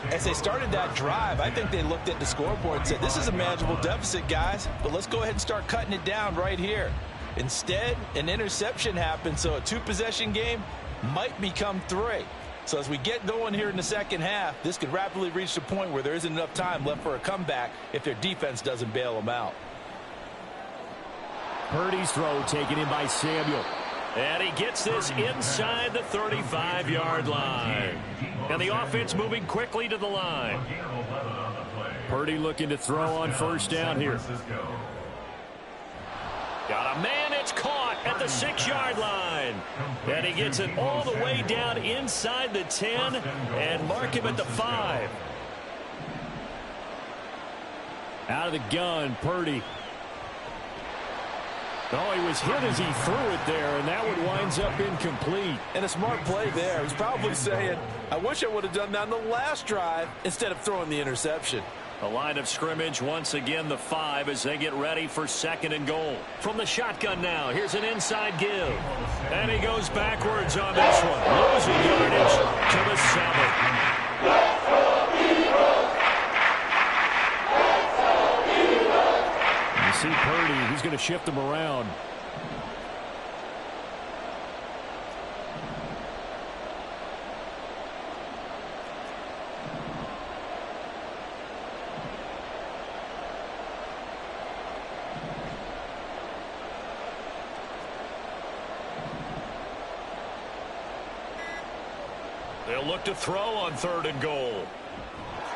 As they started that drive, I think they looked at the scoreboard and said, this is a manageable deficit, guys, but let's go ahead and start cutting it down right here. Instead, an interception happened, so a two-possession game might become three. So as we get going here in the second half, this could rapidly reach the point where there isn't enough time left for a comeback if their defense doesn't bail them out. Purdy's throw taken in by Samuel. And he gets this inside the 35-yard line. And the offense moving quickly to the line. Purdy looking to throw on first down here. Got a man, it's caught at the 6-yard line. And he gets it all the way down inside the 10 and mark him at the 5. Out of the gun, Purdy. Oh, he was hit as he threw it there, and that one winds up incomplete. And a smart play there. He's probably saying, I wish I would have done that on the last drive instead of throwing the interception. A line of scrimmage, once again the 5 as they get ready for second and goal. From the shotgun now, here's an inside give. And he goes backwards on this one. Losing yardage to the 7. You see Purdy, he's going to shift him around. They'll look to throw on third and goal.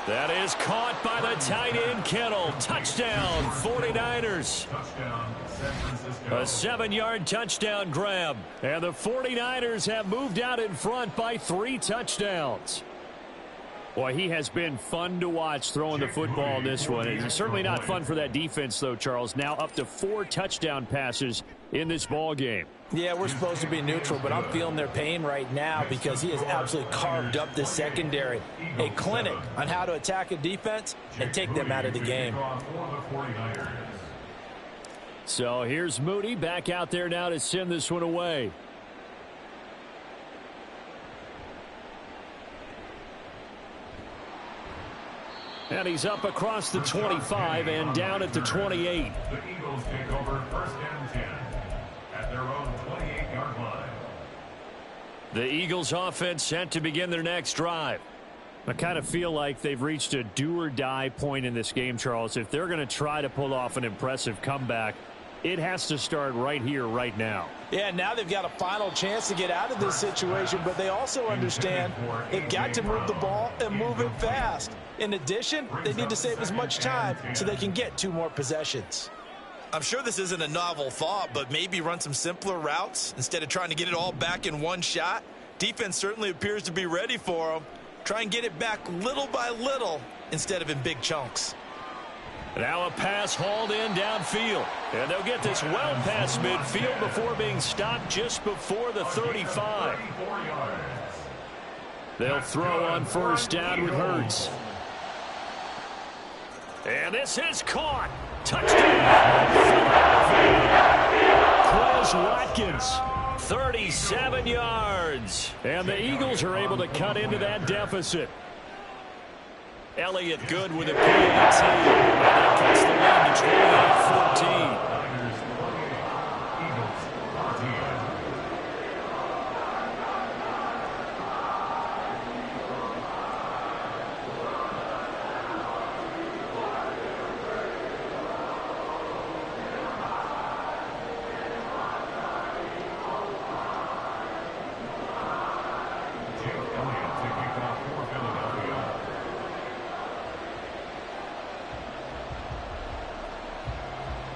That is caught by the tight end, Kittle. Touchdown, 49ers. A 7-yard touchdown grab. And the 49ers have moved out in front by 3 touchdowns. Boy, he has been fun to watch throwing the football in this one. It's certainly not fun for that defense, though, Charles. Now up to 4 touchdown passes in this ball game. Yeah, we're supposed to be neutral, but I'm feeling their pain right now because he has absolutely carved up the secondary. A clinic on how to attack a defense and take them out of the game. So here's Moody back out there now to send this one away. And he's up across the 25 and down at the 28. The Eagles take over first and 10 at their own 28-yard line. The Eagles offense set to begin their next drive. I kind of feel like they've reached a do-or-die point in this game, Charles. If they're going to try to pull off an impressive comeback, it has to start right here, right now. Yeah, now they've got a final chance to get out of this situation, but they also understand they've got to move the ball and move it fast. In addition, they need to save as much time so they can get 2 more possessions. I'm sure this isn't a novel thought, but maybe run some simpler routes instead of trying to get it all back in one shot. Defense certainly appears to be ready for them. Try and get it back little by little instead of in big chunks. Now a pass hauled in downfield. And they'll get this well past midfield before being stopped just before the 35. They'll throw on first down with Hurts. And this is caught. Touchdown. Chris Watkins, 37 yards. And the Eagles are able to cut into that deficit. Elliott good with a PAT. And that cuts the lead to 28-14.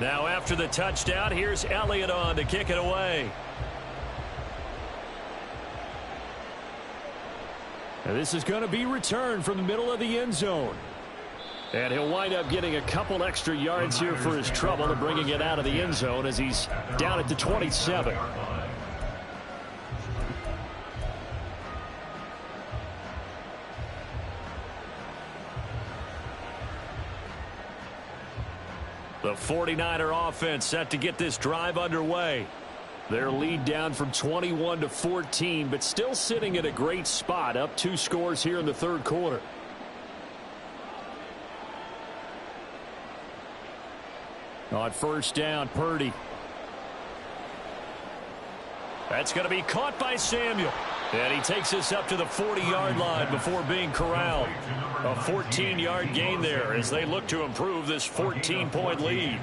Now after the touchdown, here's Elliott on to kick it away. And this is going to be returned from the middle of the end zone. And he'll wind up getting a couple extra yards here for his trouble and bringing it out of the end zone as he's down at the 27. The 49er offense set to get this drive underway. Their lead down from 21 to 14, but still sitting at a great spot, up 2 scores here in the third quarter. On first down, Purdy. That's going to be caught by Samuel. And he takes us up to the 40-yard line before being corralled. A 14-yard gain there as they look to improve this 14-point lead.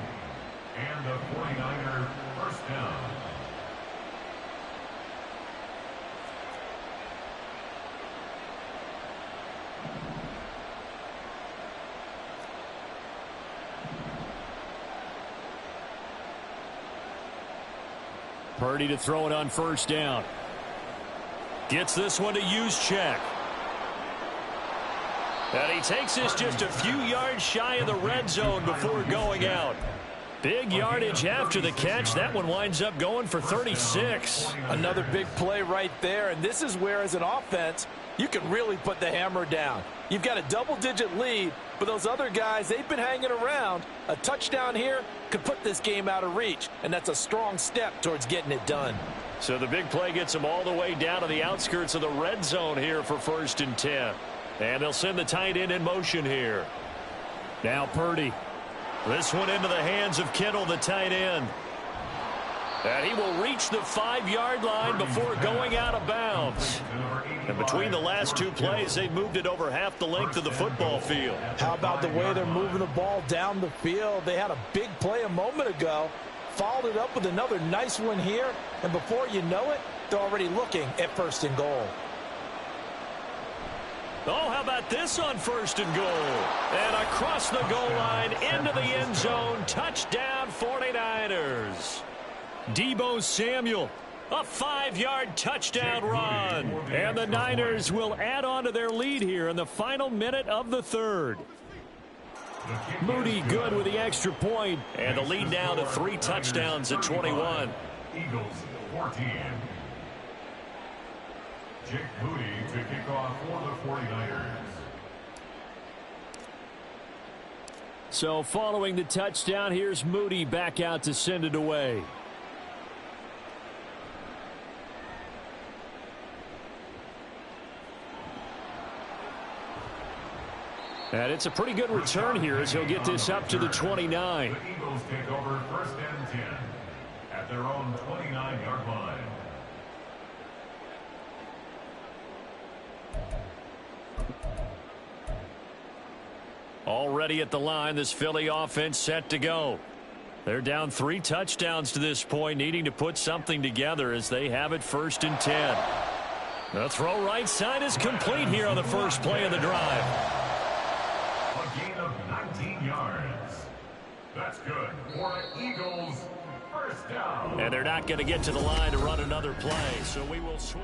And the 49er first down. Purdy to throw it on first down. Gets this one to use check. And he takes this just a few yards shy of the red zone before going out. Big yardage after the catch. That one winds up going for 36. Another big play right there, and this is where, as an offense, you can really put the hammer down. You've got a double-digit lead, but those other guys, they've been hanging around. A touchdown here could put this game out of reach, and that's a strong step towards getting it done. So the big play gets them all the way down to the outskirts of the red zone here for 1st and 10. And they'll send the tight end in motion here. Now Purdy. This one into the hands of Kittle, the tight end. And he will reach the 5-yard line before going out of bounds. And between the last 2 plays, they've moved it over half the length of the football field. How about the way they're moving the ball down the field? They had a big play a moment ago. Followed it up with another nice one here. And before you know it, they're already looking at 1st and goal. Oh, how about this on 1st and goal? And across the goal line into the end zone. Touchdown 49ers. Deebo Samuel. A 5-yard touchdown run. And the Niners will add on to their lead here in the final minute of the third. Moody good with the extra point. And the lead now to 3 touchdowns at 21. Eagles 14. Jake Moody to kick off for the 49ers. So following the touchdown, here's Moody back out to send it away. And it's a pretty good return here as he'll get this up to the 29. The Eagles take over 1st and 10 at their own 29-yard line. Already at the line, this Philly offense set to go. They're down 3 touchdowns to this point, needing to put something together as they have it 1st and 10. The throw right side is complete here on the first play of the drive. A gain of 19 yards. That's good for the Eagles. First down. And they're not going to get to the line to run another play, so we will switch.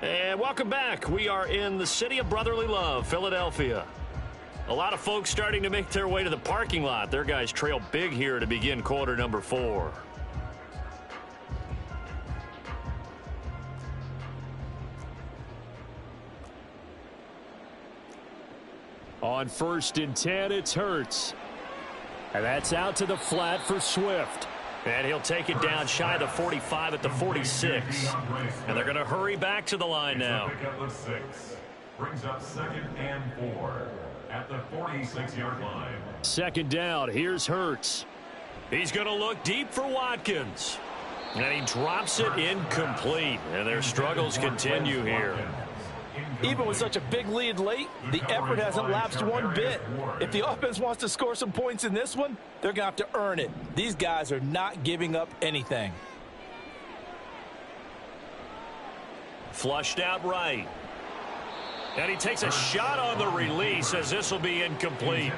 And welcome back. We are in the city of brotherly love, Philadelphia. A lot of folks starting to make their way to the parking lot. Their guys trail big here to begin quarter number 4. On 1st and 10, it's Hurts. And that's out to the flat for Swift. And he'll take it down shy of the 45 at the 46. And they're going to hurry back to the line now. Pickup of 6. Brings up 2nd and 4 at the 46-yard line. 2nd down. Here's Hurts. He's going to look deep for Watkins. And he drops it incomplete. And their struggles continue here. Even with such a big lead late, the effort hasn't lapsed one bit. If the offense wants to score some points in this one, they're going to have to earn it. These guys are not giving up anything. Flushed out right. And he takes a shot on the release as this will be incomplete.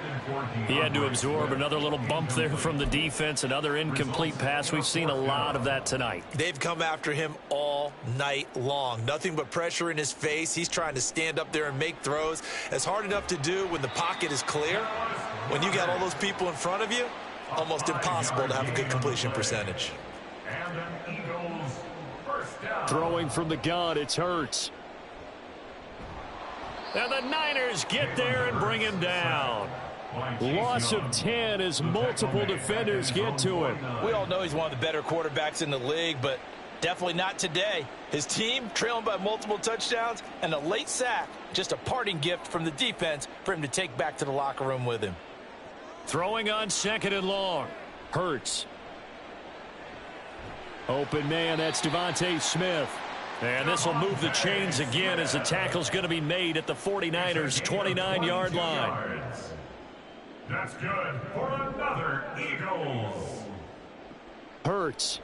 He had to absorb another little bump there from the defense, another incomplete pass. We've seen a lot of that tonight. They've come after him all night long. Nothing but pressure in his face. He's trying to stand up there and make throws. It's hard enough to do when the pocket is clear. When you got all those people in front of you, almost impossible to have a good completion percentage. And an Eagles first down. Throwing from the gun, it's Hurts. And the Niners get there and bring him down. Loss of 10 as multiple defenders get to him. We all know he's one of the better quarterbacks in the league, but definitely not today. His team trailing by multiple touchdowns and a late sack. Just a parting gift from the defense for him to take back to the locker room with him. Throwing on 2nd and long. Hurts. Open man, that's Devontae Smith. And this will move the chains again as the tackle's going to be made at the 49ers' 29-yard line. That's good for another Eagles. Hurts.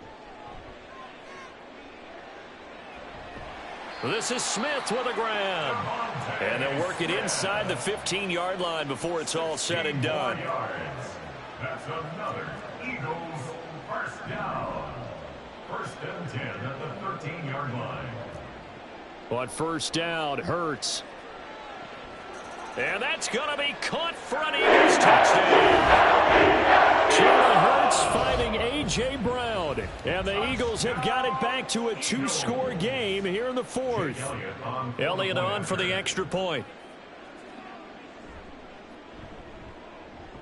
This is Smith with a grab. And they'll work it inside the 15-yard line before it's all said and done. That's another Eagles first down. First and 10 at the 13-yard line. On first down, Hurts. And that's going to be caught for an Eagles touchdown. Jalen Hurts finding A.J. Brown. And the Eagles have got it back to a 2-score game here in the 4th. Elliott on for the extra point.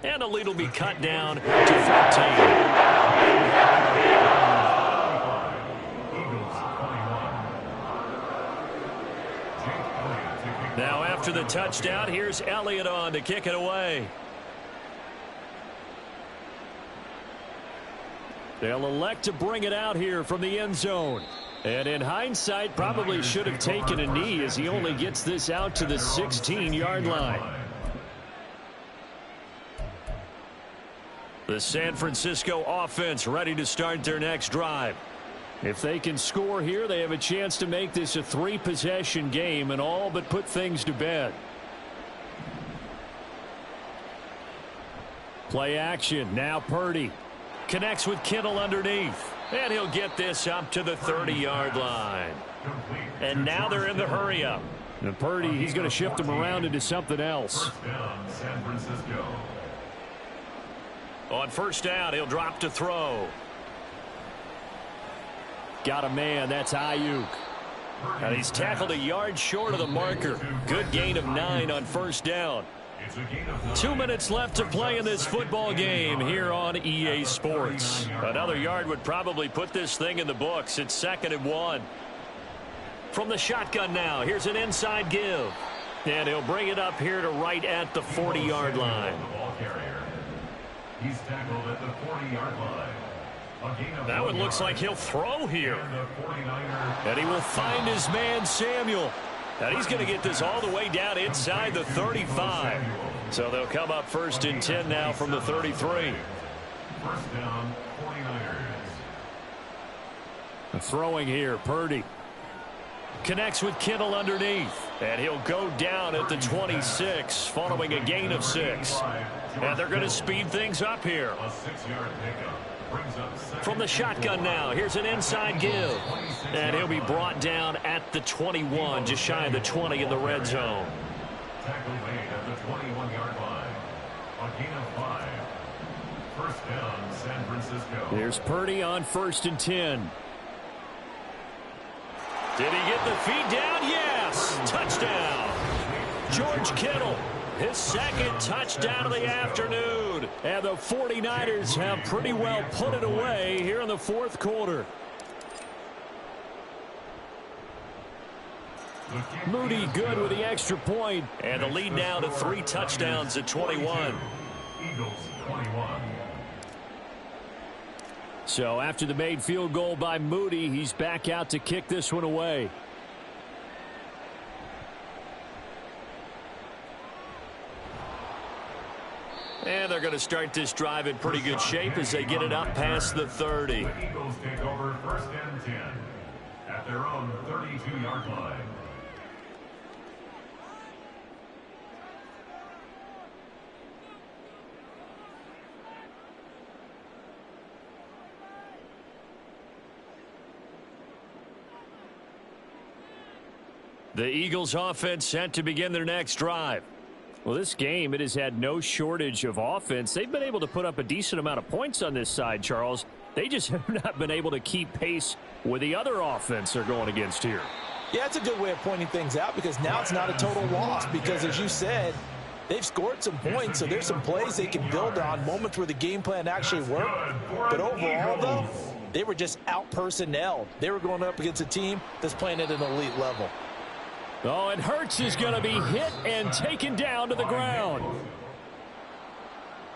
And the lead will be cut down to 13. Now after the touchdown, here's Elliott on to kick it away. They'll elect to bring it out here from the end zone. And in hindsight, probably should have taken a knee as he only gets this out to the 16-yard line. The San Francisco offense ready to start their next drive. If they can score here, they have a chance to make this a 3-possession game and all but put things to bed. Play action. Now Purdy connects with Kittle underneath. And he'll get this up to the 30-yard line. And now they're in the hurry-up. And Purdy, he's going to shift him around into something else. First down, San Francisco. On first down, he'll drop to throw. Got a man, that's Ayuk. And he's tackled a yard short of the marker. Good gain of 9 on first down. 2 minutes left to play in this football game here on EA Sports. Another yard would probably put this thing in the books. It's 2nd and 1. From the shotgun now, here's an inside give. And he'll bring it up here to right at the 40-yard line. He's tackled at the 40-yard line. That one looks like he'll throw here. And he will find his man Samuel. And he's going to get this all the way down inside the 35. So they'll come up 1st and 10 now from the 33. First down, 49ers. Throwing here, Purdy. Connects with Kittle underneath. And he'll go down at the 26 following a gain of 6. And they're going to speed things up here. A 6-yard pickup. From the shotgun now, here's an inside give. And he'll be brought down at the 21, just shy of the 20 in the red zone. Tackle made at the 21-yard line. A gain of 5. First down, San Francisco. Here's Purdy on 1st and 10. Did he get the feed down? Yes! Touchdown! George Kittle. His 2nd touchdown of the afternoon. And the 49ers have pretty well put it away here in the 4th quarter. Moody good with the extra point. And the lead now to 3 touchdowns at 21. Eagles 21. So after the made field goal by Moody, he's back out to kick this one away. And they're going to start this drive in pretty good shape as they get it up past the 30. The Eagles take over 1st and 10 at their own 32-yard line. The Eagles offense set to begin their next drive. Well, this game, it has had no shortage of offense. They've been able to put up a decent amount of points on this side, Charles. They just have not been able to keep pace with the other offense they're going against here. Yeah, it's a good way of pointing things out because now it's not a total loss because, as you said, they've scored some points, so there's some plays they can build on, moments where the game plan actually worked. But overall, though, they were just out-personnelled. They were going up against a team that's playing at an elite level. Oh, and Hurts is going to be hit and taken down to the ground.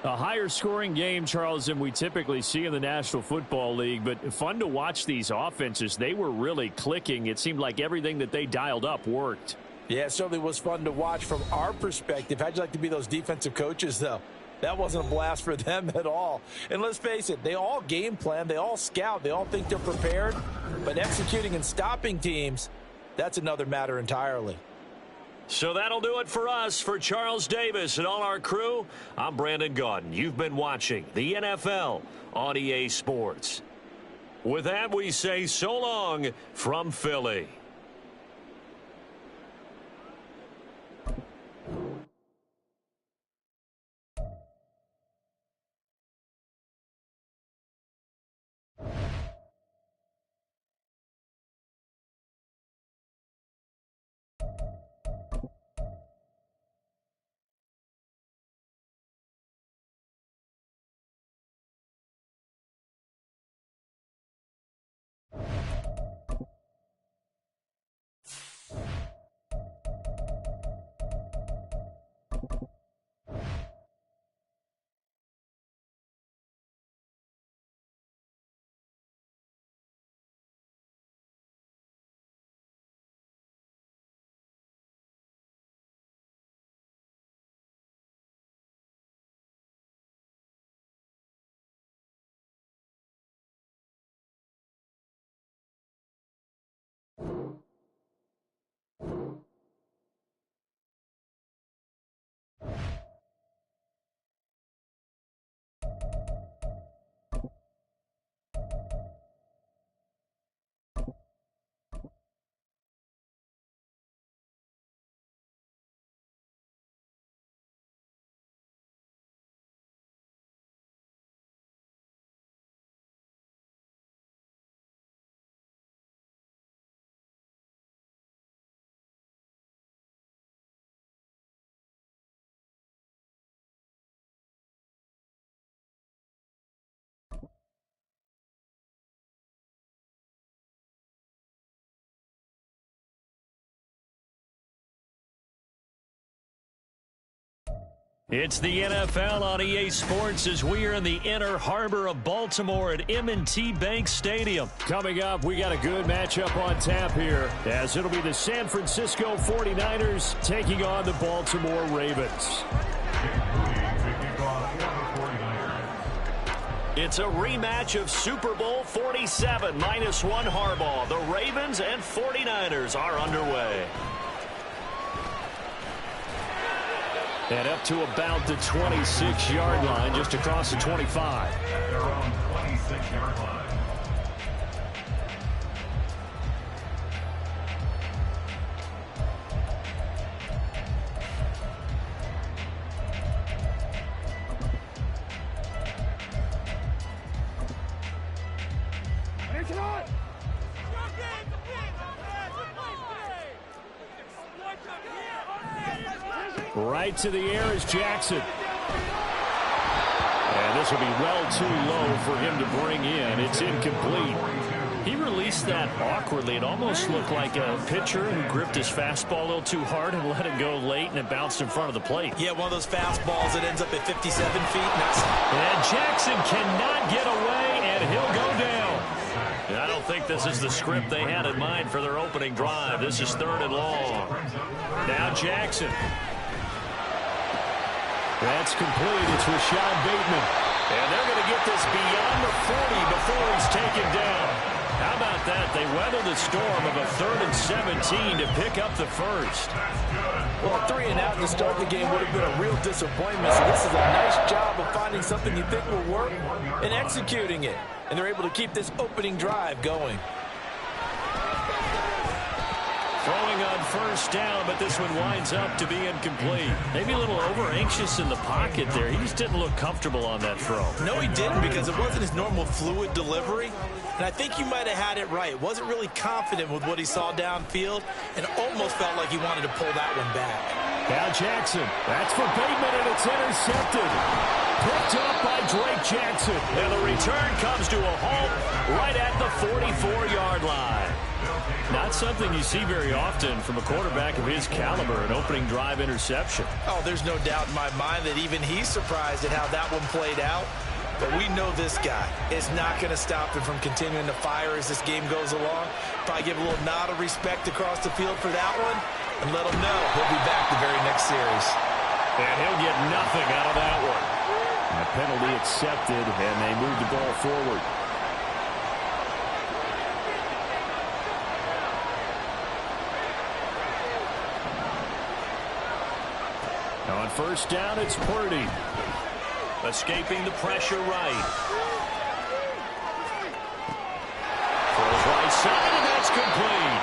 A higher scoring game, Charles, than we typically see in the National Football League, but fun to watch these offenses. They were really clicking. It seemed like everything that they dialed up worked. Yeah, it certainly was fun to watch from our perspective. How'd you like to be those defensive coaches, though? That wasn't a blast for them at all. And let's face it, they all game plan, they all scout, they all think they're prepared, but executing and stopping teams, that's another matter entirely. So that'll do it for us. For Charles Davis and all our crew, I'm Brandon Gaudin. You've been watching the NFL on EA Sports. With that, we say so long from Philly. It's the NFL on EA Sports as we are in the inner harbor of Baltimore at M&T Bank Stadium. Coming up, we got a good matchup on tap here, as it'll be the San Francisco 49ers taking on the Baltimore Ravens. It's a rematch of Super Bowl 47 -1 Harbaugh. The Ravens and 49ers are underway. And up to about the 26-yard line, just across the 25. At their own 26-yard line. Right to the air is Jackson. And this will be well too low for him to bring in. It's incomplete. He released that awkwardly. It almost looked like a pitcher who gripped his fastball a little too hard and let it go late, and it bounced in front of the plate. Yeah, one of those fastballs that ends up at 57 feet. And Jackson cannot get away, and he'll go down. I don't think this is the script they had in mind for their opening drive. This is 3rd and long. Now Jackson. That's complete. It's Rashad Bateman. And they're going to get this beyond the 40 before he's taken down. How about that? They weathered the storm of a 3rd and 17 to pick up the first. Well, 3 and out to start the game would have been a real disappointment. So this is a nice job of finding something you think will work and executing it. And they're able to keep this opening drive going. Throwing on first down, but this one winds up to be incomplete. Maybe a little over-anxious in the pocket there. He just didn't look comfortable on that throw. No, he didn't, because it wasn't his normal fluid delivery. And I think you might have had it right. Wasn't really confident with what he saw downfield and almost felt like he wanted to pull that one back. Now Jackson. That's for Bateman, and it's intercepted. Picked up by Drake Jackson. And the return comes to a halt right at the 44-yard line. Not something you see very often from a quarterback of his caliber, an opening drive interception. Oh, there's no doubt in my mind that even he's surprised at how that one played out. But we know this guy is not going to stop him from continuing to fire as this game goes along. Probably give a little nod of respect across the field for that one and let him know he'll be back the very next series. And he'll get nothing out of that one. A penalty accepted, and they move the ball forward. On first down, it's Purdy. Escaping the pressure right. Throws right side, and that's complete.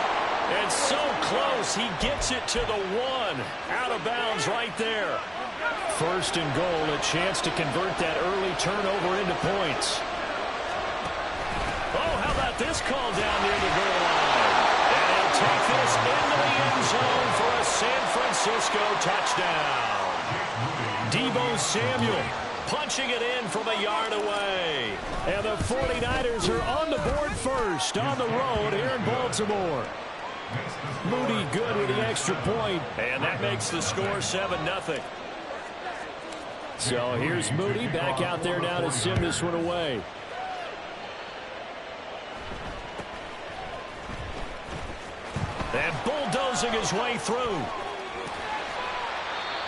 And so close, he gets it to the 1. Out of bounds right there. First and goal, a chance to convert that early turnover into points. Oh, how about this call down near the goal line? And he'll take this into the end zone for a San Francisco touchdown. Deebo Samuel punching it in from a yard away. And the 49ers are on the board first on the road here in Baltimore. Moody good with the extra point, and that makes the score 7-0. So here's Moody back out there now to send this one away. And bulldozing his way through.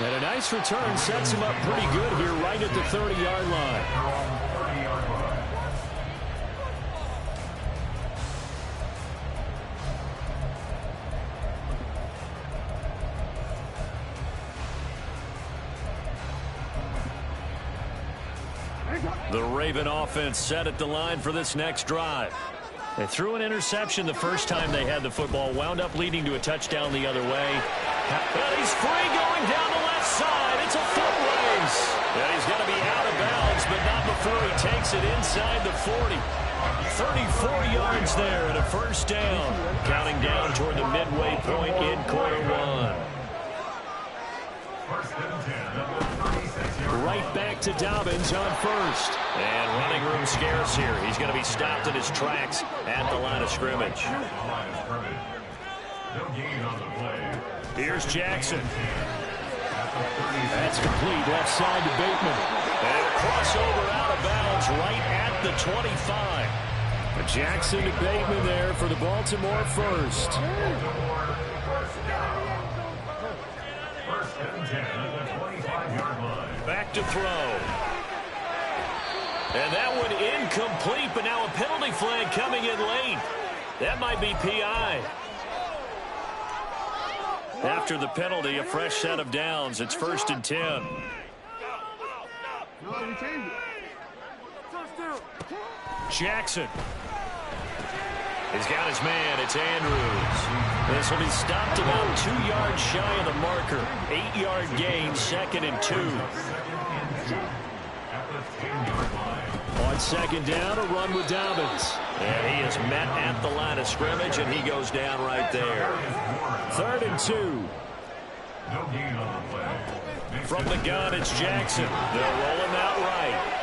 And a nice return sets him up pretty good here right at the 30-yard line. The Raven offense set at the line for this next drive. They threw an interception the first time they had the football, wound up leading to a touchdown the other way. And he's free going down the left side. It's a foot race. And he's going to be out of bounds, but not before he takes it inside the 40. 34 yards there and a first down. Counting down toward the midway point in quarter one. Right back to Dobbins on first. And running room scarce here. He's going to be stopped in his tracks at the line of scrimmage. Here's Jackson. That's complete. Left side to Bateman. And a crossover out of bounds right at the 25. Jackson to Bateman there for the Baltimore first. Back to throw. And that one incomplete, but now a penalty flag coming in late. That might be PI. After the penalty, a fresh set of downs. It's 1st and 10. Jackson. He's got his man. It's Andrews. This will be stopped about 2 yards shy of the marker. 8-yard gain, 2nd and 2. On 2nd down, a run with Dobbins. And he is met at the line of scrimmage, and he goes down right there. 3rd and 2. From the gun, it's Jackson. They'll roll him out right.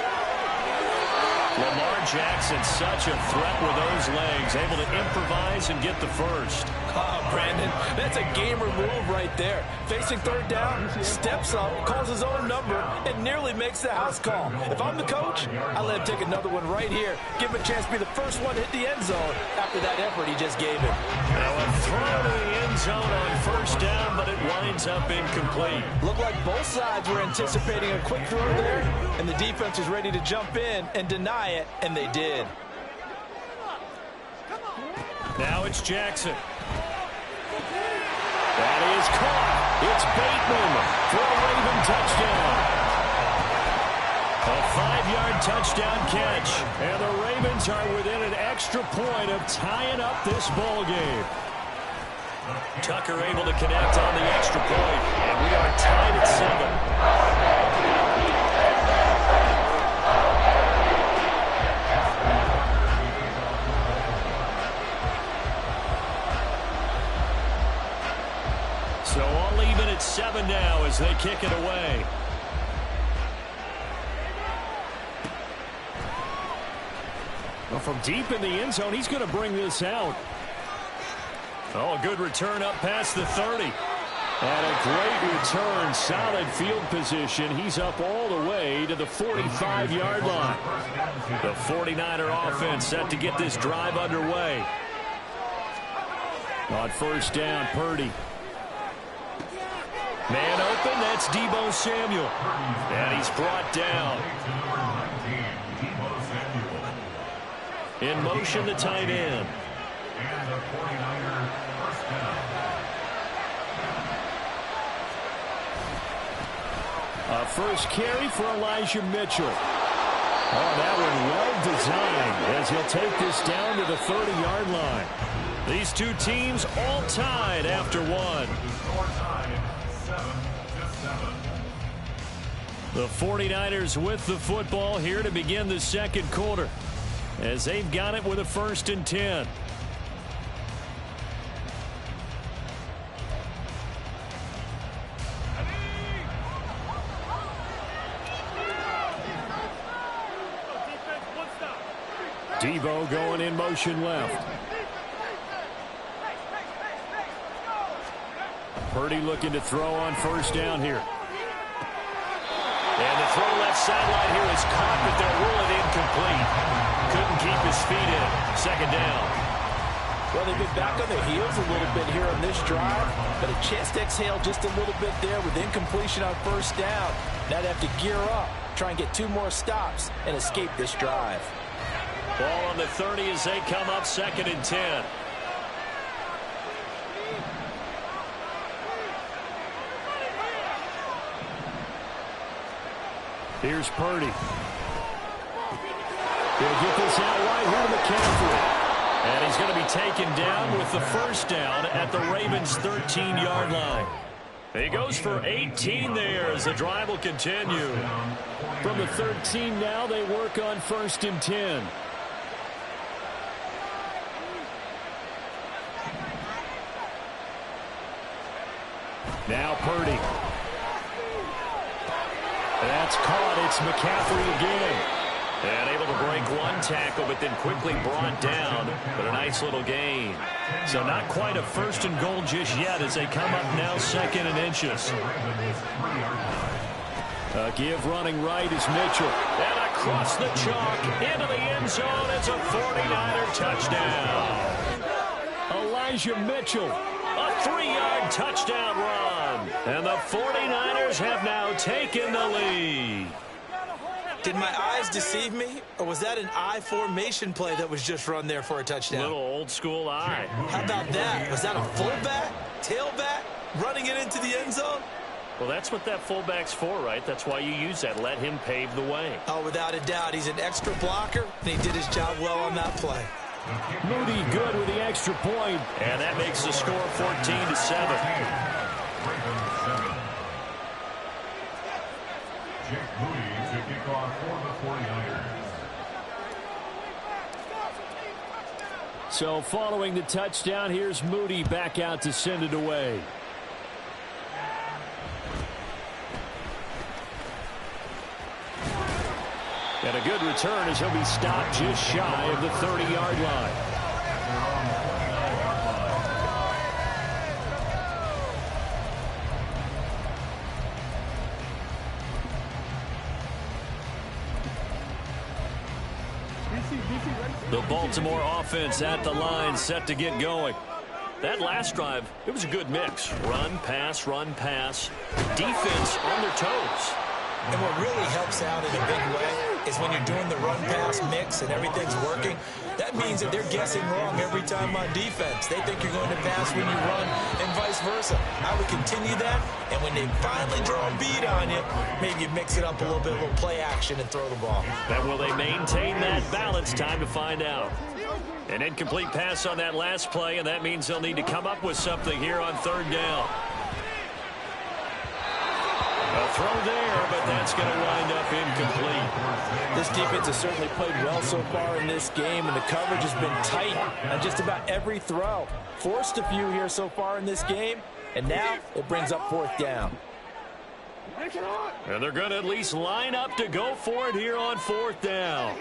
Lamar Jackson, such a threat with those legs, able to improvise and get the first. Oh, Brandon, that's a gamer move right there. Facing 3rd down, steps up, calls his own number, and nearly makes the house call. If I'm the coach, I let him take another one right here. Give him a chance to be the first one to hit the end zone after that effort he just gave him. Now a throw to the end zone on 1st down, but it winds up incomplete. Looked like both sides were anticipating a quick throw there, and the defense was ready to jump in and deny it, and they did. Now it's Jackson. That is caught. It's Bateman for a Raven touchdown. A 5-yard touchdown catch. And the Ravens are within an extra point of tying up this ball game. Tucker able to connect on the extra point, and we are tied at 7. So all even at 7 now as they kick it away. Well, from deep in the end zone, he's going to bring this out. Oh, a good return up past the 30. And a great return, solid field position. He's up all the way to the 45-yard line. The 49er offense set to get this drive underway. On first down, Purdy. Man open, that's Deebo Samuel. And he's brought down. In motion, the tight end. And the 49er first down. A first carry for Elijah Mitchell. Oh, that one well designed as he'll take this down to the 30-yard line. These two teams all tied after one. Score tied 7-7. The 49ers with the football here to begin the second quarter, as they've got it with a 1st and 10. Deebo going in motion left. Purdy looking to throw on first down here. And the throw left sideline here is caught, but they'll rule it incomplete. Couldn't keep his feet in. Second down. Well, they've been back on their heels a little bit here on this drive, but a chance to exhale just a little bit there with incompletion on first down. Now they have to gear up, try and get 2 more stops, and escape this drive. Ball on the 30 as they come up 2nd and 10. Here's Purdy. He'll get this out wide here to McCaffrey. And he's going to be taken down with the first down at the Ravens' 13-yard line. He goes for 18 there as the drive will continue. From the 13 now, they work on 1st and 10. Now Purdy. That's caught. It's McCaffrey again. And able to break one tackle, but then quickly brought down. But a nice little gain. So not quite a 1st and goal just yet as they come up now 2nd and inches. A give running right is Mitchell. And across the chalk into the end zone. It's a 49er touchdown. Elijah Mitchell. A 3-yard touchdown run. And the 49ers have now taken the lead. Did my eyes deceive me, or was that an I formation play that was just run there for a touchdown? Little old school eye. How about that? Was that a fullback, tailback, running it into the end zone? Well, that's what that fullback's for, right? That's why you use that. Let him pave the way. Oh, without a doubt. He's an extra blocker, and he did his job well on that play. Moody good with the extra point. And that makes the score 14-7. Jake Moody to kick off for the 49ers. So following the touchdown, here's Moody back out to send it away. And a good return as he'll be stopped just shy of the 30-yard line. The Baltimore offense at the line, set to get going. That last drive, it was a good mix. Run, pass, defense on their toes. And what really helps out in a big way is when you're doing the run-pass mix and everything's working, that means that they're guessing wrong every time on defense. They think you're going to pass when you run and vice versa. I would continue that, and when they finally draw a bead on you, maybe you mix it up a little bit, a little play action, and throw the ball. And will they maintain that balance? Time to find out. An incomplete pass on that last play, and that means they'll need to come up with something here on third down. A throw there, but that's going to wind up incomplete. This defense has certainly played well so far in this game, and the coverage has been tight on just about every throw. Forced a few here so far in this game, and now it brings up fourth down. And they're going to at least line up to go for it here on fourth down.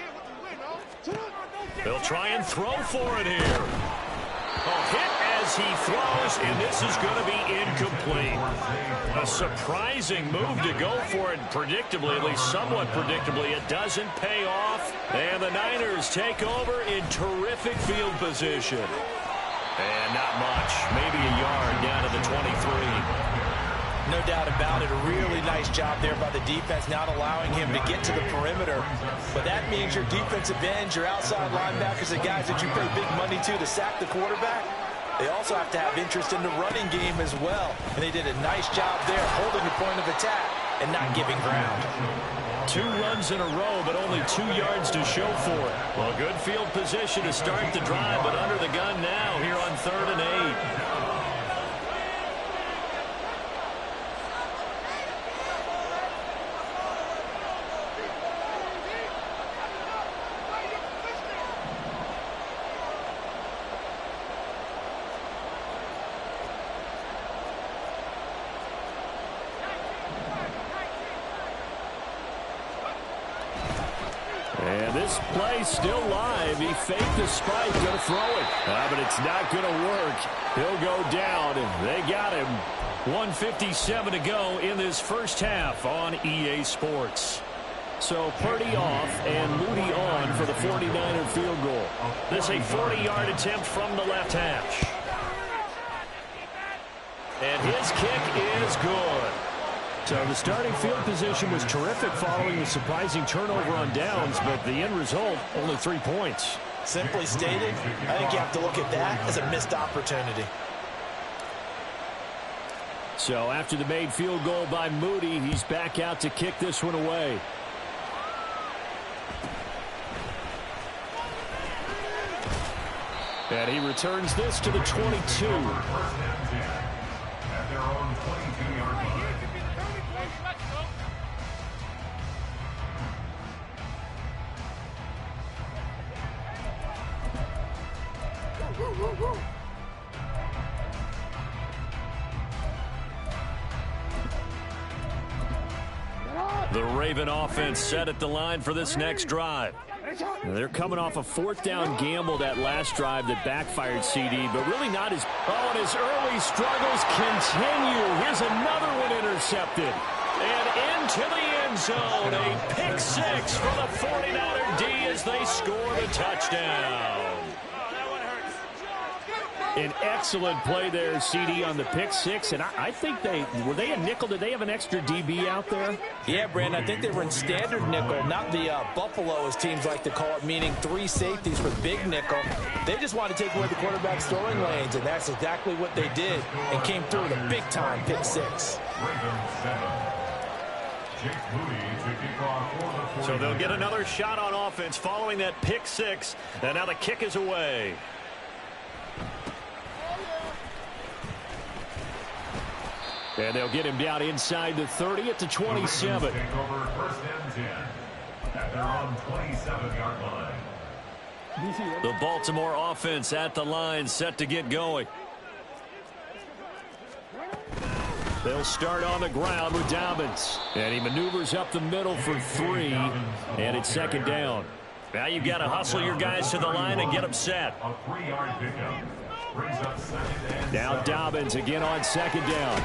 They'll try and throw for it here. Hit as he throws, and this is going to be incomplete. A surprising move to go for it predictably, at least somewhat predictably. It doesn't pay off, and the Niners take over in terrific field position. And not much, maybe a yard down to the 23. No doubt about it. A really nice job there by the defense, not allowing him to get to the perimeter. But that means your defensive ends, your outside linebackers, the guys that you pay big money to sack the quarterback, they also have to have interest in the running game as well. And they did a nice job there holding the point of attack and not giving ground. 2 runs in a row, but only 2 yards to show for it. Well, good field position to start the drive, but under the gun now here on 3rd and 8. And this play still live. He faked the spike, going to throw it. But it's not going to work. He'll go down, and they got him. 1:57 to go in this first half on EA Sports. So Purdy off and Moody on for the 49er field goal. This is a 40-yard attempt from the left hash. And his kick is good. So the starting field position was terrific following the surprising turnover on downs, but the end result, only 3 points. Simply stated, I think you have to look at that as a missed opportunity. So after the made field goal by Moody, he's back out to kick this one away. And he returns this to the 22. At their own 22-yard line. The Raven offense set at the line for this next drive. Now they're coming off a 4th down gamble that last drive that backfired CD, but really not as... Oh, and his early struggles continue. Here's another one intercepted. And into the end zone, a pick 6 for the 49er D as they score the touchdown. An excellent play there, CD, on the pick 6. And I think were they a nickel? Did they have an extra DB out there? Yeah, Brandon, I think they were in standard nickel, not the Buffalo, as teams like to call it, meaning 3 safeties for big nickel. They just wanted to take away the quarterback's throwing lanes, and that's exactly what they did, and came through with a big-time pick 6. So they'll get another shot on offense following that pick 6, and now the kick is away. And they'll get him down inside the 30 at the 27. Take over 1st and 10 at their own 27-yard line. The Baltimore offense at the line, set to get going. They'll start on the ground with Dobbins. And he maneuvers up the middle for 3. And it's 2nd down. Now you've got to hustle your guys to the line and get them set. A 3-yard pickup brings up 2nd and Now Dobbins again on 2nd down.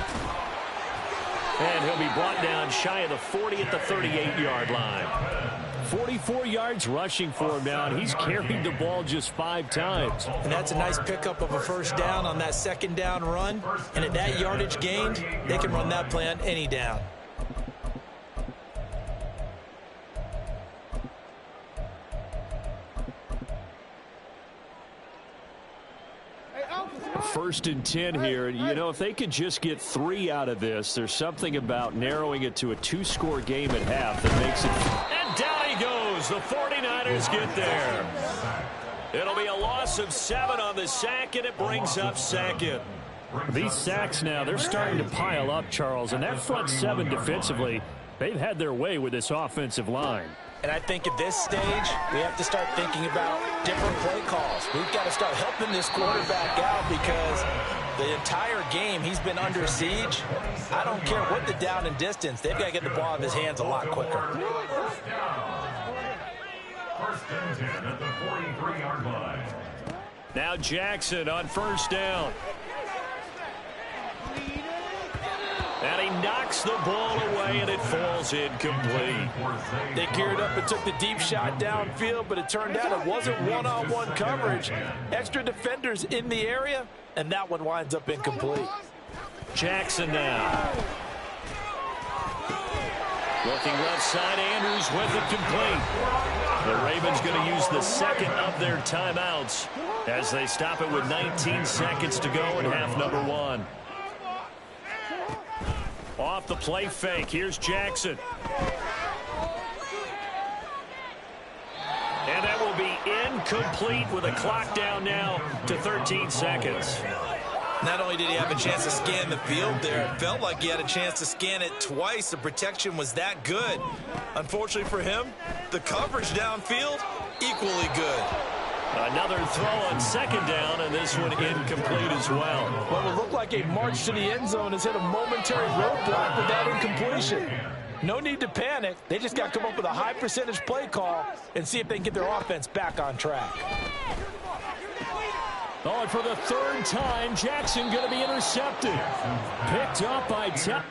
And he'll be brought down shy of the 40 at the 38-yard line. 44 yards rushing for him now, and he's carried the ball just 5 times. And that's a nice pickup of a 1st down on that 2nd down run. And at that yardage gained, they can run that play on any down. First and 10 here. You know, if they could just get 3 out of this, there's something about narrowing it to a 2-score game at half that makes it. And down he goes. The 49ers get there. It'll be a loss of 7 on the sack, and it brings up second. These sacks now, they're starting to pile up, Charles, and that front 7 defensively, they've had their way with this offensive line. And I think at this stage, we have to start thinking about different play calls. We've got to start helping this quarterback out because the entire game he's been under siege. I don't care what the down and distance. They've got to get the ball in his hands a lot quicker. First and 10 at the 43-yard line. Now Jackson on first down. And he knocks the ball away, and it falls incomplete. They geared up and took the deep shot downfield, but it turned out it wasn't one-on-one coverage. Extra defenders in the area, and that one winds up incomplete. Jackson now. Looking left side, Andrews with it complete. The Ravens going to use the second of their timeouts as they stop it with 19 seconds to go in half number 1. Off the play fake, here's Jackson. And that will be incomplete with a clock down now to 13 seconds. Not only did he have a chance to scan the field there, it felt like he had a chance to scan it twice. The protection was that good. Unfortunately for him, the coverage downfield, equally good. Another throw on second down, and this one incomplete as well. What would look like a march to the end zone has hit a momentary roadblock with that incompletion. No need to panic. They just got to come up with a high percentage play call and see if they can get their offense back on track. Oh, and for the 3rd time, Jackson going to be intercepted. Picked up by 10.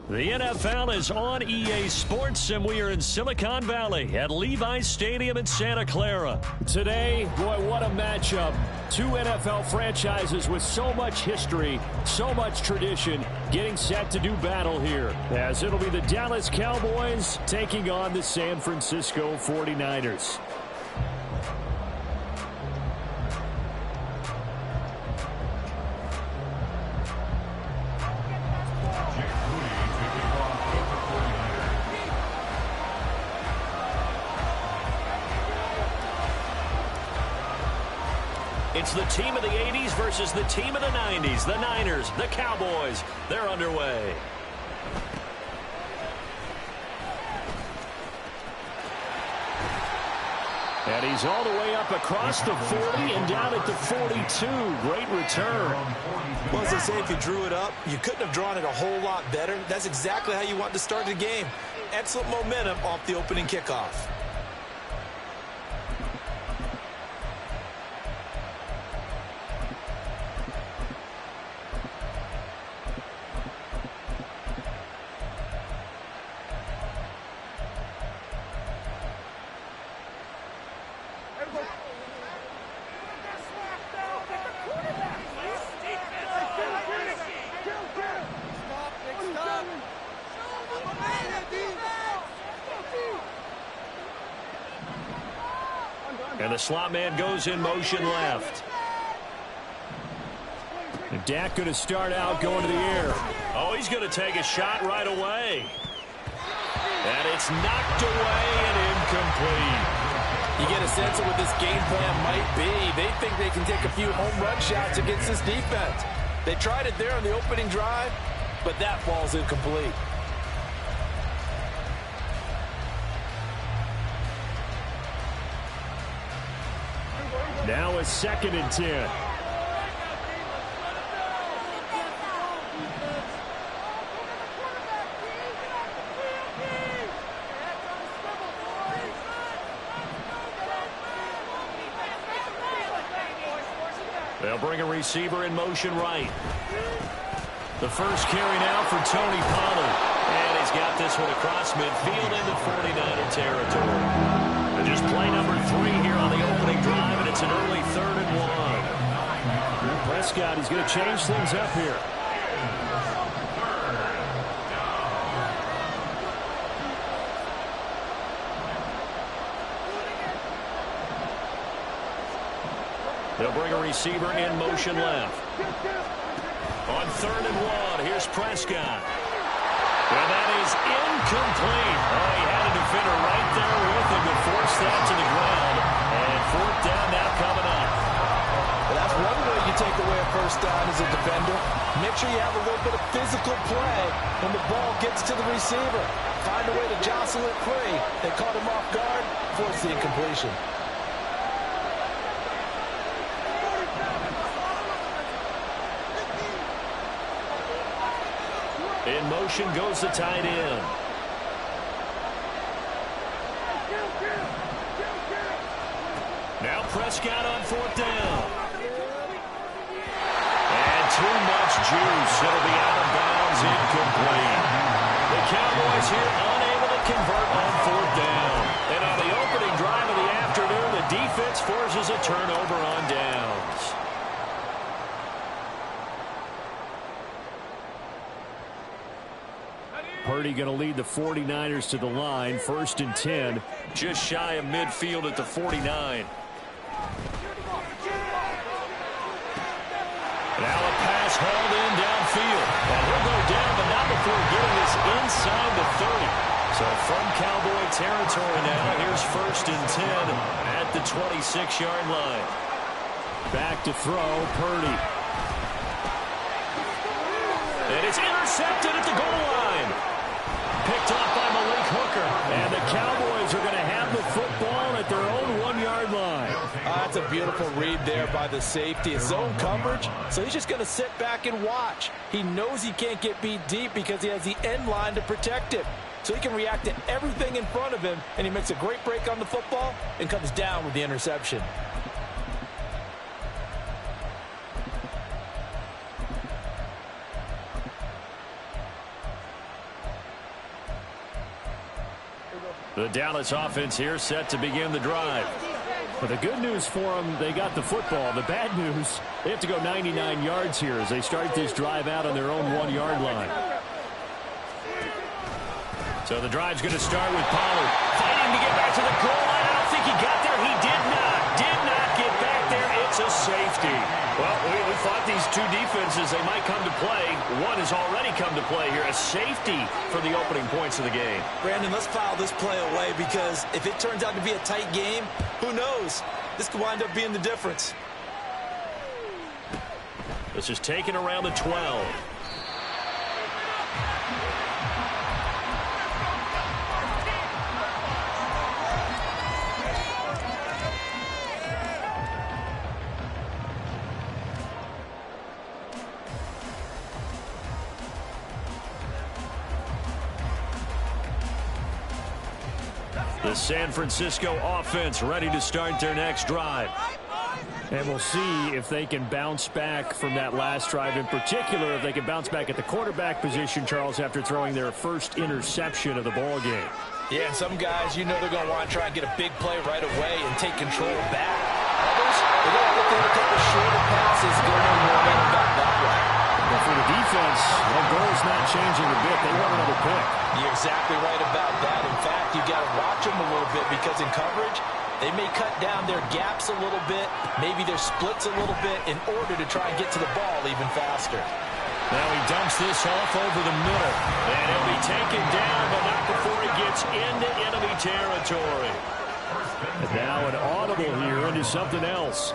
The NFL is on EA Sports, and we are in Silicon Valley at Levi's Stadium in Santa Clara. Today, boy, what a matchup. 2 NFL franchises with so much history, so much tradition, getting set to do battle here, as it'll be the Dallas Cowboys taking on the San Francisco 49ers. It's the team of the 80s versus the team of the 90s. The Niners, the Cowboys, they're underway. And he's all the way up across the 40 and down at the 42. Great return. Well, as I say, if you drew it up, you couldn't have drawn it a whole lot better. That's exactly how you want to start the game. Excellent momentum off the opening kickoff. And the slot man goes in motion left. And Dak going to start out going to the air. Oh, he's going to take a shot right away. And it's knocked away and incomplete. You get a sense of what this game plan might be. They think they can take a few home run shots against this defense. They tried it there on the opening drive, but that ball's incomplete. 2nd and 10. They'll bring a receiver in motion right. The first carry now for Tony Pollard. And he's got this one across midfield into 49er territory. And just play number 3 here on the opening drive, and it's an early 3rd and 1. Prescott, he's going to change things up here. They'll bring a receiver in motion left. On 3rd and 1, here's Prescott. And that is incomplete. Oh, he had a defender right there with him to force that to the ground. And 4th down now coming up. Well, that's one way you take away a first down as a defender. Make sure you have a little bit of physical play when the ball gets to the receiver. Find a way to jostle it free. They caught him off guard, force the incompletion. In motion goes the tight end. Now Prescott on 4th down. And too much juice. It'll be out of bounds, incomplete. The Cowboys here unable to convert on 4th down. And on the opening drive of the afternoon, the defense forces a turnover on downs. Purdy going to lead the 49ers to the line. 1st and 10. Just shy of midfield at the 49. Now a pass hauled in downfield. And he'll go down, but not before getting this inside the 30. So from Cowboy territory now, here's 1st and 10 at the 26-yard line. Back to throw, Purdy. And it's intercepted at the goal line. Picked off by Malik Hooker. And the Cowboys are going to have the football at their own 1-yard line. That's a beautiful read there by the safety. It's zone coverage, so he's just going to sit back and watch. He knows he can't get beat deep because he has the end line to protect it. So he can react to everything in front of him, and he makes a great break on the football and comes down with the interception. The Dallas offense here set to begin the drive. But the good news for them, they got the football. The bad news, they have to go 99 yards here as they start this drive out on their own 1-yard line. So the drive's going to start with Pollard fighting to get back to the goal line. I don't think he got there. He did not get back there. It's a safety. Well, we thought these two defenses, they might come to play. One has already come to play here. A safety for the opening points of the game. Brandon, let's file this play away because if it turns out to be a tight game, who knows? This could wind up being the difference. This is taken around the 12. The San Francisco offense ready to start their next drive. And we'll see if they can bounce back from that last drive. In particular, if they can bounce back at the quarterback position, Charles, after throwing their first interception of the ball game. Yeah, and some guys, you know they're going to want to try and get a big play right away and take control back. Others, they're going to look at a couple shorter passes, get a little more momentum back that way. But for the defense, the goal's not changing a bit. They want another pick. You're exactly right about that. In fact, you got to watch them a little bit because in coverage, they may cut down their gaps a little bit, maybe their splits a little bit in order to try and get to the ball even faster. Now he dumps this off over the middle. And he'll be taken down, but not before he gets into enemy territory. And now an audible here into something else.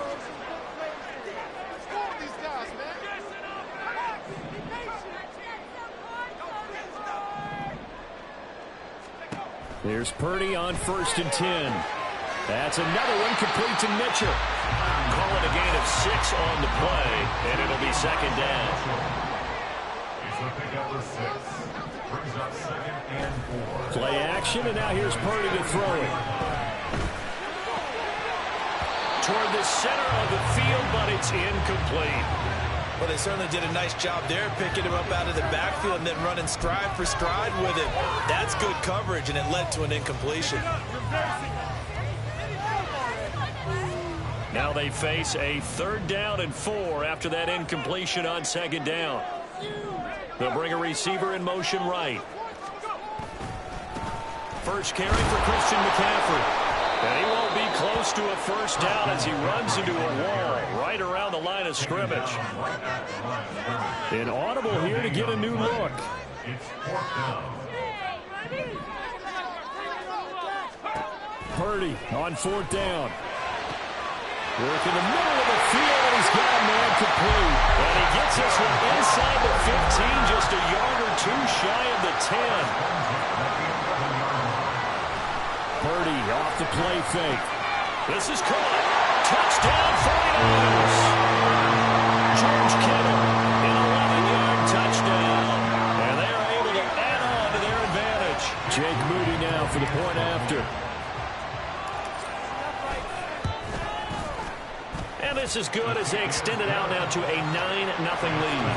There's Purdy on 1st and 10. That's another one complete to Mitchell. Call it a of 6 on the play, and it'll be second down. It's a pickup of 6. Brings up 2nd and 4. Play action, and now here's Purdy to throw it. Toward the center of the field, but it's incomplete. Well, they certainly did a nice job there, picking him up out of the backfield and then running stride for stride with him. That's good coverage, and it led to an incompletion. Now they face a 3rd down and 4 after that incompletion on 2nd down. They'll bring a receiver in motion right. First carry for Christian McCaffrey. And he won't be close to a first down as he runs into a wall right around the line of scrimmage. An audible here to get a new look. It's 4th down. Purdy on 4th down. Work in the middle of the field, and he's got a man complete. And he gets this one inside the 15, just a yard or 2 shy of the 10. Purdy off the play fake. This is caught. Touchdown 49ers. George Kittle, an 11-yard touchdown. And they are able to add on to their advantage. Jake Moody now for the point after. And this is good as they extend it out now to a 9-0 lead.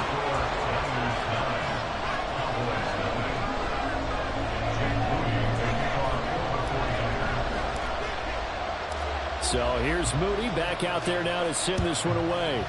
So here's Moody back out there now to send this one away.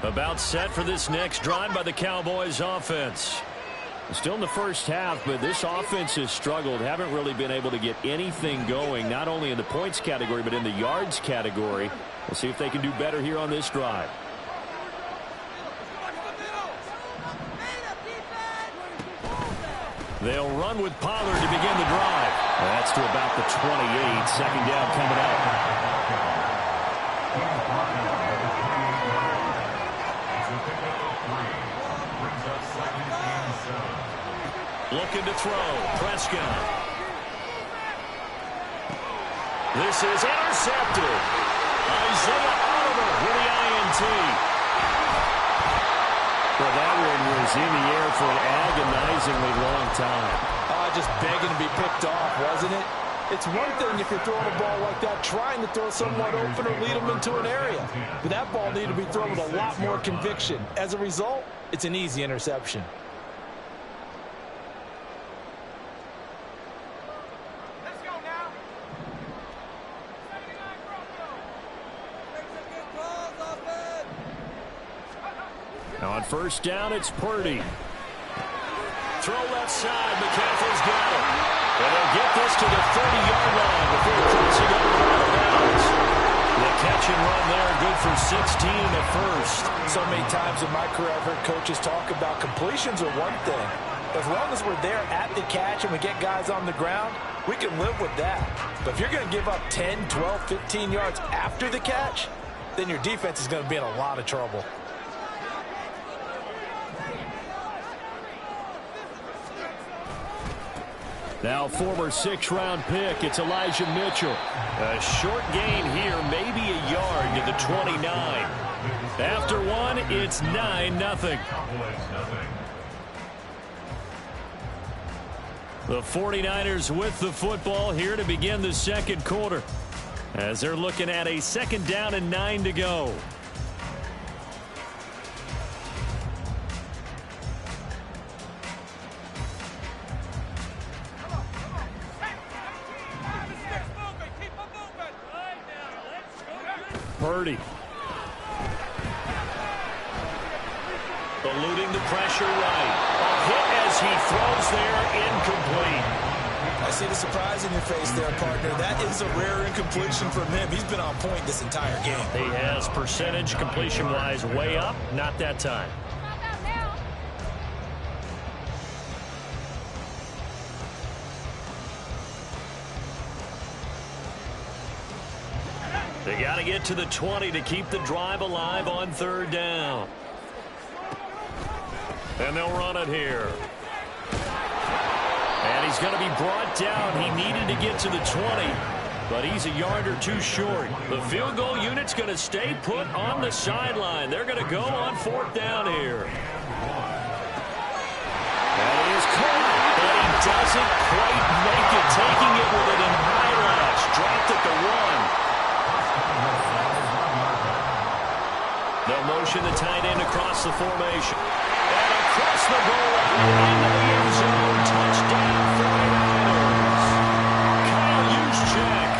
About set for this next drive by the Cowboys offense. Still in the first half, but this offense has struggled. Haven't really been able to get anything going, not only in the points category, but in the yards category. We'll see if they can do better here on this drive. They'll run with Pollard to begin the drive. That's to about the 28. Second down coming up. Looking to throw. Prescott. This is intercepted. Isaiah Oliver with the INT. Well, that one was in the air for an agonizingly long time. Just begging to be picked off, wasn't it? It's one thing if you're throwing a ball like that, trying to throw someone open or lead them into an area. But that ball needed to be thrown with a lot more conviction. As a result, it's an easy interception. On first down, it's Purdy. Throw left side. McCaffrey's got it. And they'll get this to the 30-yard line before crossing over out of bounds. The catch and run there, good for 16 and a first. So many times in my career, I've heard coaches talk about completions are one thing. As long as we're there at the catch and we get guys on the ground, we can live with that. But if you're going to give up 10, 12, 15 yards after the catch, then your defense is going to be in a lot of trouble. Now former 6th-round pick, it's Elijah Mitchell. A short gain here, maybe a yard to the 29. After one, it's 9-0. The 49ers with the football here to begin the second quarter, as they're looking at a 2nd down and 9 to go. Purdy. Eluding the pressure right. A hit as he throws there, incomplete. I see the surprise in your face there, partner. That is a rare incompletion from him. He's been on point this entire game. He has percentage completion-wise way up, not that time. They got to get to the 20 to keep the drive alive on third down. And they'll run it here. And he's going to be brought down. He needed to get to the 20, but he's a yard or two short. The field goal unit's going to stay put on the sideline. They're going to go on fourth down here. That is caught, but he doesn't quite make it, taking it with it in high lash. Dropped at the 1. They'll motion the tight end across the formation. And across the goal line into the end zone. Touchdown 49ers. Kyle Juszczyk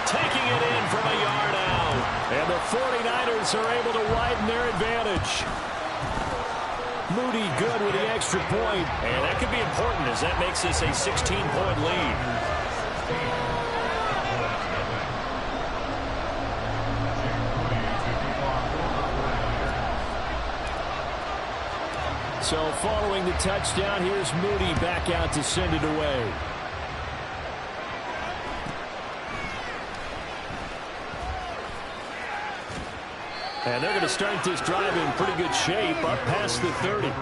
taking it in from a yard out. And the 49ers are able to widen their advantage. Moody good with the extra point. And that could be important as that makes this a 16-point lead. So following the touchdown, here's Moody back out to send it away. And they're going to start this drive in pretty good shape up past the 30.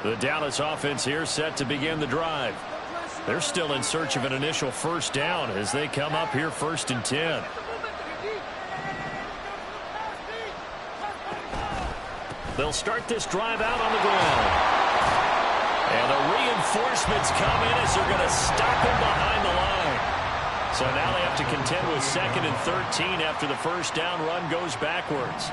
The Dallas offense here set to begin the drive. They're still in search of an initial first down as they come up here 1st and 10. They'll start this drive out on the ground. And the reinforcements come in as they're going to stop him behind the line. So now they have to contend with 2nd and 13 after the first down run goes backwards.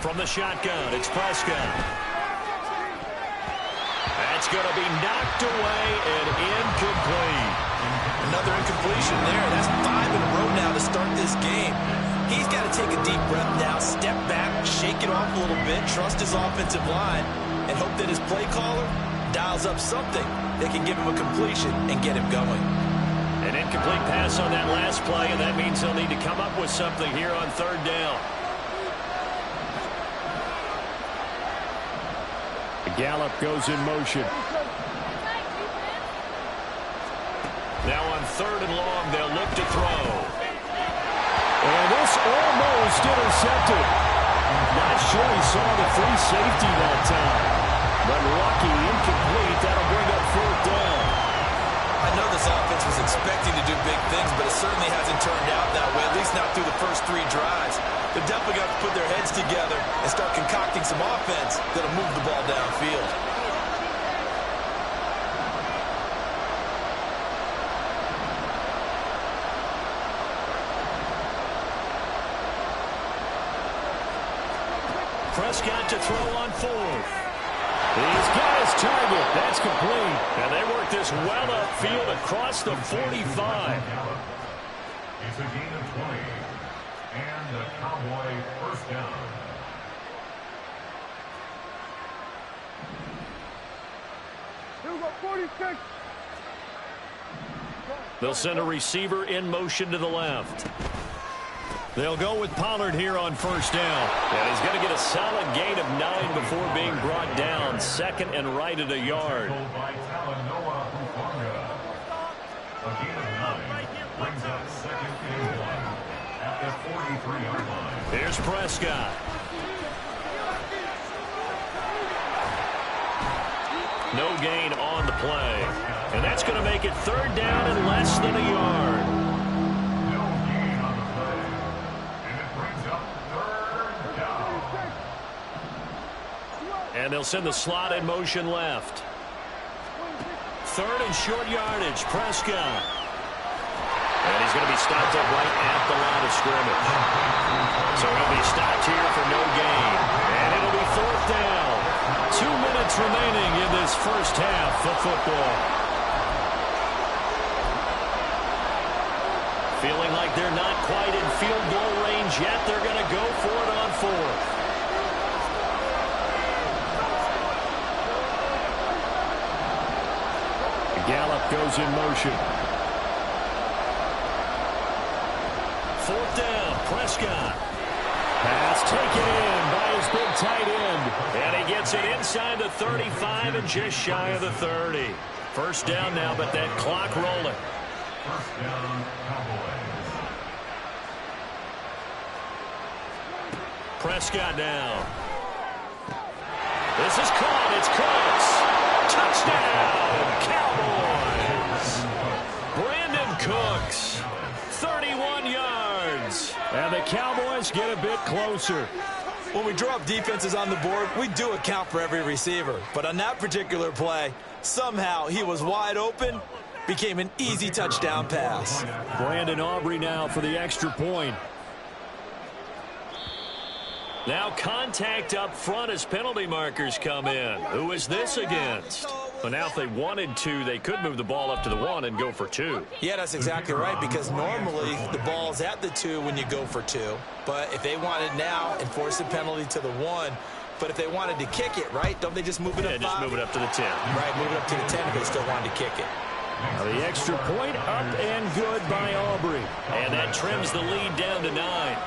From the shotgun, it's Prescott. That's going to be knocked away and incomplete. Another incompletion there. That's 5 in a row now to start this game. He's got to take a deep breath now, step back, shake it off a little bit, trust his offensive line, and hope that his play caller dials up something that can give him a completion and get him going. An incomplete pass on that last play, and that means they'll need to come up with something here on third down. Gallup goes in motion. Now on 3rd and long, they'll look to throw. And this almost intercepted. Not sure he saw the free safety that time. But lucky, incomplete. That'll bring up 4th down. I know this offense was expecting to do big things, but it certainly hasn't turned out that way, at least not through the first 3 drives. They're definitely going to put their heads together and start concocting some offense that'll move the ball downfield. Prescott to throw on 4th. He's got his target. That's complete. And they work this well upfield across the 45. It's a gain of 20. And the Cowboy first down. Here we go, 46. They'll send a receiver in motion to the left. They'll go with Pollard here on first down. And he's going to get a solid gain of 9 before being brought down. 2nd and right at a yard. A gain of 9 brings up 2nd and 1 at the 43-yard line. Here's Prescott. No gain on the play. And that's going to make it 3rd down and less than a yard. And they'll send the slot in motion left. 3rd and short yardage. Prescott. And he's going to be stopped up right at the line of scrimmage. So he'll be stopped here for no gain. And it'll be 4th down. 2 minutes remaining in this first half of football. Feeling like they're not quite in field goal range yet. They're going to go for it on 4th. Gallup goes in motion. 4th down, Prescott. Pass taken in by his big tight end. And he gets it inside the 35 and just shy of the 30. 1st down now, but that clock rolling. 1st down, Cowboys. Prescott now. This is caught. It's Cooks. Touchdown, Cowboys. Brandon Cooks. 31 yards. And the Cowboys get a bit closer. When we draw up defenses on the board, we do account for every receiver. But on that particular play, somehow he was wide open, became an easy touchdown pass. Brandon Aubrey now for the extra point. Now contact up front as penalty markers come in. Who is this against? Well, now if they wanted to, they could move the ball up to the 1 and go for 2. Yeah, that's exactly right, because normally the ball's at the 2 when you go for 2. But if they want it now, enforce the penalty to the 1. But if they wanted to kick it, right, don't they just move it up 5? Yeah, just move it up to the 10. Right, move it up to the 10 if they still wanted to kick it. Now the extra point up and good by Aubrey. And that trims the lead down to 9.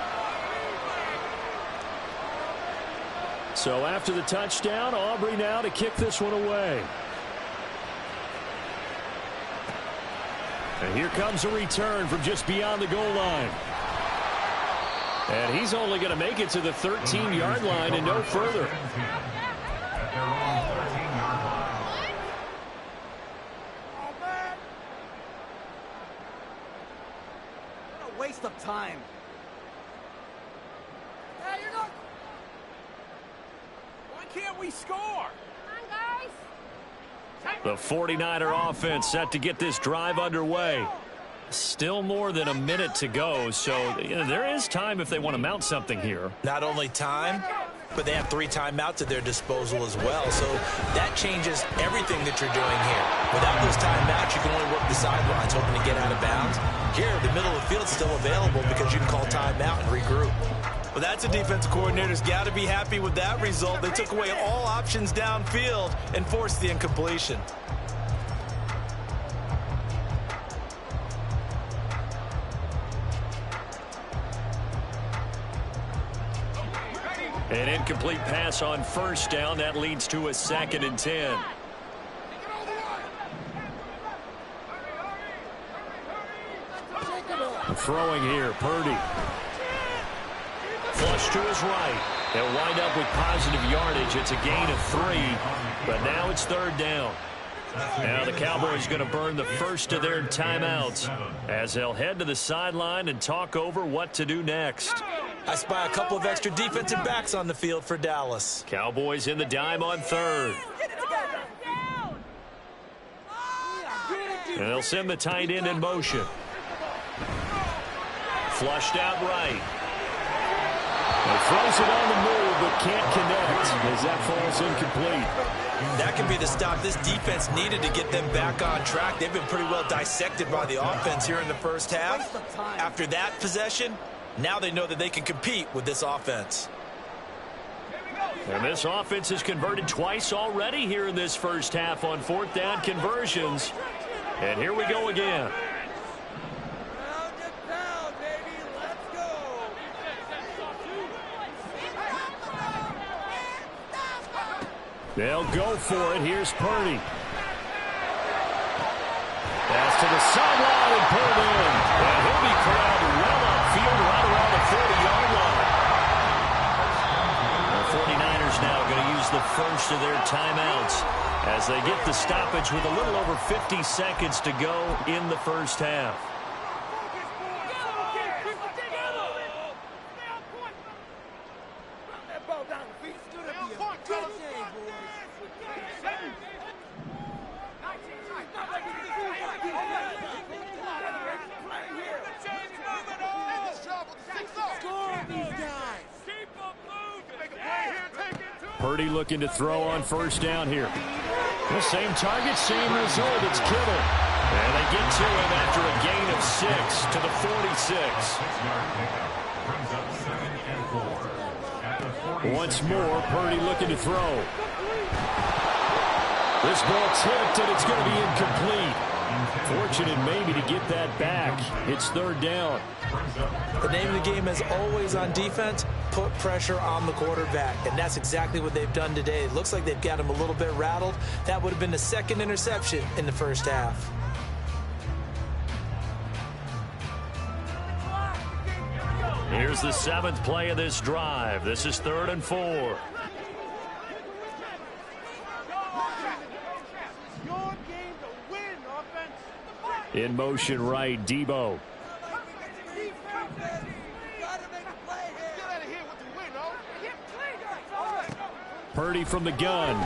So after the touchdown, Aubrey now to kick this one away. And here comes a return from just beyond the goal line. And he's only going to make it to the 13-yard line and no further. At their own 13-yard line. What a waste of time. Hey, you're not... Why can't we score? Come on, guys. The 49er offense set to get this drive underway. Still more than a minute to go, so there is time if they want to mount something here. Not only time, but they have 3 timeouts at their disposal as well. So that changes everything that you're doing here. Without those timeouts, you can only work the sidelines, hoping to get out of bounds. Here, the middle of the field is still available because you can call timeout and regroup. Well, that's a defensive coordinator's got to be happy with that result. They took away all options downfield and forced the incompletion. An incomplete pass on 1st down. That leads to a 2nd and 10. Throwing here, Purdy. Flush to his right. They'll wind up with positive yardage. It's a gain of 3, but now it's 3rd down. Now the Cowboys going to burn the first of their timeouts as they'll head to the sideline and talk over what to do next. I spy a couple of extra defensive backs on the field for Dallas. Cowboys in the dime on 3rd. And they'll send the tight end in motion. Flushed out right. He throws it on the move, but can't connect as that falls incomplete. That can be the stop this defense needed to get them back on track. They've been pretty well dissected by the offense here in the first half. After that possession, now they know that they can compete with this offense. And this offense has converted twice already here in this first half on 4th down conversions. And here we go again. They'll go for it. Here's Purdy. Pass to the sideline and pulled in. And he'll be corralled well upfield right around the 40-yard line. The 49ers now going to use the first of their timeouts as they get the stoppage with a little over 50 seconds to go in the first half. Purdy looking to throw on first down here. The same target, same result. It's Kittle. And they get to him after a gain of 6 to the 46. Once more, Purdy looking to throw. This ball tipped, and it's going to be incomplete. Fortunate maybe to get that back. It's third down. The name of the game is always on defense, put pressure on the quarterback. And that's exactly what they've done today. It looks like they've got him a little bit rattled. That would have been the second interception in the first half. Here's the 7th play of this drive. This is 3rd and 4. In motion right, Debo. Purdy from the gun. Able to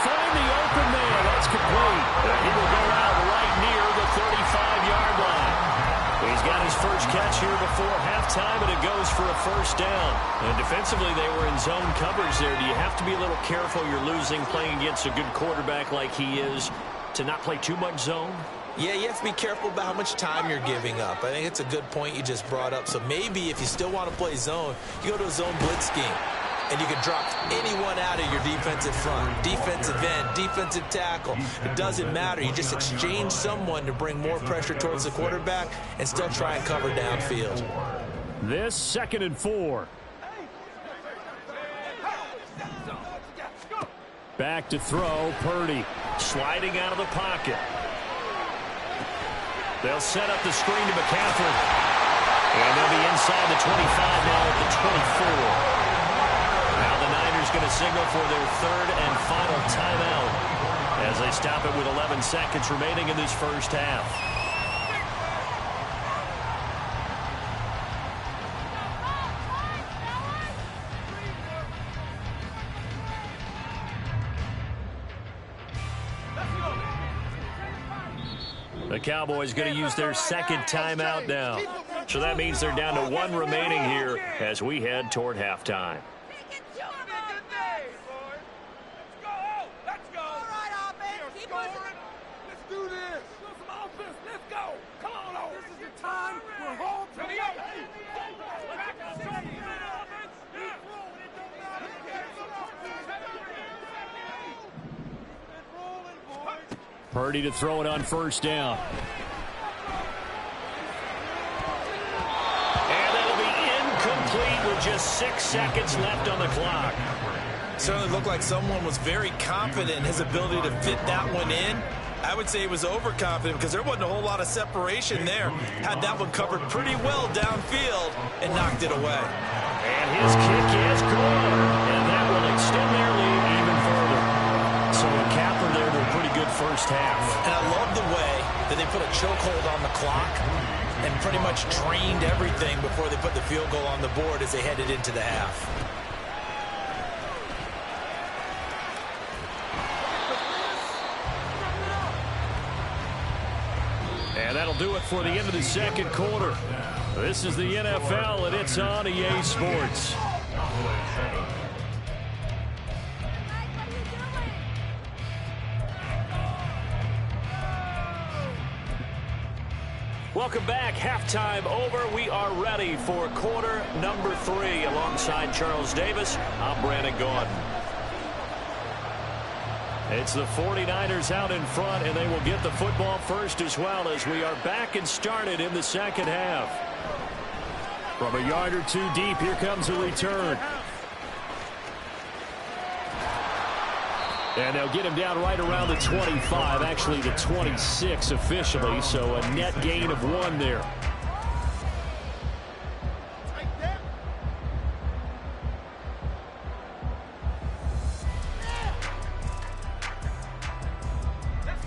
find the open man. That's complete. He will go out right near the 35-yard line. He's got his first catch here before halftime, and it goes for a first down. And defensively, they were in zone coverage there. Do you have to be a little careful? You're losing playing against a good quarterback like he is to not play too much zone? Yeah, you have to be careful about how much time you're giving up. I think it's a good point you just brought up. So maybe if you still want to play zone, you go to a zone blitz scheme. And you can drop anyone out of your defensive front, defensive end, defensive tackle. It doesn't matter. You just exchange someone to bring more pressure towards the quarterback and still try and cover downfield. This 2nd and 4. Back to throw, Purdy. Sliding out of the pocket. They'll set up the screen to McCaffrey. And they'll be inside the 25 now at the 24. Now the Niners going to signal for their 3rd and final timeout as they stop it with 11 seconds remaining in this first half. The Cowboys going to use their 2nd timeout now. So that means they're down to 1 remaining here as we head toward halftime. Purdy to throw it on first down. And that'll be incomplete with just 6 seconds left on the clock. Certainly looked like someone was very confident in his ability to fit that one in. I would say he was overconfident because there wasn't a whole lot of separation there. Had that one covered pretty well downfield and knocked it away. And his kick is good. And that will extend their lead even further. So a capper there to a pretty good first half. And I love the way that they put a chokehold on the clock and pretty much drained everything before they put the field goal on the board as they headed into the half. And that'll do it for the end of the 2nd quarter. This is the NFL, and it's on EA Sports. Welcome back. Halftime over. We are ready for quarter number 3. Alongside Charles Davis, I'm Brandon Gordon. It's the 49ers out in front, and they will get the football first as well as we are back and started in the 2nd half. From a yard or 2 deep, here comes a return. And they'll get him down right around the 25, actually the 26 officially, so a net gain of 1 there.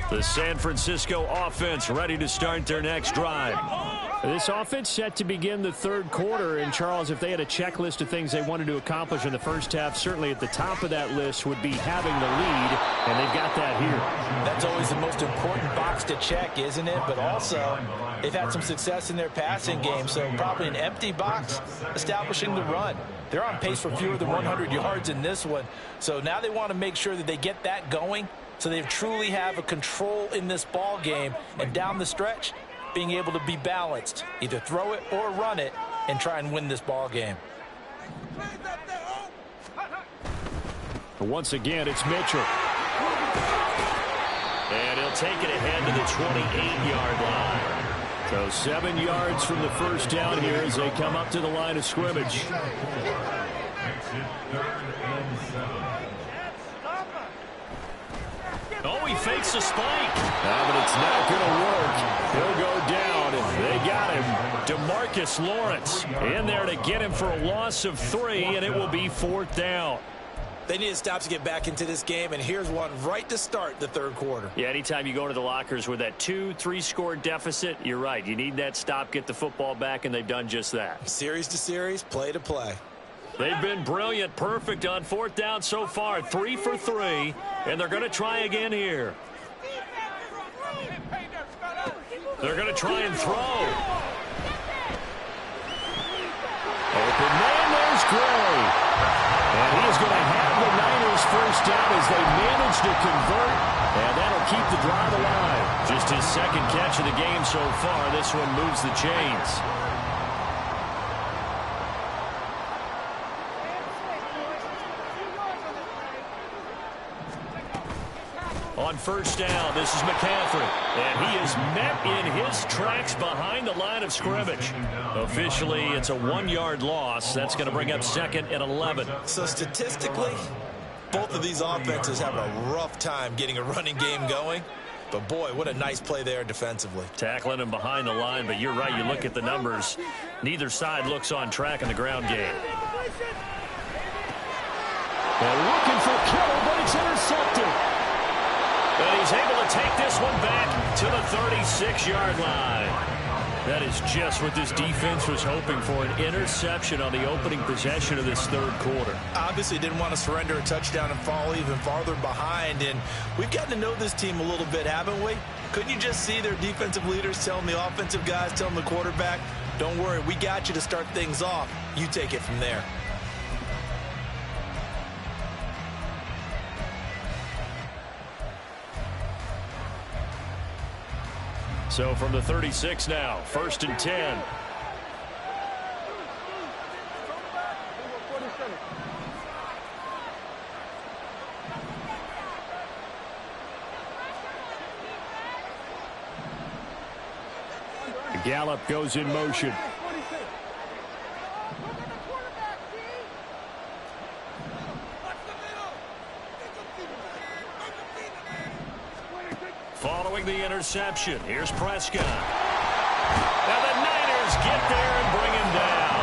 The San Francisco offense ready to start their next drive. This offense set to begin the 3rd quarter. And, Charles, if they had a checklist of things they wanted to accomplish in the first half, certainly at the top of that list would be having the lead, and they've got that here. That's always the most important box to check, isn't it? But also, they've had some success in their passing game, so probably an empty box establishing the run. They're on pace for fewer than 100 yards in this one. So now they want to make sure that they get that going so they truly have a control in this ball game. And down the stretch, being able to be balanced. Either throw it or run it and try and win this ball game. Once again, it's Mitchell. And he'll take it ahead to the 28-yard line. So 7 yards from the first down here as they come up to the line of scrimmage. Makes it 3rd and 7. Oh, he fakes a spike. But it's not going to work. He'll go down, and they got him. DeMarcus Lawrence in there to get him for a loss of 3, and it will be 4th down. They need a stop to get back into this game, and here's one right to start the 3rd quarter. Yeah, anytime you go to the lockers with that 2-3 score deficit, you're right. You need that stop, get the football back, and they've done just that. Series to series, play to play. They've been brilliant, perfect on 4th down so far. 3 for 3, and they're going to try again here. They're going to try and throw. Open man, there's Gray. And he is going to have the Niners first down as they manage to convert, and that'll keep the drive alive. Just his 2nd catch of the game so far. This one moves the chains. On 1st down, this is McCaffrey. And he is met in his tracks behind the line of scrimmage. Officially, it's a 1-yard loss. That's going to bring up 2nd and 11. So statistically, both of these offenses have a rough time getting a running game going. But, boy, what a nice play there defensively. Tackling him behind the line, but you're right. You look at the numbers. Neither side looks on track in the ground game. They're looking for Kittle, but it's intercepted. And he's able to take this one back to the 36-yard line. That is just what this defense was hoping for, an interception on the opening possession of this 3rd quarter. Obviously didn't want to surrender a touchdown and fall even farther behind. And we've gotten to know this team a little bit, haven't we? Couldn't you just see their defensive leaders telling the offensive guys, telling the quarterback, don't worry, we got you to start things off. You take it from there. So from the 36 now, 1st and 10. Gallup goes in motion. Following the interception, here's Prescott. Now the Niners get there and bring him down.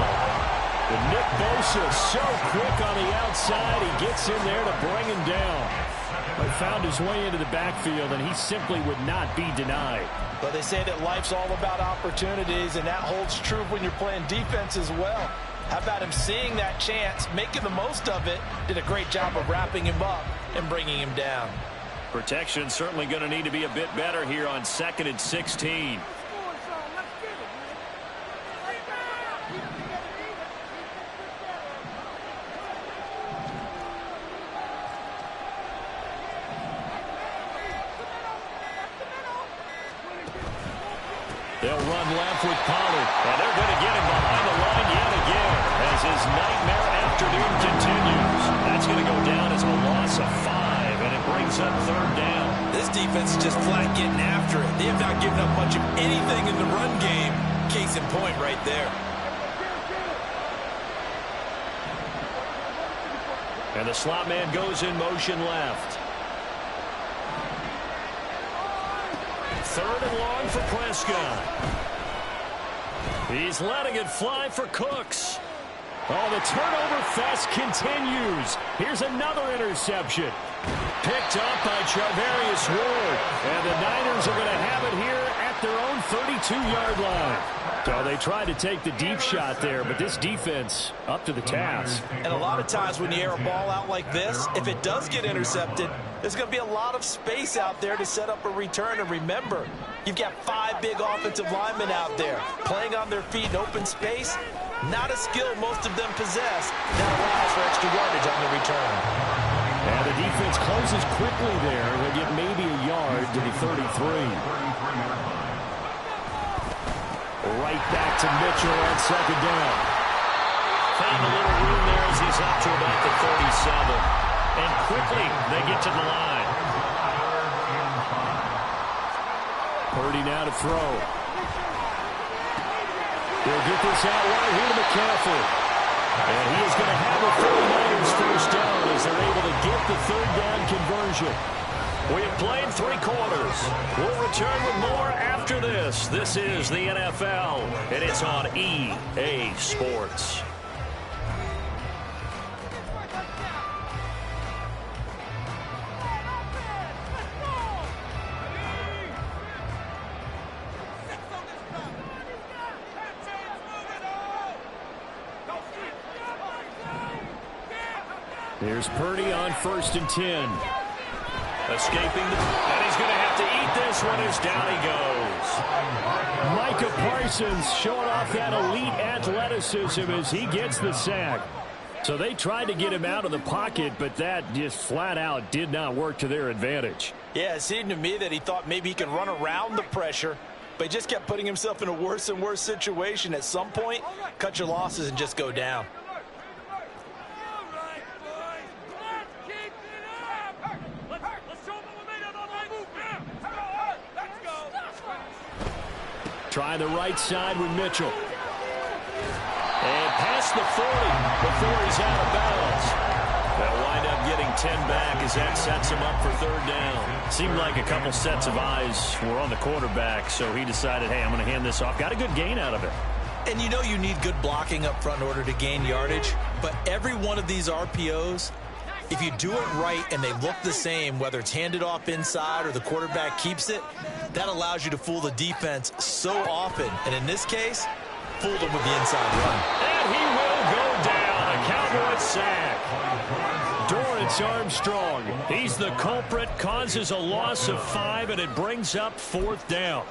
And Nick Bosa so quick on the outside, he gets in there to bring him down. But found his way into the backfield, and he simply would not be denied. But they say that life's all about opportunities, and that holds true when you're playing defense as well. How about him seeing that chance, making the most of it, did a great job of wrapping him up and bringing him down. Protection certainly going to need to be a bit better here on 2nd and 16. They'll run left with Pollard, and they're going to get him behind the line yet again as his nightmare afternoon continues. That's going to go down as a loss of 5, and it brings up 3rd down. This defense is just flat getting after it. They have not given up much of anything in the run game. Case in point right there. And the slot man goes in motion left. 3rd and long for Prescott. He's letting it fly for Cooks. Oh, the turnover fest continues. Here's another interception. Picked up by Charvarius Ward. And the Niners are going to have it here at their own 32-yard line. So they tried to take the deep shot there, but this defense up to the task. And a lot of times when you air a ball out like this, if it does get intercepted, there's going to be a lot of space out there to set up a return. And remember, you've got 5 big offensive linemen out there playing on their feet in open space. Not a skill most of them possess. That allows for extra yardage on the return. And the defense closes quickly there. They'll get maybe a yard to the 33. Right back to Mitchell on second down. Found a little room there as he's up to about the 37. And quickly they get to the line. Purdy now to throw. He'll get this out right here to McCaffrey. And he is going to have a 49ers first down as they're able to get the third down conversion. We have played 3 quarters. We'll return with more after this. This is the NFL, and it's on EA Sports. Here's Purdy on 1st and 10. Escaping, and he's going to have to eat this one as down he goes. Micah Parsons showing off that elite athleticism as he gets the sack. So they tried to get him out of the pocket, but that just flat out did not work to their advantage. Yeah, it seemed to me that he thought maybe he could run around the pressure, but he just kept putting himself in a worse and worse situation. At some point, cut your losses and just go down. Try the right side with Mitchell. And past the 40 before he's out of bounds. They'll wind up getting 10 back as that sets him up for third down. Seemed like a couple sets of eyes were on the quarterback, so he decided, hey, I'm going to hand this off. Got a good gain out of it. And you know you need good blocking up front in order to gain yardage, but every one of these RPOs, if you do it right and they look the same, whether it's handed off inside or the quarterback keeps it, that allows you to fool the defense so often. And in this case, fooled them with the inside run. And he will go down. A Cowboy sack. Dorrance Armstrong, he's the culprit, causes a loss of 5, and it brings up 4th down.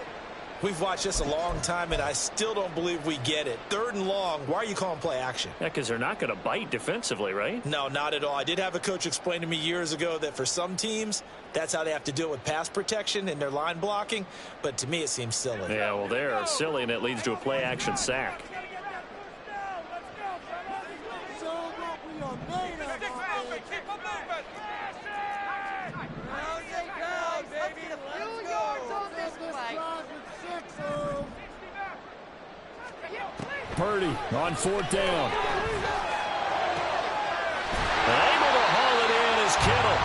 We've watched this a long time, and I still don't believe we get it. 3rd and long, why are you calling play action? Yeah, because they're not going to bite defensively, right? No, not at all. I did have a coach explain to me years ago that for some teams, that's how they have to deal with pass protection and their line blocking, but to me it seems silly. Yeah, well, they're silly, and it leads to a play action sack. Purdy on 4th down. Able to haul it in is Kittle.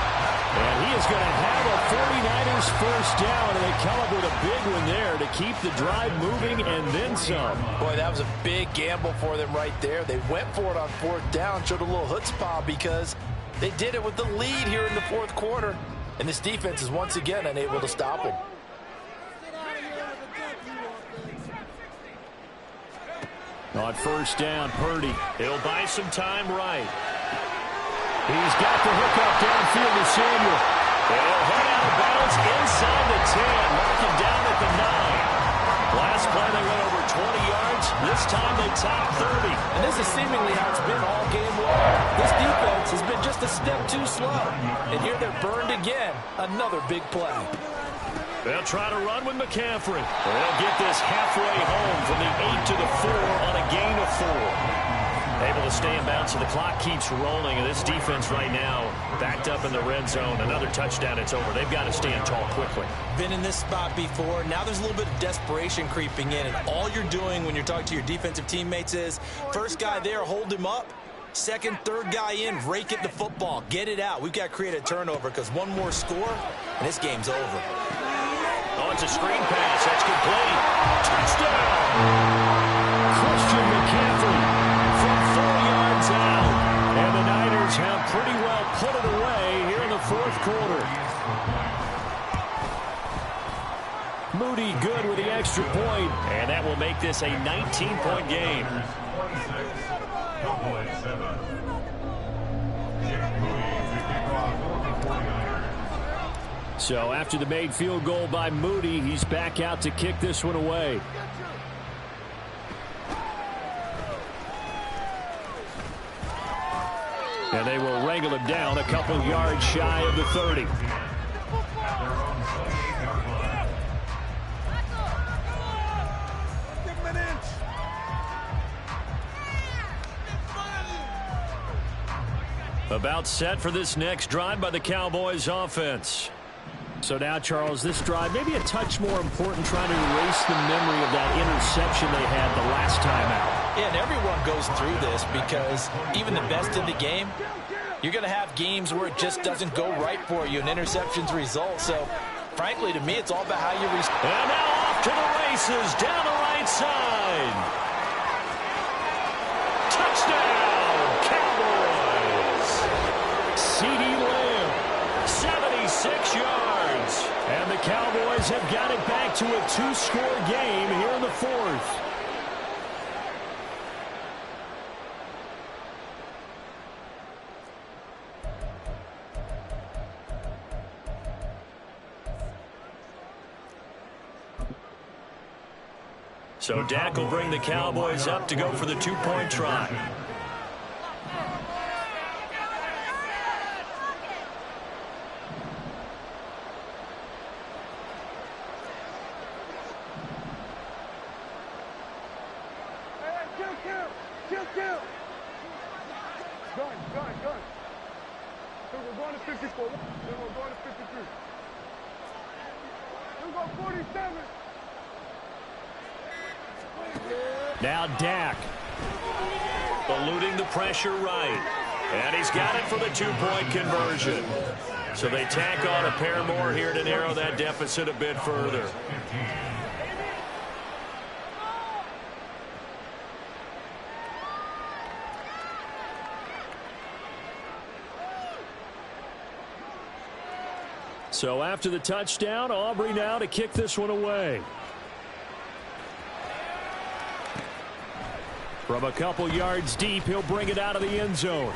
And he is going to have a 49ers first down, and they come up with a big one there to keep the drive moving and then some. Boy, that was a big gamble for them right there. They went for it on 4th down, showed a little chutzpah because they did it with the lead here in the 4th quarter. And this defense is once again unable to stop it. On 1st down, Purdy. He'll buy some time right. He's got the hookup downfield to Samuel. They'll head out of bounds inside the 10, marking down at the 9. Last play they went over 20 yards. This time they topped 30. And this is seemingly how it's been all game long. This defense has been just a step too slow. And here they're burned again. Another big play. They'll try to run with McCaffrey. They'll get this halfway home from the 8 to the 4 on a gain of 4. Able to stay in bounds, so the clock keeps rolling. And this defense right now backed up in the red zone. Another touchdown, it's over. They've got to stand tall quickly. Been in this spot before. Now there's a little bit of desperation creeping in. And all you're doing when you're talking to your defensive teammates is, first guy there, hold him up. Second, third guy in, rake it the football. Get it out. We've got to create a turnover because one more score, and this game's over. Oh, it's a screen pass. That's complete. Touchdown! Christian McCaffrey from 4 yards out. And the Niners have pretty well put it away here in the 4th quarter. Moody good with the extra point. And that will make this a 19-point game. So after the made field goal by Moody, he's back out to kick this one away. And they will wrangle him down a couple yards shy of the 30. About set for this next drive by the Cowboys offense. So now, Charles, this drive maybe a touch more important, trying to erase the memory of that interception they had the last time out. Yeah, and everyone goes through this because even the best in the game, you're going to have games where it just doesn't go right for you and interceptions result. So, frankly, to me, it's all about how you respond. And now off to the races down the right side. Touchdown, Cowboys. CeeDee Lamb, 76 yards. And the Cowboys have got it back to a 2-score game here in the fourth. So Dak will bring the Cowboys up to go for the 2-point try. Gun. So we're going to 54. Then we're going to 53. We're going 47. Now Dak, eluding the pressure right. And he's got it for the 2-point conversion. So they tack on a pair more here to narrow that deficit a bit further. So after the touchdown, Aubrey now to kick this one away. From a couple yards deep, he'll bring it out of the end zone.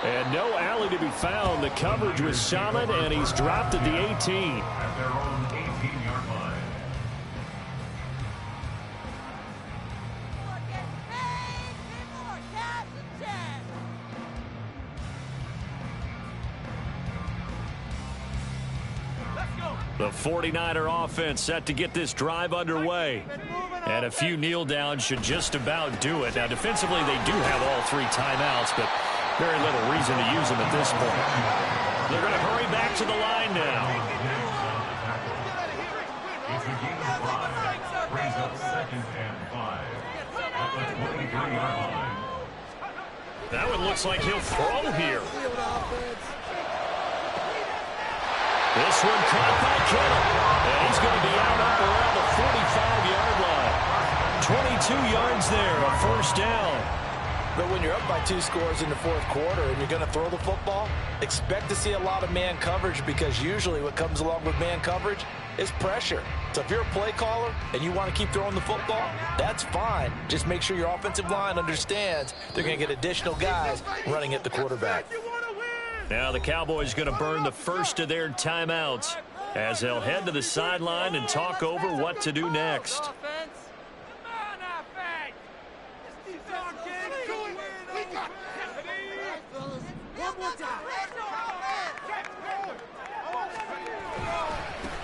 And no alley to be found. The coverage was solid, and he's dropped at the 18. At their own 18-yard line. The 49er offense set to get this drive underway. And a few kneel downs should just about do it. Now, defensively, they do have all 3 timeouts, but very little reason to use them at this point. They're going to hurry back to the line now. It's a gain of 5. Brings up 2nd and 5. At the 23-yard line. That one looks like he'll throw here. This one caught by Kittle. And he's going to be out up around the 45-yard line. 22 yards there, a first down. But when you're up by 2 scores in the fourth quarter and you're going to throw the football, expect to see a lot of man coverage, because usually what comes along with man coverage is pressure. So if you're a play caller and you want to keep throwing the football, that's fine. Just make sure your offensive line understands they're going to get additional guys running at the quarterback. Now the Cowboys going to burn the first of their timeouts as they'll head to the sideline and talk over what to do next.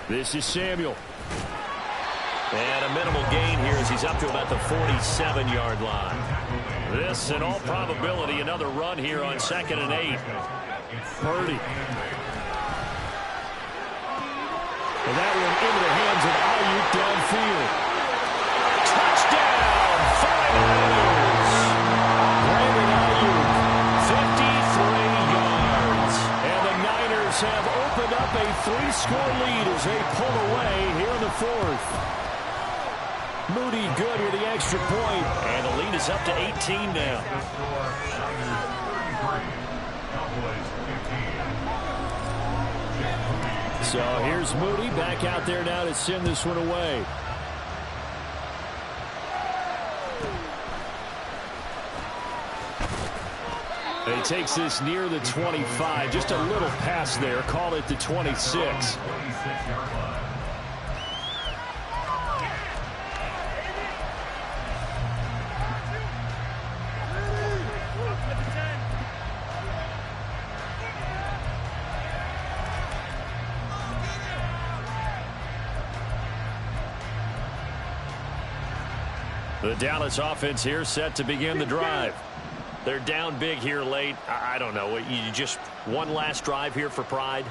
This is Samuel. And a minimal gain here as he's up to about the 47-yard line. This, in all probability, another run here on 2nd and 8. Purdy. And that one into the hands of Ayuk downfield. Touchdown, 49ers. Brandon Ayuk, 53 yards. And the Niners have opened up a 3-score lead as they pull away here in the fourth. Moody good with the extra point, and the lead is up to 18 now. So here's Moody back out there now to send this one away. He takes this near the 25, just a little pass there, call it the 26. The Dallas offense here set to begin the drive. They're down big here late. I don't know. You just one last drive here for pride?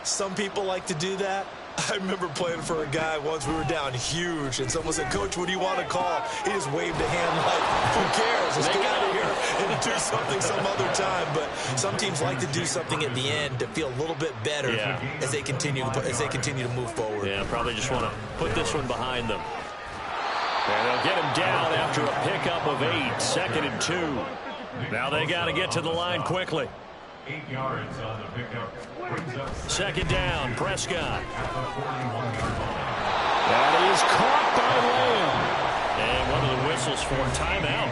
Some people like to do that. I remember playing for a guy once. We were down huge, and someone said, "Coach, what do you want to call?" He just waved a hand like, "Who cares? Let's get out of here and do something some other time." But some teams like to do something at the end to feel a little bit better as they continue to move forward. Yeah, probably just want to put this one behind them. And they'll get him down after a pickup of 8, 2nd and 2. Now they got to get to the line quickly. 8 yards on the pickup. Brings up 2nd down, Prescott. at the 41-yard line. That is caught by Lamb. And what are the whistles for? Timeout.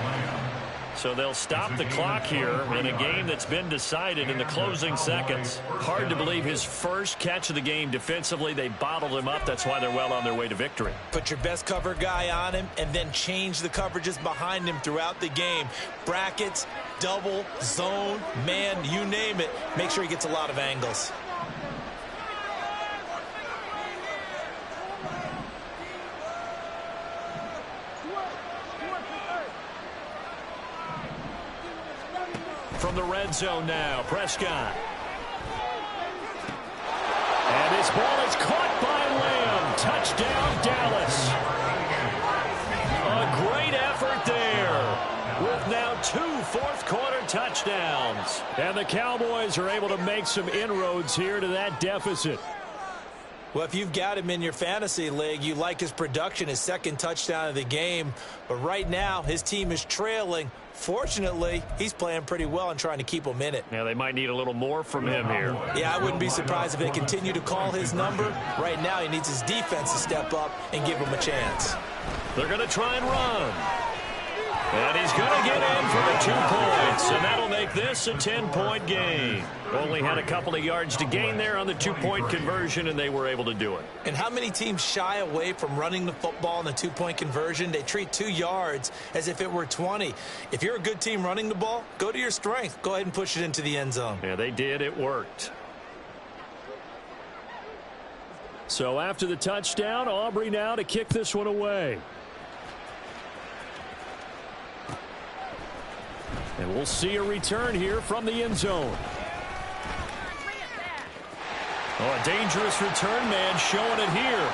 So they'll stop the clock here in a game that's been decided in the closing seconds. Hard to believe his first catch of the game defensively. They bottled him up. That's why they're well on their way to victory. Put your best cover guy on him and then change the coverages behind him throughout the game. Brackets, double, zone, man, you name it. Make sure he gets a lot of angles. From the red zone now, Prescott. And this ball is caught by Lamb. Touchdown, Dallas. A great effort there with now 2 fourth-quarter touchdowns. And the Cowboys are able to make some inroads here to that deficit. Well, if you've got him in your fantasy league, you like his production, his 2nd touchdown of the game. But right now, his team is trailing. Fortunately, he's playing pretty well and trying to keep them in it. Now, they might need a little more from him here. Yeah, I wouldn't be surprised if they continue to call his number. Right now, he needs his defense to step up and give him a chance. They're going to try and run. And he's going to get in for the 2 points, and that'll make this a 10-point game. Only had a couple of yards to gain there on the 2-point conversion, and they were able to do it. And how many teams shy away from running the football in the 2-point conversion? They treat 2 yards as if it were 20. If you're a good team running the ball, go to your strength. Go ahead and push it into the end zone. Yeah, they did. It worked. So after the touchdown, Aubrey now to kick this one away. And we'll see a return here from the end zone. Oh, a dangerous return man showing it here.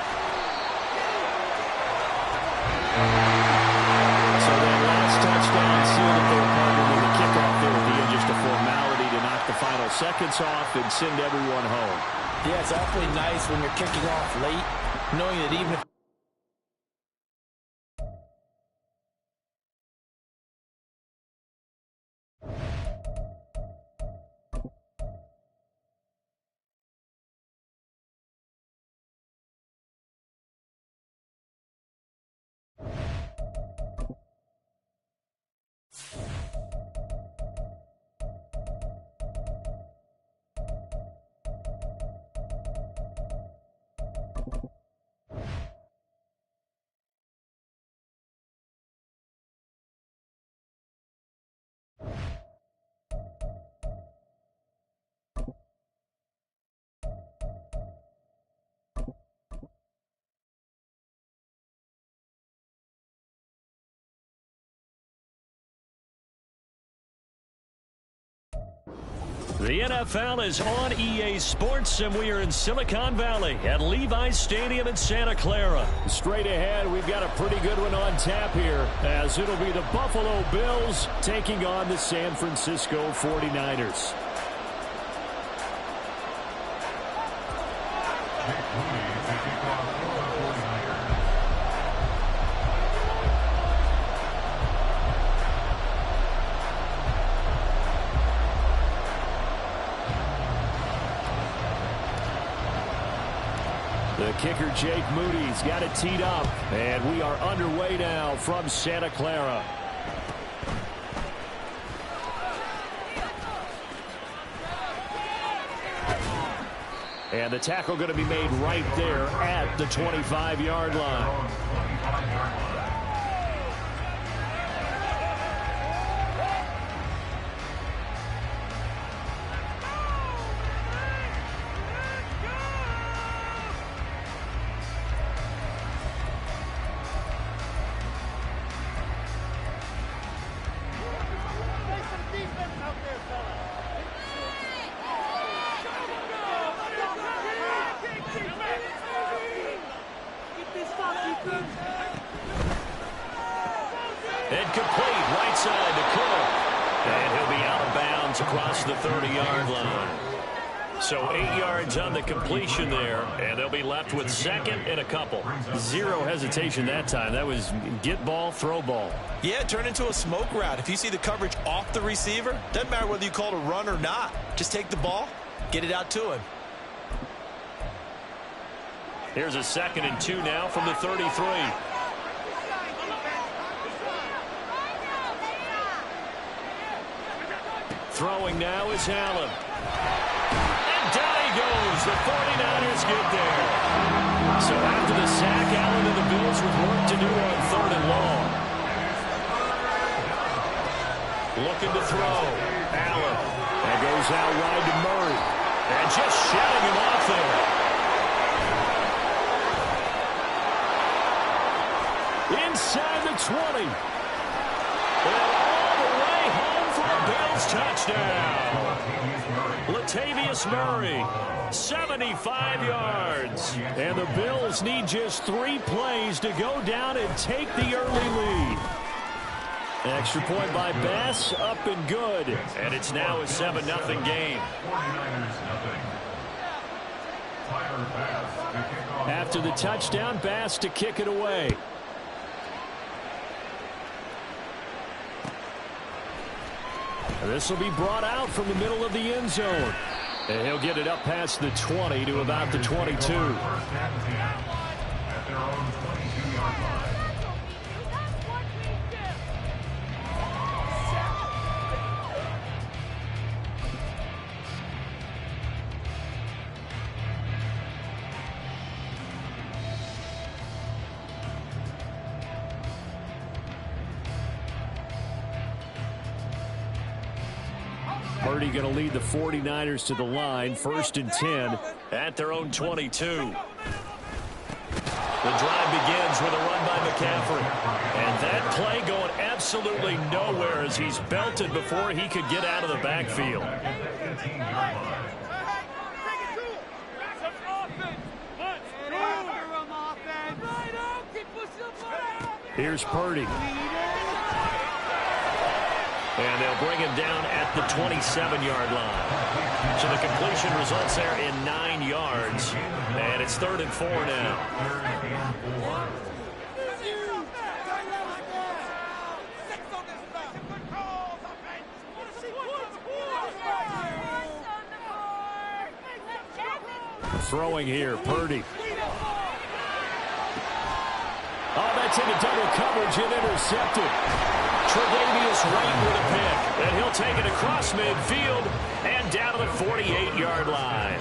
So that last touchdown sealed the third quarter with a kickoff there at the end. Just a formality to knock the final seconds off and send everyone home. Yeah, it's awfully nice when you're kicking off late, knowing that even if The NFL is on EA Sports, and we are in Silicon Valley at Levi's Stadium in Santa Clara. Straight ahead, we've got a pretty good one on tap here, as it'll be the Buffalo Bills taking on the San Francisco 49ers. The kicker, Jake Moody's got it teed up, and we are underway now from Santa Clara. And the tackle going to be made right there at the 25-yard line. across the 30-yard line. So 8 yards on the completion there, and they'll be left with second and a couple. Zero hesitation that time. That was get ball, throw ball. Yeah, turn into a smoke route. If you see the coverage off the receiver, doesn't matter whether you call it a run or not. Just take the ball, get it out to him. Here's a 2nd and 2 now from the 33. Throwing now is Allen. And down he goes. The 49ers get there. So after the sack, Allen and the Bills with work to do on 3rd and long. Looking to throw. Allen. That goes out wide to Murray. And just shutting him off there. Inside the 20. And all the way home for a Bills touchdown. Latavius Murray, 75 yards. And the Bills need just 3 plays to go down and take the early lead. Extra point by Bass, up and good. And it's now a 7-0 game. After the touchdown, Bass to kick it away. This will be brought out from the middle of the end zone. And he'll get it up past the 20 to about the 22. At their own 22-yard line. Purdy going to lead the 49ers to the line, 1st and 10. At their own 22. The drive begins with a run by McCaffrey. And that play going absolutely nowhere as he's belted before he could get out of the backfield. Here's Purdy. And they'll bring him down at the 27-yard line. So the completion results there in 9 yards. And it's 3rd and 4 now. Throwing here, Purdy. Oh, that's into double coverage and intercepted. Tre'Davious White with a pick. And he'll take it across midfield and down to the 48-yard line.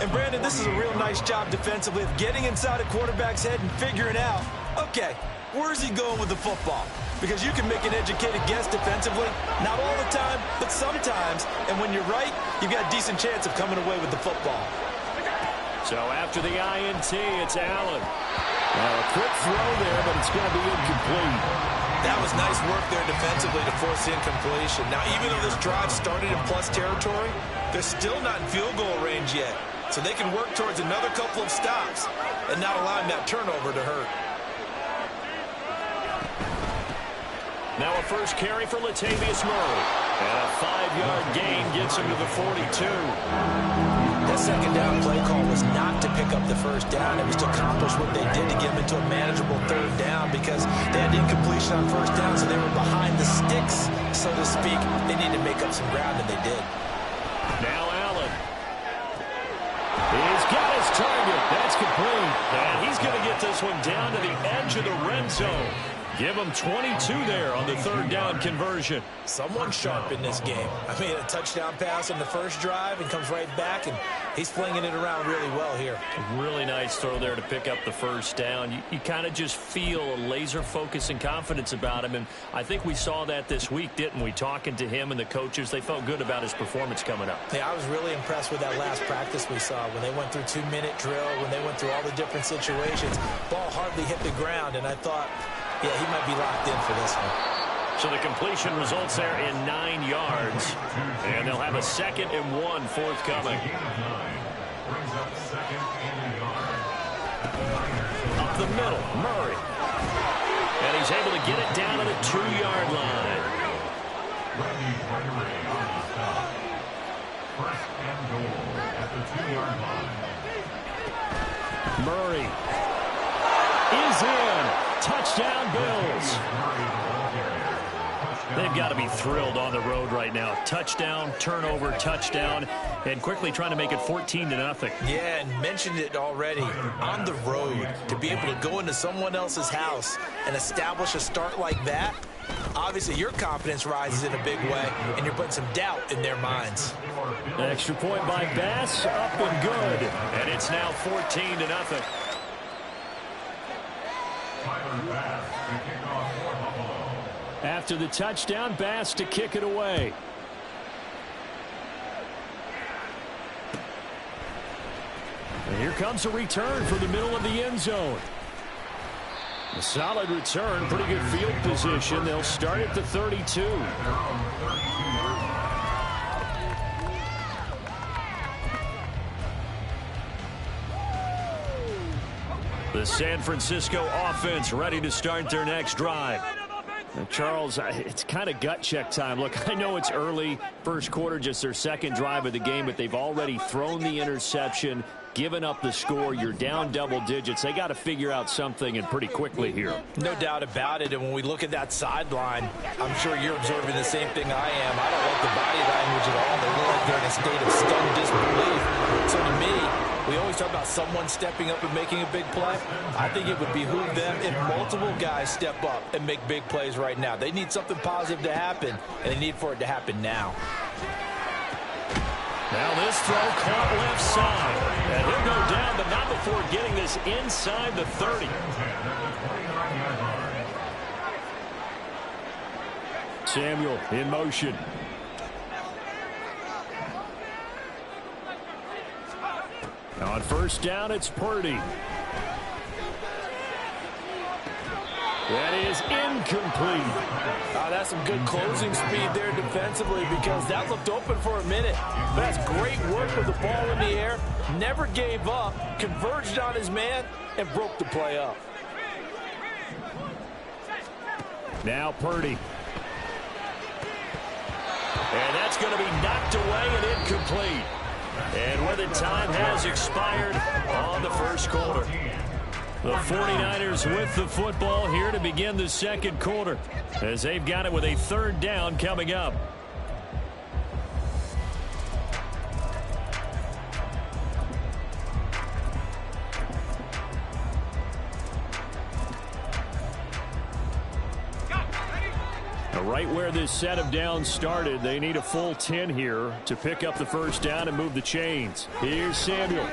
And, Brandon, this is a real nice job defensively of getting inside a quarterback's head and figuring out, okay, where's he going with the football? Because you can make an educated guess defensively. Not all the time, but sometimes. And when you're right, you've got a decent chance of coming away with the football. So after the INT, it's Allen. A quick throw there, but it's going to be incomplete. That was nice work there defensively to force the incompletion. Now, even though this drive started in plus territory, they're still not in field goal range yet. So they can work towards another couple of stops and not allowing that turnover to hurt. Now a first carry for Latavius Murray. And a 5-yard gain gets him to the 42. That second down play call was not to pick up the first down. It was to accomplish what they did to get them into a manageable 3rd down because they had incompletion on first down, so they were behind the sticks, so to speak. They needed to make up some ground, and they did. Now Allen. He's got his target. That's complete. And he's going to get this one down to the edge of the red zone. Give him 22 there on the 3rd down conversion. Someone sharp in this game. I mean, a touchdown pass on the first drive and comes right back, and he's flinging it around really well here. A really nice throw there to pick up the first down. You kind of just feel a laser focus and confidence about him, and I think we saw that this week, didn't we? Talking to him and the coaches, they felt good about his performance coming up. Yeah, I was really impressed with that last practice we saw when they went through 2-minute drill, when they went through all the different situations. Ball hardly hit the ground, and I thought, yeah, he might be locked in for this one. So the completion results there in 9 yards. And they'll have a 2nd and 1 forthcoming. Up the middle, Murray. And he's able to get it down to the 2-yard line. stop. First and goal at the 2-yard line. Murray is in. Touchdown, Bills. They've got to be thrilled on the road right now. Touchdown, turnover, touchdown, and quickly trying to make it 14-0. Yeah, and mentioned it already. On the road, to be able to go into someone else's house and establish a start like that, obviously your confidence rises in a big way, and you're putting some doubt in their minds. Extra point by Bass, up and good. And it's now 14-0. Tyler Bass to kick off for Buffalo. After the touchdown, Bass to kick it away. And here comes a return from the middle of the end zone. A solid return, pretty good field position. They'll start at the 32. The San Francisco offense ready to start their next drive. Charles, it's kind of gut check time. Look, I know it's early, first quarter, just their second drive of the game, but they've already thrown the interception, given up the score. You're down double digits. They got to figure out something, and pretty quickly here. No doubt about it, and when we look at that sideline, I'm sure you're observing the same thing I am. I don't like the body language at all. They look like they're in a state of stunned disbelief. So to me, we always talk about someone stepping up and making a big play. I think it would behoove them if multiple guys step up and make big plays right now. They need something positive to happen, and they need for it to happen now. Now this throw caught left side. And he'll go down, but not before getting this inside the 30. Samuel in motion. On first down, it's Purdy. That is incomplete. That's some good closing speed there defensively, because that looked open for a minute. But that's great work with the ball in the air. Never gave up, converged on his man, and broke the play up. Now Purdy. And that's going to be knocked away and incomplete. And where the time has expired on the first quarter. The 49ers with the football here to begin the second quarter, as they've got it with a third down coming up. Right where this set of downs started, they need a full 10 here to pick up the first down and move the chains. Here's Samuel.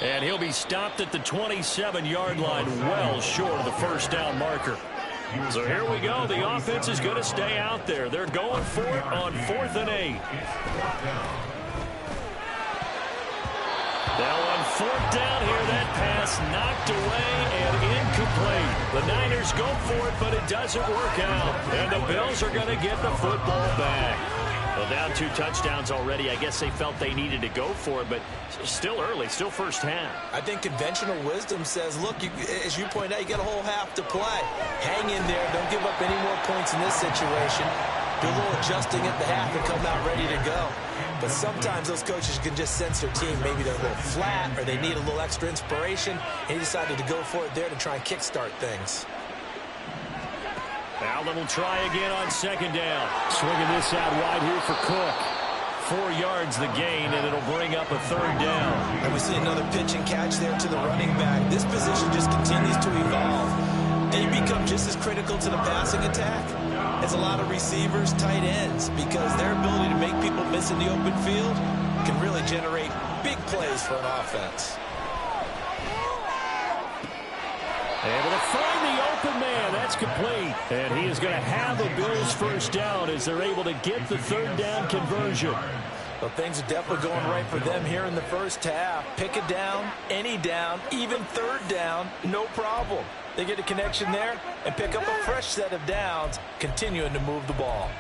And he'll be stopped at the 27-yard line, well short of the first down marker. So here we go. The offense is going to stay out there. They're going for it on 4th and 8. Now on 4th down here, that pass knocked away and incomplete. The Niners go for it, but it doesn't work out. And the Bills are going to get the football back. Well, down 2 touchdowns already. I guess they felt they needed to go for it, but still early, still first half. I think conventional wisdom says, look, as you point out, you got a whole half to play. Hang in there. Don't give up any more points in this situation. Do a little adjusting at the half and come out ready to go. But sometimes those coaches can just sense their team. Maybe they're a little flat or they need a little extra inspiration. And he decided to go for it there to try and kickstart things. Allen will try again on second down. Swinging this out wide here for Cook. 4 yards the gain, and it'll bring up a third down. And we see another pitch and catch there to the running back. This position just continues to evolve. They become just as critical to the passing attack as a lot of receivers, tight ends, because their ability to make people miss in the open field can really generate big plays for an offense. Able to find the open man. That's complete. And he is going to have the Bills first down as they're able to get the third down conversion. Well, things are definitely going right for them here in the first half. Pick a down, any down, even third down, no problem. They get a connection there and pick up a fresh set of downs, continuing to move the ball.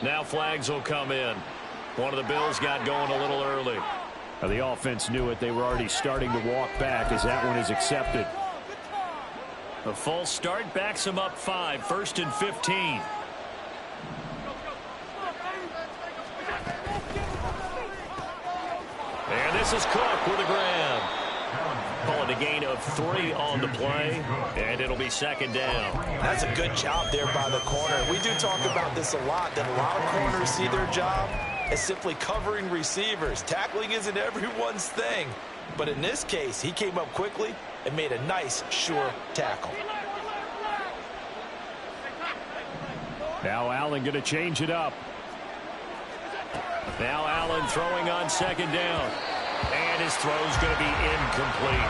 Now flags will come in. One of the Bills got going a little early. Now the offense knew it. They were already starting to walk back as that one is accepted. The false start backs him up 5. 1st and 15. And this is Cook with a grab. Call it a gain of 3 on the play, and it'll be 2nd down. That's a good job there by the corner. We do talk about this a lot, that a lot of corners see their job as simply covering receivers. Tackling isn't everyone's thing. But in this case, he came up quickly and made a nice, sure tackle. Now Allen going to change it up. Now Allen throwing on 2nd down. And his throw's going to be incomplete.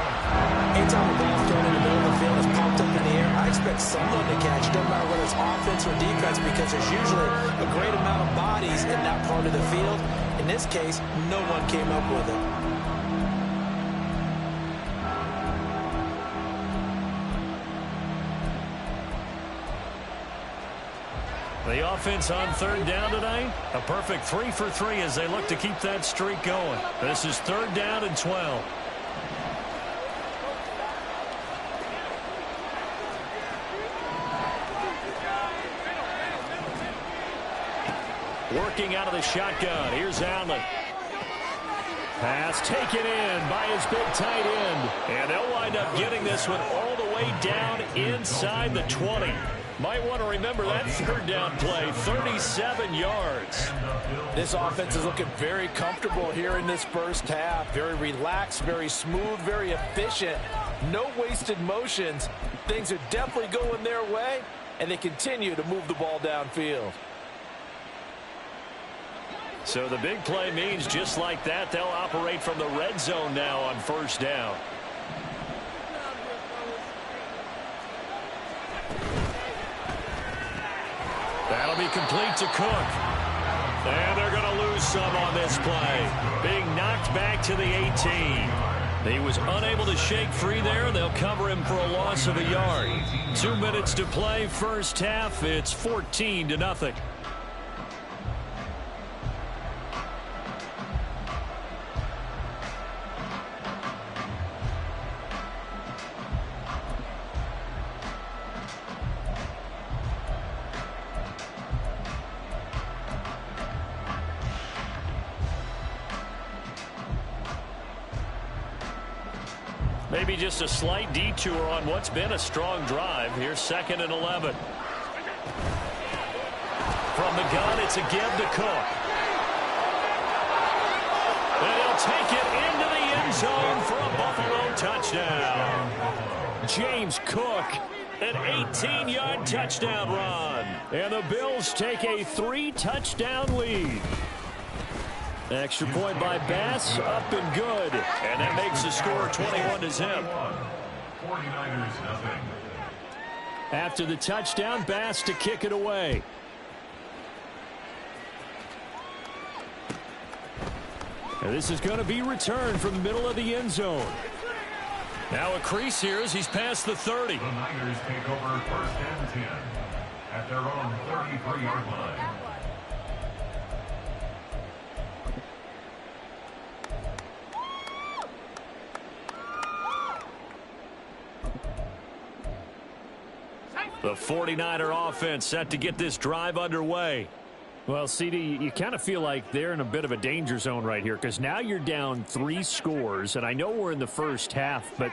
Anytime the ball's thrown in the middle of the field, it's popped up in the air, I expect someone to catch, no matter whether it's offense or defense, because there's usually a great amount of bodies in that part of the field. In this case, no one came up with it. The offense on 3rd down tonight, a perfect 3 for 3 as they look to keep that streak going. This is 3rd down and 12. Working out of the shotgun. Here's Allen. Pass taken in by his big tight end. And they'll wind up getting this one all the way down inside the 20. Might want to remember that 3rd down play, 37 yards. This offense is looking very comfortable here in this first half. Very relaxed, very smooth, very efficient. No wasted motions. Things are definitely going their way, and they continue to move the ball downfield. So the big play means just like that, they'll operate from the red zone now on 1st down. That'll be complete to Cook. And they're going to lose some on this play. Being knocked back to the 18. He was unable to shake free there. They'll cover him for a loss of a yard. 2 minutes to play, first half. It's 14-0. Maybe just a slight detour on what's been a strong drive. Here's 2nd and 11. From the gun, it's a give to Cook. And he'll take it into the end zone for a Buffalo touchdown. James Cook, an 18-yard touchdown run. And the Bills take a 3-touchdown lead. Extra point by Bass, up and good. And that makes the score 21-0. 49ers nothing. After the touchdown, Bass to kick it away. And this is going to be returned from the middle of the end zone. Now a crease here as he's past the 30. The Niners take over 1st and 10 at their own 33-yard line. The 49er offense set to get this drive underway. Well, CD, you kind of feel like they're in a bit of a danger zone right here because now you're down 3 scores, and I know we're in the first half, but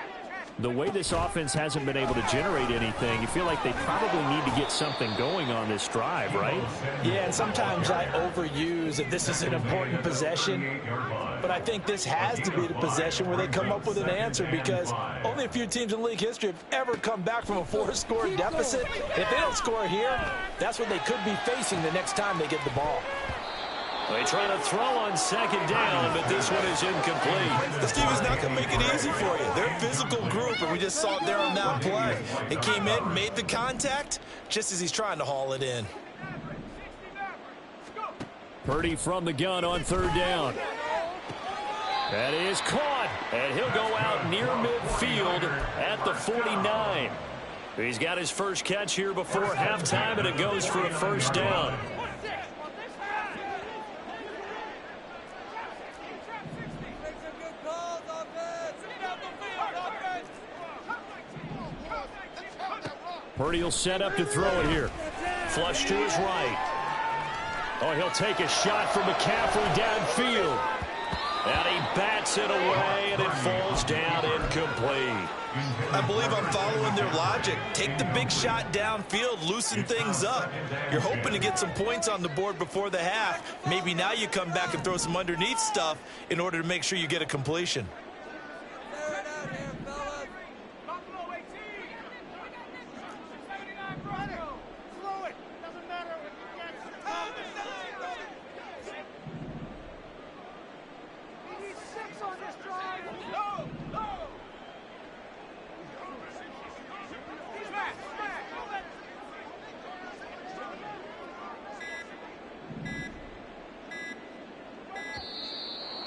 the way this offense hasn't been able to generate anything, you feel like they probably need to get something going on this drive, right? Yeah, and sometimes I overuse that this is an important possession, but I think this has to be the possession where they come up with an answer because only a few teams in league history have ever come back from a 4-score deficit. If they don't score here, that's what they could be facing the next time they get the ball. They try to throw on 2nd down, but this one is incomplete. This team is not going to make it easy for you. They're a physical group, and we just saw it there on that play. They came in, made the contact, just as he's trying to haul it in. Purdy from the gun on 3rd down. That is caught, and he'll go out near midfield at the 49. He's got his first catch here before halftime, and it goes for a 1st down. Purdy will set up to throw it here. Flush to his right. Oh, he'll take a shot from McCaffrey downfield. And he bats it away, and it falls down incomplete. I believe I'm following their logic. Take the big shot downfield, loosen things up. You're hoping to get some points on the board before the half. Maybe now you come back and throw some underneath stuff in order to make sure you get a completion.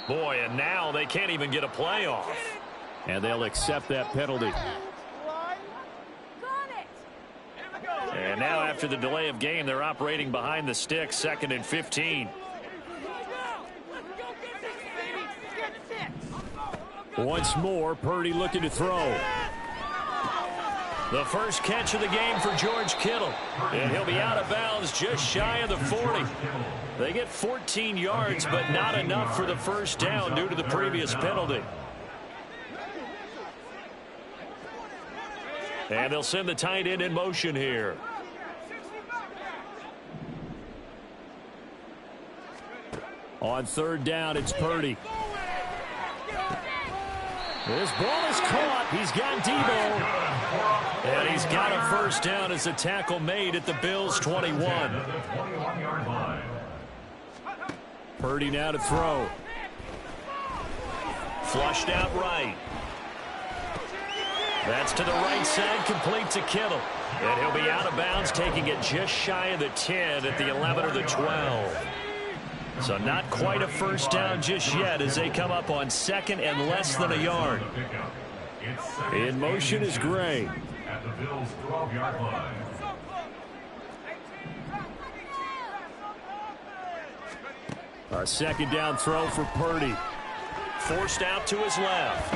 Boy, and now they can't even get a play off. And they'll accept that penalty. And now after the delay of game, they're operating behind the sticks, 2nd and 15. Once more, Purdy looking to throw. The first catch of the game for George Kittle. And he'll be out of bounds just shy of the 40. They get 14 yards, but not enough for the first down due to the previous penalty. And they'll send the tight end in motion here. On 3rd down, it's Purdy. This ball is caught. He's got Debo. And he's got a first down as a tackle made at the Bills' 21. Purdy now to throw. Flushed out right. That's to the right side, complete to Kittle. And he'll be out of bounds, taking it just shy of the 10 at the 11 or the 12. So not quite a first down just yet as they come up on 2nd and less than a yard. In motion is Gray. At the Bills' 12-yard line. A 2nd down throw for Purdy. Forced out to his left.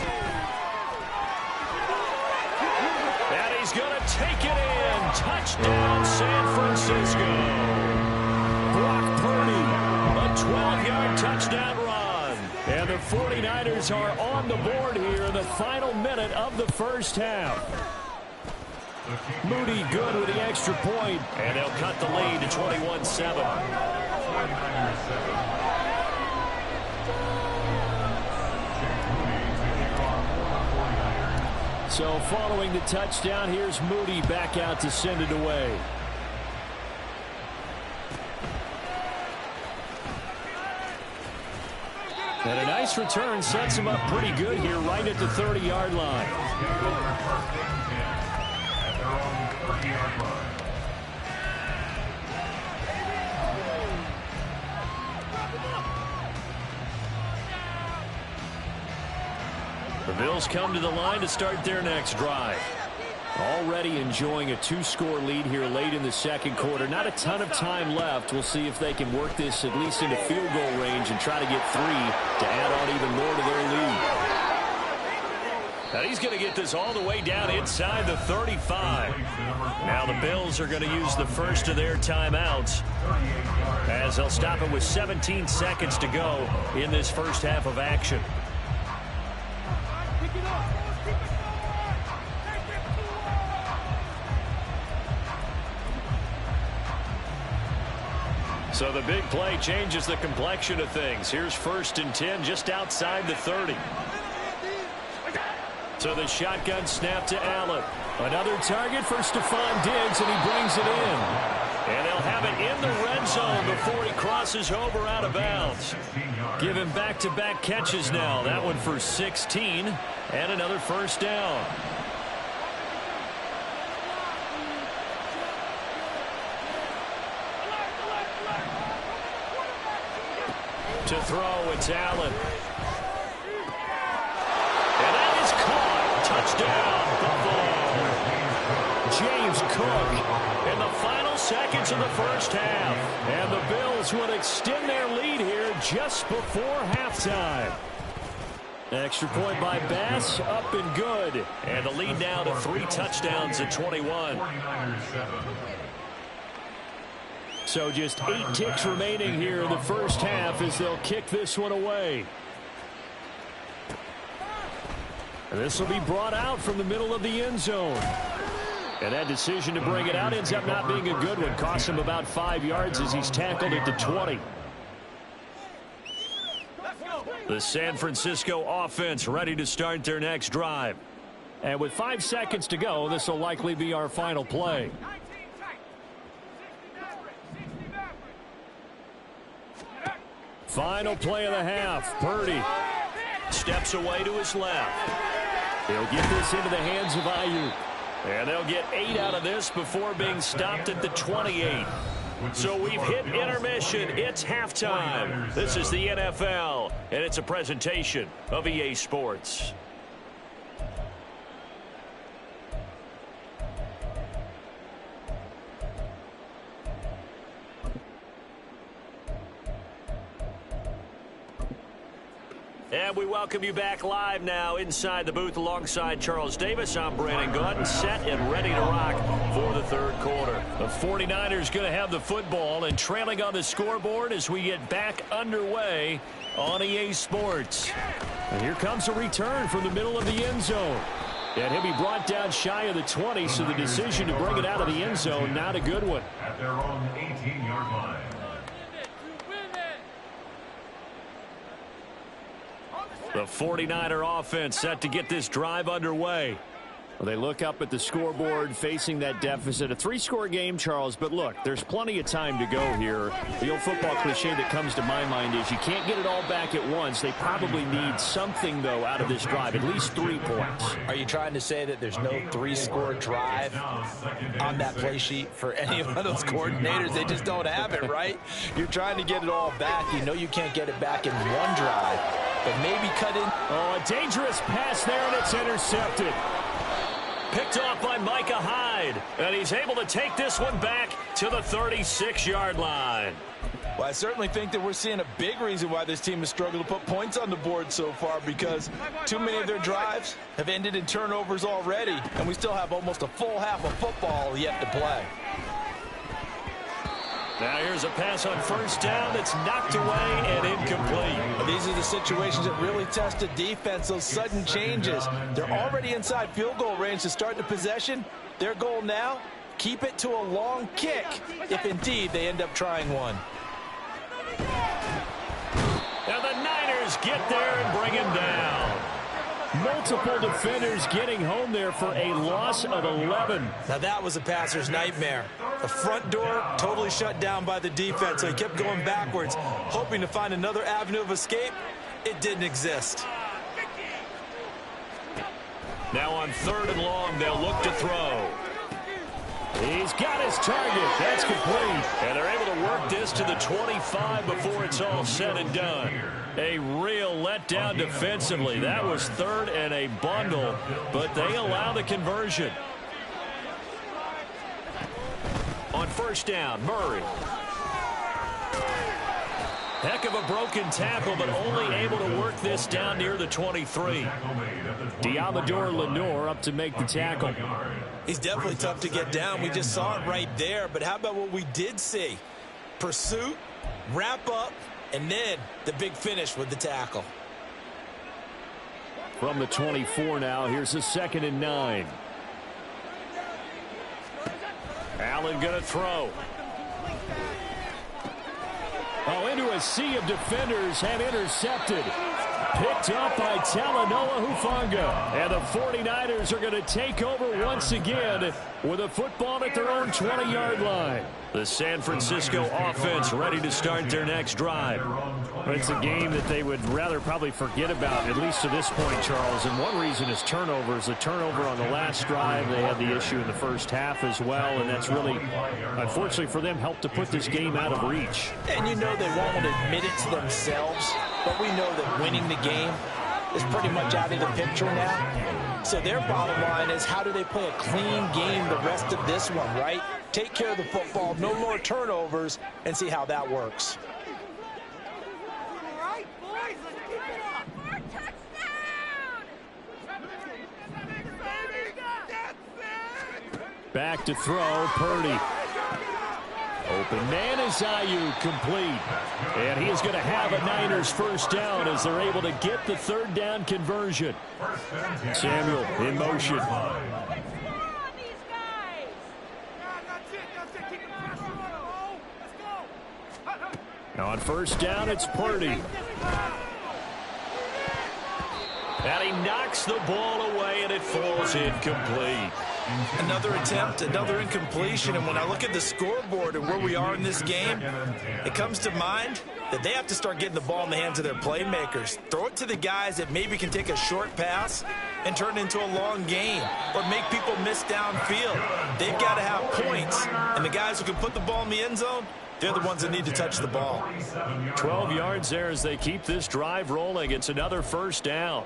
And he's going to take it in. Touchdown, San Francisco. Brock Purdy, a 12-yard touchdown run. And the 49ers are on the board here in the final minute of the first half. Moody good with the extra point. And they'll cut the lead to 21-7. So following the touchdown, here's Moody back out to send it away. And a nice return sets him up pretty good here right at the 30-yard line. The Bills come to the line to start their next drive. Already enjoying a 2-score lead here late in the second quarter. Not a ton of time left. We'll see if they can work this at least into field goal range and try to get 3 to add on even more to their lead. Now he's going to get this all the way down inside the 35. Now the Bills are going to use the first of their timeouts as they'll stop it with 17 seconds to go in this first half of action. So the big play changes the complexion of things. Here's 1st and 10 just outside the 30. So the shotgun snap to Allen. Another target for Stephon Diggs, and he brings it in. And they'll have it in the red zone before he crosses over out of bounds. Give him back-to-back catches now. That one for 16 and another first down. To throw, it's Allen. And that is caught. Touchdown, Buffalo. James Cook in the final seconds of the first half. And the Bills would extend their lead here just before halftime. Extra point by Bass, up and good. And the lead now to 3 touchdowns at 21. So just 8 ticks remaining here in the first half as they'll kick this one away. And this will be brought out from the middle of the end zone. And that decision to bring it out ends up not being a good one. Costs him about 5 yards as he's tackled at the 20. The San Francisco offense ready to start their next drive. And with 5 seconds to go, this will likely be our final play. Final play of the half. Purdy Steps away to his left. He'll get this into the hands of Ayuk. And they'll get 8 out of this before being stopped at the 28. So we've hit intermission. It's halftime. This is the NFL, and it's a presentation of EA Sports. And we welcome you back live now inside the booth alongside Charles Davis. I'm Brandon Gordon, set and ready to rock for the third quarter. The 49ers going to have the football and trailing on the scoreboard as we get back underway on EA Sports. And here comes a return from the middle of the end zone. And he'll be brought down shy of the 20, so the decision to bring it out of the end zone, not a good one. At their own 18-yard line. The 49er offense set to get this drive underway. Well, they look up at the scoreboard facing that deficit. A 3-score game, Charles, but look, there's plenty of time to go here. The old football cliche that comes to my mind is you can't get it all back at once. They probably need something, though, out of this drive, at least 3 points. Are you trying to say that there's no 3-score drive on that play sheet for any of those coordinators? They just don't have it, right? You're trying to get it all back. You know you can't get it back in one drive, but maybe cut in. Oh, a dangerous pass there, and it's intercepted. Picked off by Micah Hyde, and he's able to take this one back to the 36-yard line. Well, I certainly think that we're seeing a big reason why this team has struggled to put points on the board so far, because too many of their drives have ended in turnovers already, and we still have almost a full half of football yet to play. Now here's a pass on first down that's knocked away and incomplete. These are the situations that really test a defense, those sudden changes. They're already inside field goal range to start the possession. Their goal now, keep it to a long kick, if indeed they end up trying one. And the Niners get there and bring him down. Multiple defenders getting home there for a loss of 11. Now that was a passer's nightmare. The front door totally shut down by the defense, so he kept going backwards, hoping to find another avenue of escape. It didn't exist. Now on 3rd and long, they'll look to throw. He's got his target. That's complete. And they're able to work this to the 25 before it's all said and done. A real letdown defensively. That was 3rd and a bundle, but they allow the conversion. On first down, Murray. Heck of a broken tackle, but only able to work this down near the 23. Diamador Lenore up to make the tackle. He's definitely tough to get down. We just saw it right there, but how about what we did see? Pursuit, wrap up, and then the big finish with the tackle. From the 24 now, here's a 2nd and 9. Allen gonna throw. Oh, into a sea of defenders, have intercepted. Picked up by Talanoa Hufanga. And the 49ers are going to take over once again with a football at their own 20-yard line. The San Francisco offense ready to start their next drive. It's a game that they would rather probably forget about, at least to this point, Charles. And one reason is turnovers. The turnover on the last drive, they had the issue in the first half as well. And that's really, unfortunately for them, helped to put this game out of reach. And you know they won't admit it to themselves, but we know that winning the game is pretty much out of the picture now. So their bottom line is, how do they play a clean game the rest of this one, right? Take care of the football, no more turnovers, and see how that works. Back to throw, Purdy. Open man is Ayuk, complete. And he is going to have a Niners first down as they're able to get the third down conversion. Samuel in motion. Now on first down, it's Purdy. And he knocks the ball away, and it falls incomplete. Another attempt, another incompletion, and when I look at the scoreboard and where we are in this game, it comes to mind that they have to start getting the ball in the hands of their playmakers. Throw it to the guys that maybe can take a short pass and turn it into a long gain or make people miss downfield. They've got to have points, and the guys who can put the ball in the end zone, they're the ones that need to touch the ball. 12 yards there as they keep this drive rolling. It's another first down.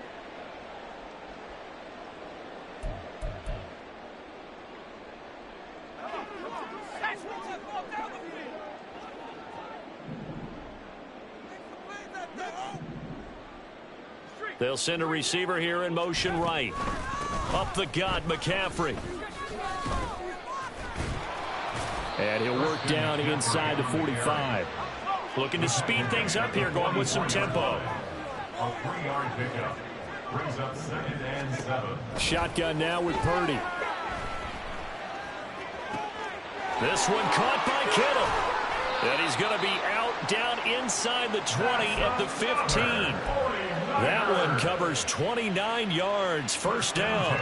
They'll send a receiver here in motion right. Up the gut, McCaffrey. And he'll work down inside the 45. Looking to speed things up here, going with some tempo. A 3-yard pickup brings up 2nd and 7. Shotgun now with Purdy. This one caught by Kittle. And he's going to be out down inside the 20 at the 15. That one covers 29 yards. First down.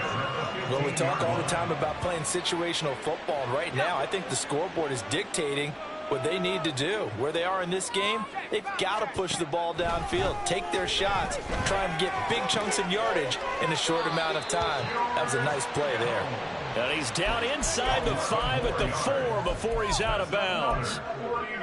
Well, we talk all the time about playing situational football. And right now, I think the scoreboard is dictating what they need to do. Where they are in this game, they've got to push the ball downfield, take their shots, try and get big chunks of yardage in a short amount of time. That was a nice play there. And he's down inside the 5 at the 4 before he's out of bounds.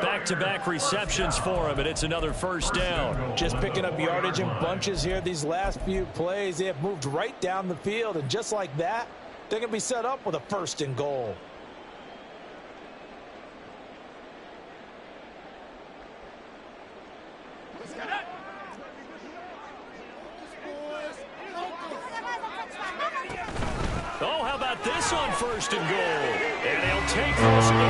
Back-to-back receptions for him, and it's another first down. Just picking up yardage in bunches here these last few plays. They have moved right down the field, and just like that, they're going to be set up with a first and goal. Oh, how about this on first and goal? And he'll take this into the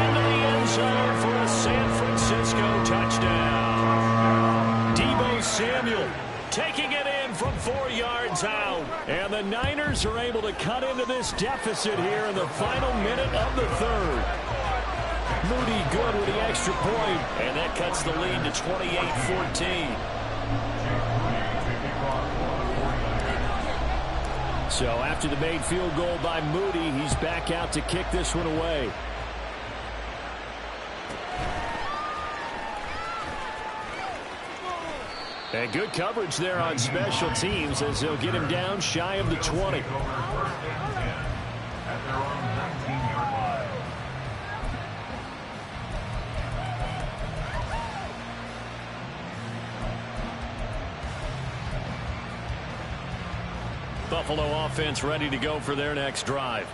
end zone for a San Francisco touchdown. Deebo Samuel taking it in from 4 yards out. And the Niners are able to cut into this deficit here in the final minute of the third. Moody good with the extra point, and that cuts the lead to 28-14. So after the made field goal by Moody, he's back out to kick this one away. And good coverage there on special teams as they'll get him down shy of the 20. Buffalo offense ready to go for their next drive.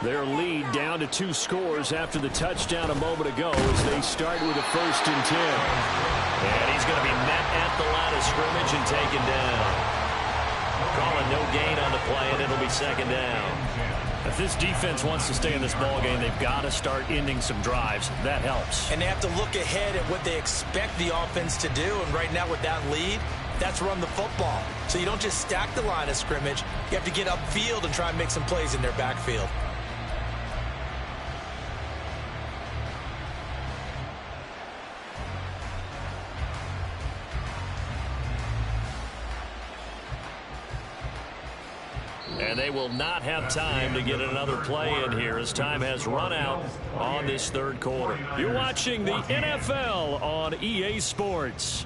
Their lead down to 2 scores after the touchdown a moment ago as they start with a 1st and 10. And he's going to be met at the line of scrimmage and taken down. Calling no gain on the play, and it'll be 2nd down. If this defense wants to stay in this ballgame, they've got to start ending some drives. That helps. And they have to look ahead at what they expect the offense to do. And right now with that lead, that's run the football. So you don't just stack the line of scrimmage. You have to get upfield and try and make some plays in their backfield. And they will not have time to get another play in here as time has run out on this third quarter. You're watching the NFL on EA Sports.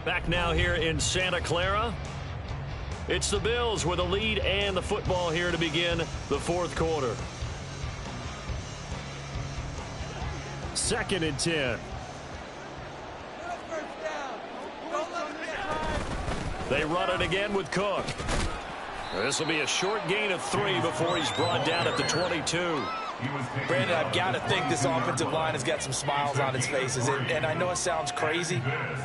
Back now here in Santa Clara. It's the Bills with a lead and the football here to begin the fourth quarter. 2nd and 10. They run it again with Cook. This will be a short gain of 3 before he's brought down at the 22. Brandon, I've got to think this offensive line has got some smiles on its faces. And I know it sounds crazy,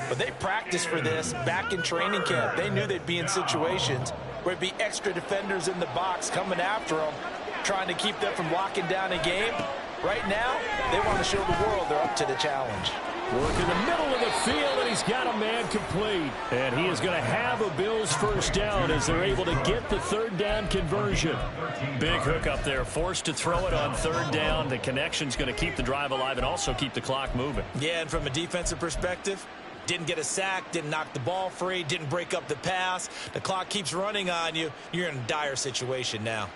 but they practiced for this back in training camp. They knew they'd be in situations where it'd be extra defenders in the box coming after them. trying to keep them from locking down a game. Right now, they want to show the world they're up to the challenge. Work in the middle of the field, and he's got a man complete. And he is going to have a Bills first down as they're able to get the third down conversion. Big hook up there, forced to throw it on third down. The connection's going to keep the drive alive and also keep the clock moving. Yeah, and from a defensive perspective, didn't get a sack, didn't knock the ball free, didn't break up the pass. The clock keeps running on you. You're in a dire situation now.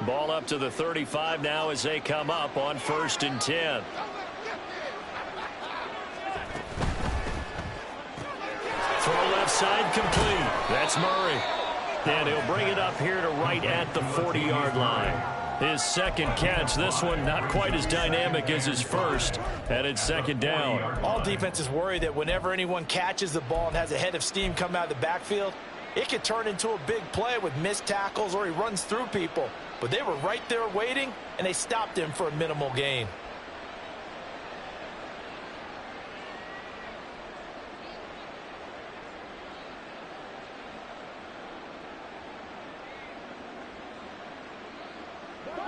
Ball up to the 35 now as they come up on 1st and 10. Throw left side complete. That's Murray. And he'll bring it up here to right at the 40-yard line. His second catch, this one not quite as dynamic as his first, and it's second down. All defenses worry that whenever anyone catches the ball and has a head of steam come out of the backfield, it could turn into a big play with missed tackles or he runs through people. But they were right there waiting, and they stopped him for a minimal gain.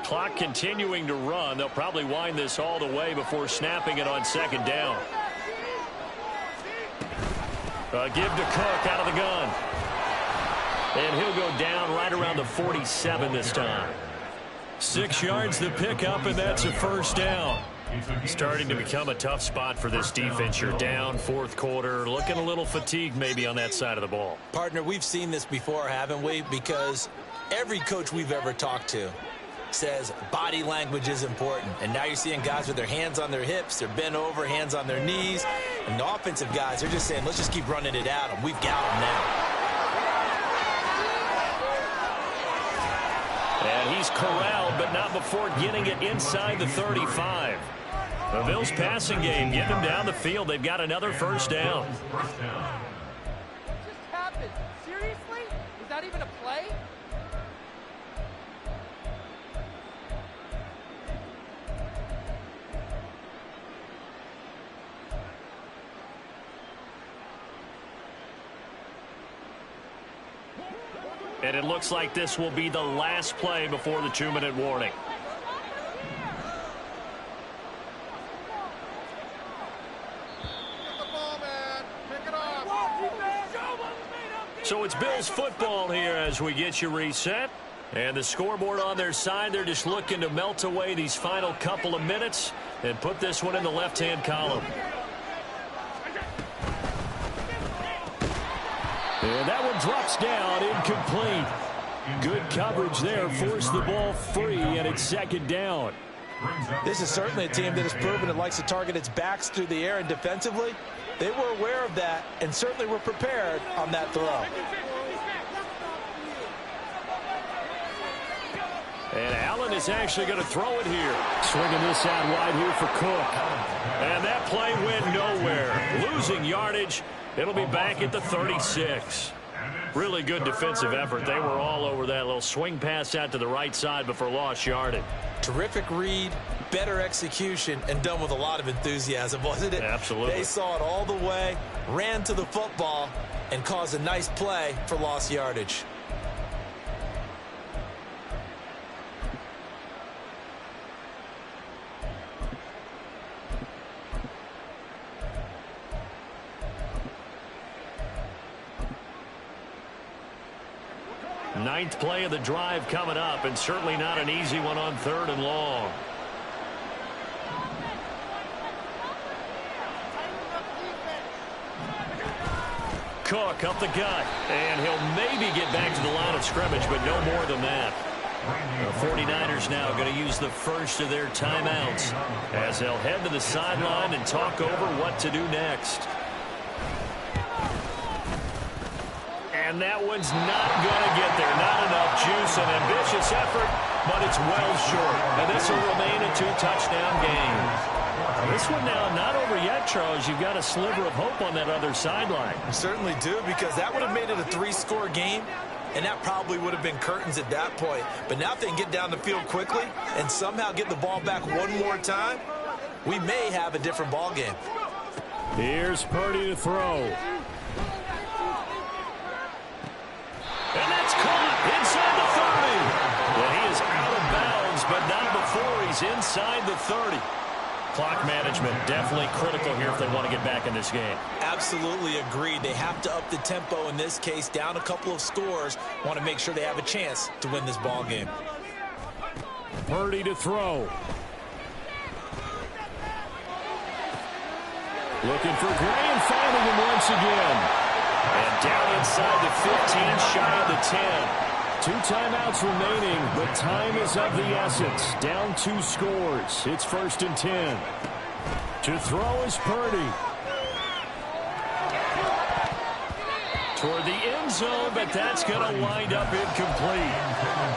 Clock continuing to run. They'll probably wind this all the way before snapping it on second down. Give to Cook out of the gun. And he'll go down right around the 47 this time. 6 yards the pickup, and that's a first down. Starting to become a tough spot for this defense. You're down, fourth quarter, looking a little fatigued maybe on that side of the ball. Partner, we've seen this before, haven't we? Because every coach we've ever talked to says body language is important. And now you're seeing guys with their hands on their hips, they're bent over, hands on their knees. And the offensive guys, they're just saying, let's just keep running it at them. We've got them now. And he's corralled, but not before getting it inside the 35. The Bills passing game, getting them down the field. They've got another first down. What just happened? Seriously? Is that even a play? And it looks like this will be the last play before the 2-minute warning. So it's Bills football here as we get you reset. And the scoreboard on their side, they're just looking to melt away these final couple of minutes and put this one in the left-hand column. And that one drops down, incomplete. Good coverage there, forced the ball free, and it's second down. This is certainly a team that has proven it likes to target its backs through the air, and defensively, they were aware of that and certainly were prepared on that throw. And Allen is actually going to throw it here. Swinging this out wide here for Cook. And that play went nowhere. Losing yardage. It'll be back at the 36. Really good defensive effort. They were all over that little swing pass out to the right side before lost yardage. Terrific read, better execution, and done with a lot of enthusiasm, wasn't it? Absolutely. They saw it all the way, ran to the football, and caused a nice play for lost yardage. Ninth play of the drive coming up, and certainly not an easy one on 3rd and long. Cook up the gut, and he'll maybe get back to the line of scrimmage, but no more than that. The 49ers now going to use the first of their timeouts as they'll head to the sideline and talk over what to do next. And that one's not going to get there. Not enough juice. An ambitious effort, but it's well short. And this will remain a 2-touchdown game. This one now not over yet, Charles. You've got a sliver of hope on that other sideline. You certainly do, because that would have made it a 3-score game, and that probably would have been curtains at that point. But now if they can get down the field quickly and somehow get the ball back one more time, we may have a different ball game. Here's Purdy to throw. And that's caught inside the 30. Well, he is out of bounds, but not before he's inside the 30. Clock management definitely critical here if they want to get back in this game. Absolutely agreed. They have to up the tempo in this case, down a couple of scores. Want to make sure they have a chance to win this ball game. Purdy to throw. Looking for Gray and finding him once again. And down inside the 15, shy of the 10. 2 timeouts remaining, but time is of the essence. Down 2 scores. It's 1st and 10. To throw is Purdy. Toward the end zone, but that's going to wind up incomplete.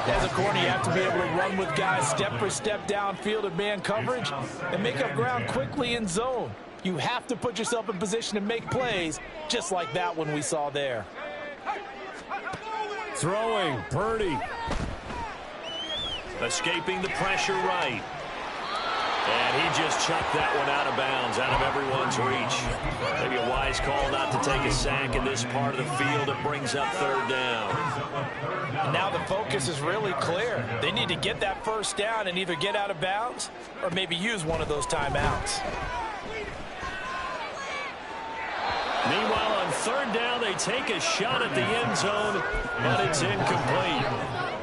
As a corner, you have to be able to run with guys step for step downfield in man coverage and make up ground quickly in zone. You have to put yourself in position to make plays, just like that one we saw there. Throwing, Purdy. Escaping the pressure right. And he just chucked that one out of bounds, out of everyone's reach. Maybe a wise call not to take a sack in this part of the field. It brings up 3rd down. And now the focus is really clear. They need to get that 1st down and either get out of bounds or maybe use one of those timeouts. Meanwhile, on 3rd down, they take a shot at the end zone, but it's incomplete.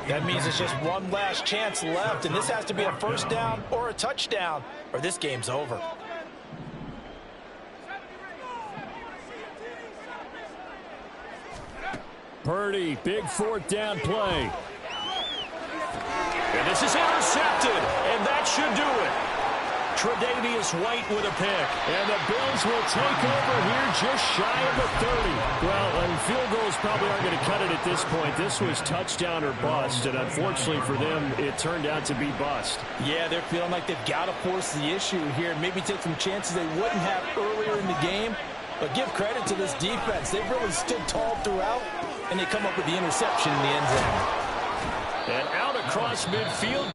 That means it's just one last chance left, and this has to be a 1st down or a touchdown, or this game's over. Purdy, big 4th down play. And this is intercepted, and that should do it. Tre'Davious White with a pick. And the Bills will take over here just shy of the 30. Well, and field goals probably aren't going to cut it at this point. This was touchdown or bust, and unfortunately for them, it turned out to be bust. Yeah, they're feeling like they've got to force the issue here and maybe take some chances they wouldn't have earlier in the game. But give credit to this defense. They've really stood tall throughout, and they come up with the interception in the end zone. And out across midfield